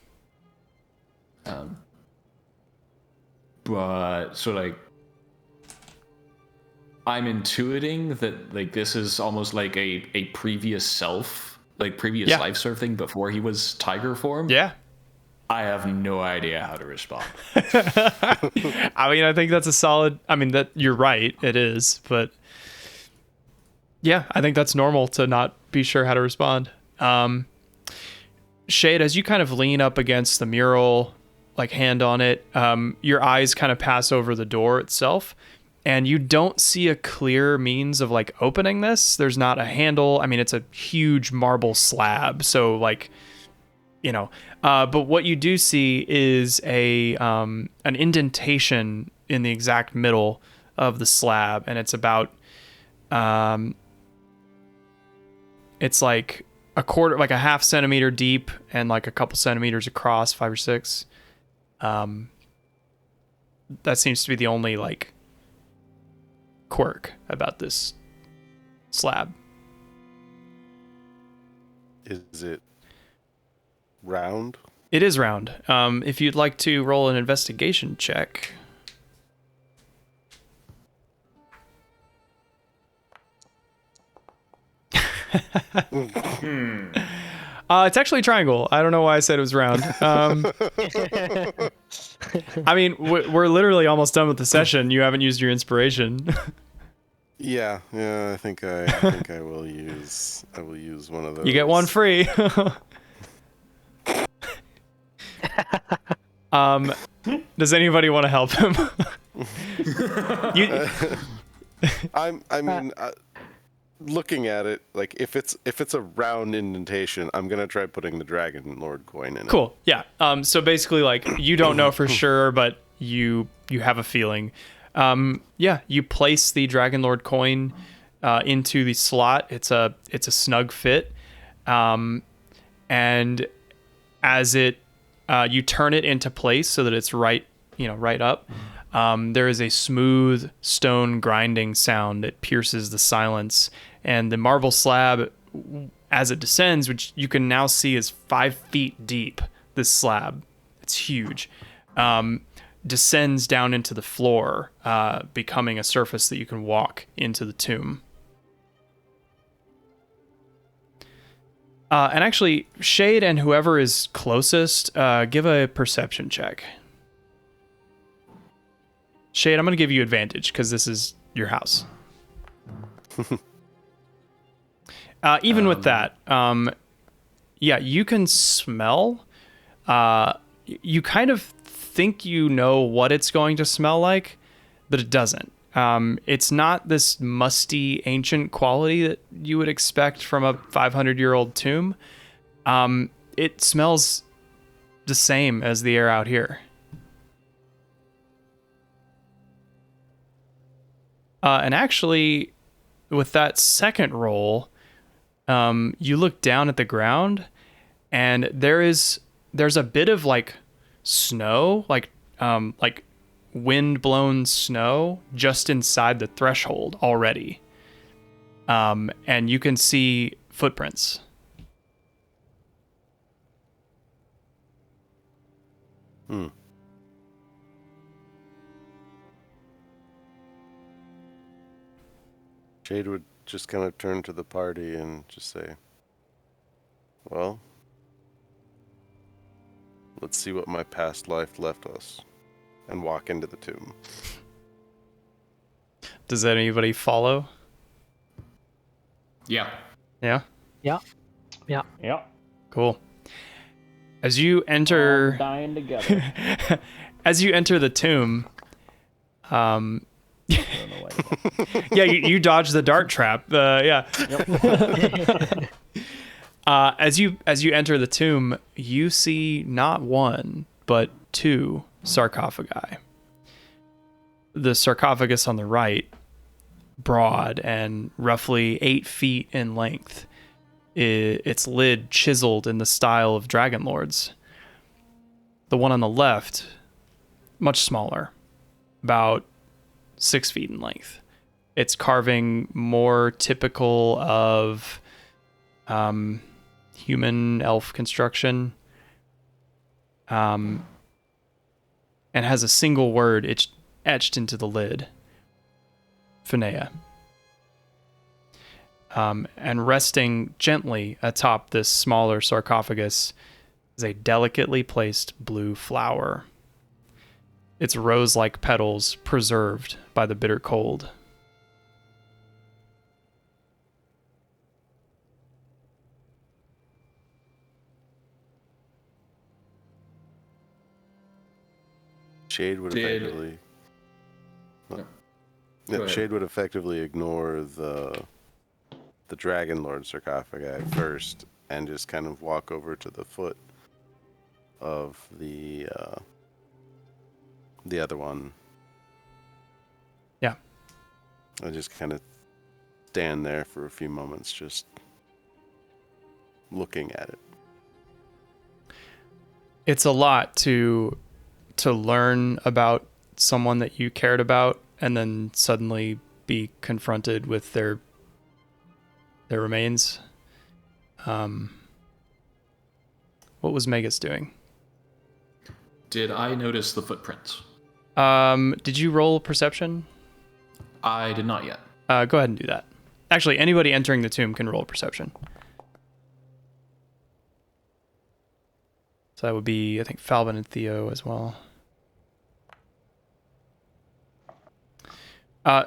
But so like, I'm intuiting that like this is almost like a previous self, like previous life sort of thing before he was tiger form. Yeah. I have no idea how to respond. I mean, I think that's a solid. I mean, that you're right. It is, but yeah, I think that's normal to not be sure how to respond. Shade, as you kind of lean up against the mural, like hand on it, your eyes kind of pass over the door itself, and you don't see a clear means of like opening this. There's not a handle. I mean, it's a huge marble slab, so like, you know. But what you do see is an indentation in the exact middle of the slab, and it's about it's like a quarter, like a half centimeter deep, and like a couple centimeters across, 5 or 6. That seems to be the only like quirk about this slab. Is it round? It is round. If you'd like to roll an investigation check. It's actually a triangle. I don't know why I said it was round. I mean, we're literally almost done with the session. You haven't used your inspiration. Yeah. I think I will use one of those. You get one free. Does anybody want to help him? Looking at it, like if it's a round indentation, I'm gonna try putting the Dragonlord coin in it. Cool. Yeah. So basically, like, you don't know for sure, but you have a feeling. Yeah. You place the Dragonlord coin into the slot. It's a snug fit, and as it you turn it into place so that it's right up. There is a smooth stone grinding sound that pierces the silence, and the marble slab, as it descends, which you can now see is 5 feet deep, this slab, it's huge, descends down into the floor, becoming a surface that you can walk into the tomb. And actually, Shade and whoever is closest, give a perception check. Shade, I'm going to give you advantage because this is your house. Even with that, yeah, you can smell. You kind of think you know what it's going to smell like, but it doesn't. It's not this musty, ancient quality that you would expect from a 500-year-old tomb. It smells the same as the air out here. And actually, with that second roll, you look down at the ground, and there's a bit of like snow, like wind-blown snow just inside the threshold already. And you can see footprints. Jade would just kind of turn to the party and just say, well, let's see what my past life left us, and walk into the tomb. Does anybody follow? Yeah. Yeah? Yeah. Yep. Cool. As you enter... All dying together. As you enter the tomb... I don't know why. yeah, you dodge the dart trap. Yeah. Yep. As you enter the tomb, you see not one, but two sarcophagi. The sarcophagus on the right, broad and roughly 8 feet in length, its lid chiseled in the style of Dragonlords. The one on the left, much smaller, about 6 feet in length. Its carving more typical of human elf construction, and has a single word etched into the lid: Phinea. And resting gently atop this smaller sarcophagus is a delicately placed blue flower, its rose-like petals preserved by the bitter cold. Shade would effectively... Go Yeah, ahead. Shade would effectively ignore the Dragonlord sarcophagi first and just kind of walk over to the foot of the other one. Yeah. I just kind of stand there for a few moments, just looking at it. It's a lot to learn about someone that you cared about and then suddenly be confronted with their remains. What was Megas doing? Did I notice the footprints? Did you roll perception? I did not yet. Go ahead and do that. Actually, anybody entering the tomb can roll perception. So that would be, I think, Falvin and Theo as well.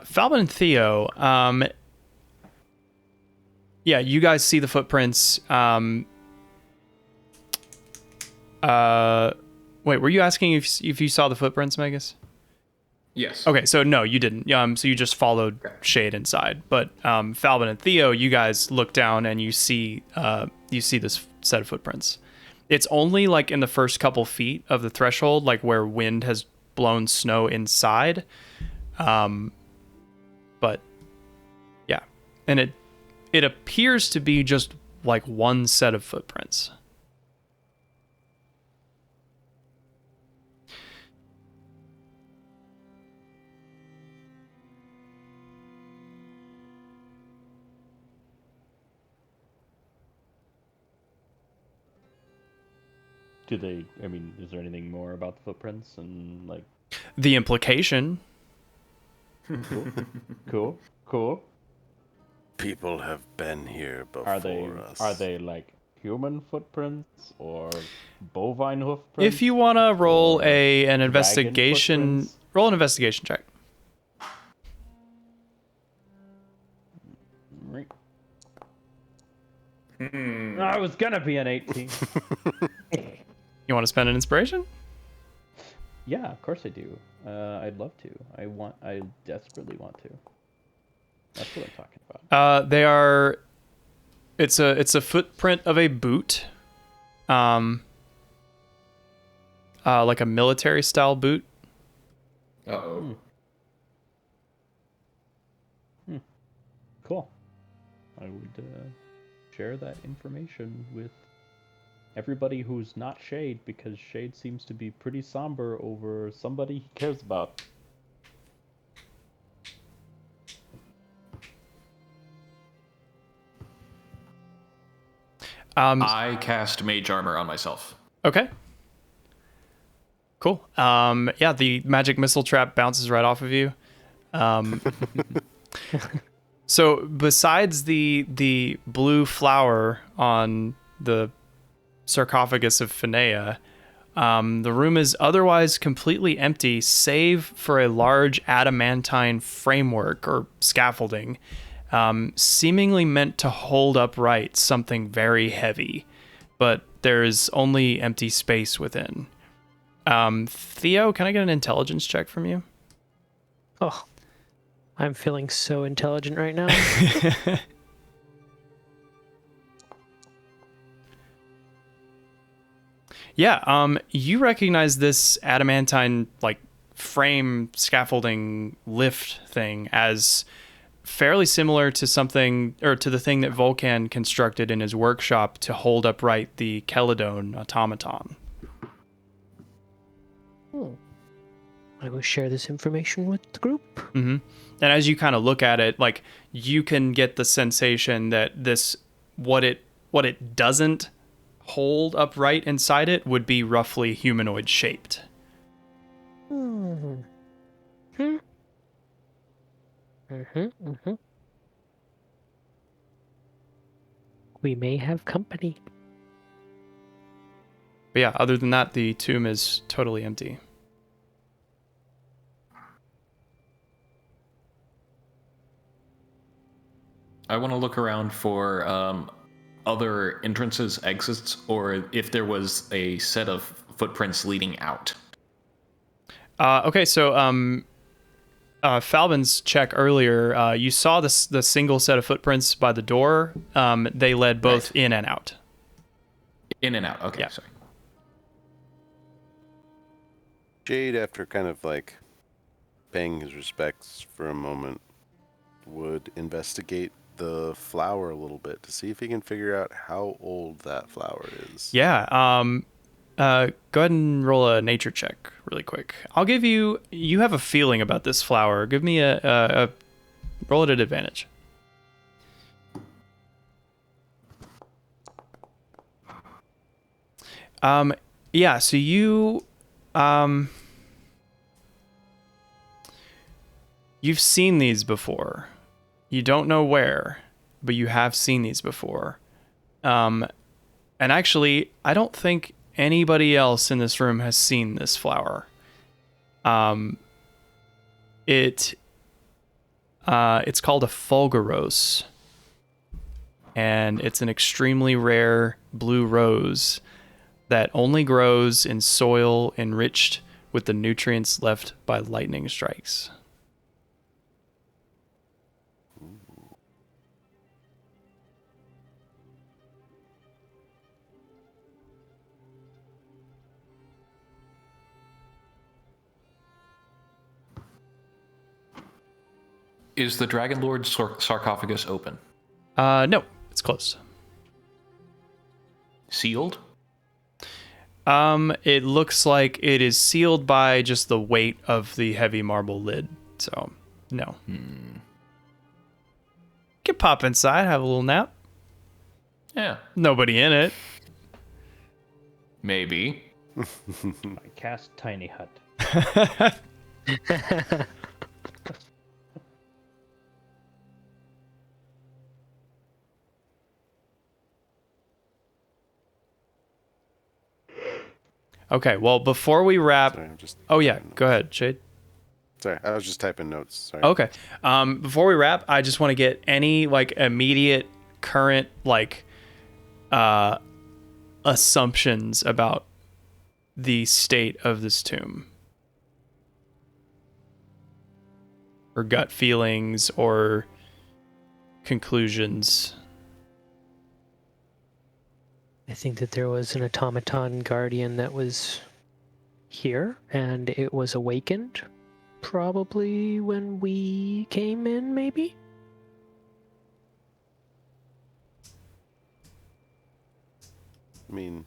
Falvin and Theo, yeah, you guys see the footprints. Wait, were you asking if you saw the footprints, Megas? Yes. Okay, so no, you didn't. So you just followed Shade inside. But Falvin and Theo, you guys look down and you see this set of footprints. It's only like in the first couple feet of the threshold, like where wind has blown snow inside. But yeah, and it appears to be just like one set of footprints. Do they? I mean, is there anything more about the footprints and like? The implication. Cool. People have been here before us. Are they like human footprints or bovine hoof prints? If you want to roll or an dragon investigation, footprints? roll an investigation check. I was gonna be an 18. You want to spend an inspiration? Yeah, of course I do. I'd love to. I desperately want to. That's what I'm talking about. They are. It's a footprint of a boot, like a military style boot. Uh-oh. Cool. I would share that information with everybody who's not Shade, because Shade seems to be pretty somber over somebody he cares about. I cast Mage Armor on myself. Okay. Cool. Yeah, the magic missile trap bounces right off of you. So besides the blue flower on the sarcophagus of Phinea, the room is otherwise completely empty, save for a large adamantine framework or scaffolding, seemingly meant to hold upright something very heavy, but there's only empty space within. Theo, can I get an intelligence check from you? Oh, I'm feeling so intelligent right now. Yeah, you recognize this adamantine frame scaffolding lift thing as fairly similar to something, or to the thing that Volcan constructed in his workshop to hold upright the Keladone automaton. I will share this information with the group. Mm-hmm. And as you kind of look at it, you can get the sensation that what it doesn't hold upright inside it would be roughly humanoid shaped. We may have company. But yeah, other than that, the tomb is totally empty. I want to look around for other entrances, exits, or if there was a set of footprints leading out. Okay, so Falbin's check earlier, you saw the single set of footprints by the door. They led both in and out. In and out. Okay, Yeah. sorry. Jade, after kind of paying his respects for a moment, would investigate the flower a little bit to see if he can figure out how old that flower is. Yeah. Go ahead and roll a nature check really quick. I'll give you have a feeling about this flower. Give me a roll it at advantage. Yeah, so you've seen these before. You don't know where, but you have seen these before. And actually, I don't think anybody else in this room has seen this flower. It's called a fulgurose, and it's an extremely rare blue rose that only grows in soil enriched with the nutrients left by lightning strikes. Is the Dragonlord sarcophagus open? No, it's closed. Sealed? It looks like it is sealed by just the weight of the heavy marble lid. So, no. You can pop inside, have a little nap. Yeah. Nobody in it. Maybe. I cast Tiny Hut. Okay, well, before we wrap... Sorry, I'm just Oh, yeah, go ahead, Shade. Sorry, I was just typing notes. Sorry. Okay. Before we wrap, I just want to get any, like, immediate, current, like, assumptions about the state of this tomb. Or gut feelings, or conclusions. I think that there was an automaton guardian that was here, and it was awakened probably when we came in, maybe? I mean,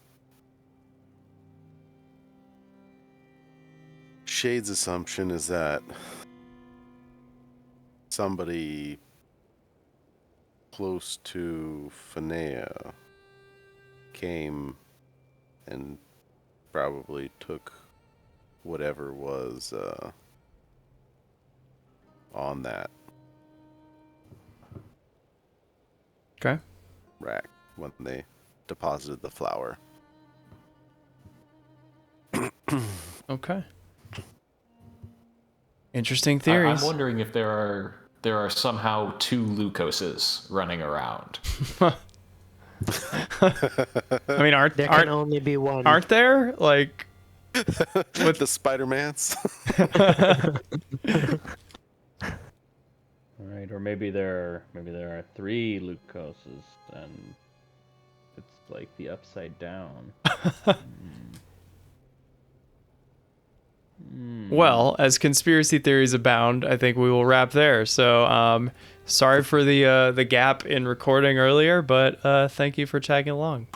Shade's assumption is that somebody close to Finea came and probably took whatever was on that Okay. rack when they deposited the flower. Okay. Interesting I'm theories. wondering if there are somehow 2 Lucoses running around. I mean, There can only be one. aren't there? Like, With the Spider-Mans? All right, or maybe there are 3 Lucoses, and it's like the upside down. well, as conspiracy theories abound, I think we will wrap there. So, sorry for the gap in recording earlier, but thank you for tagging along.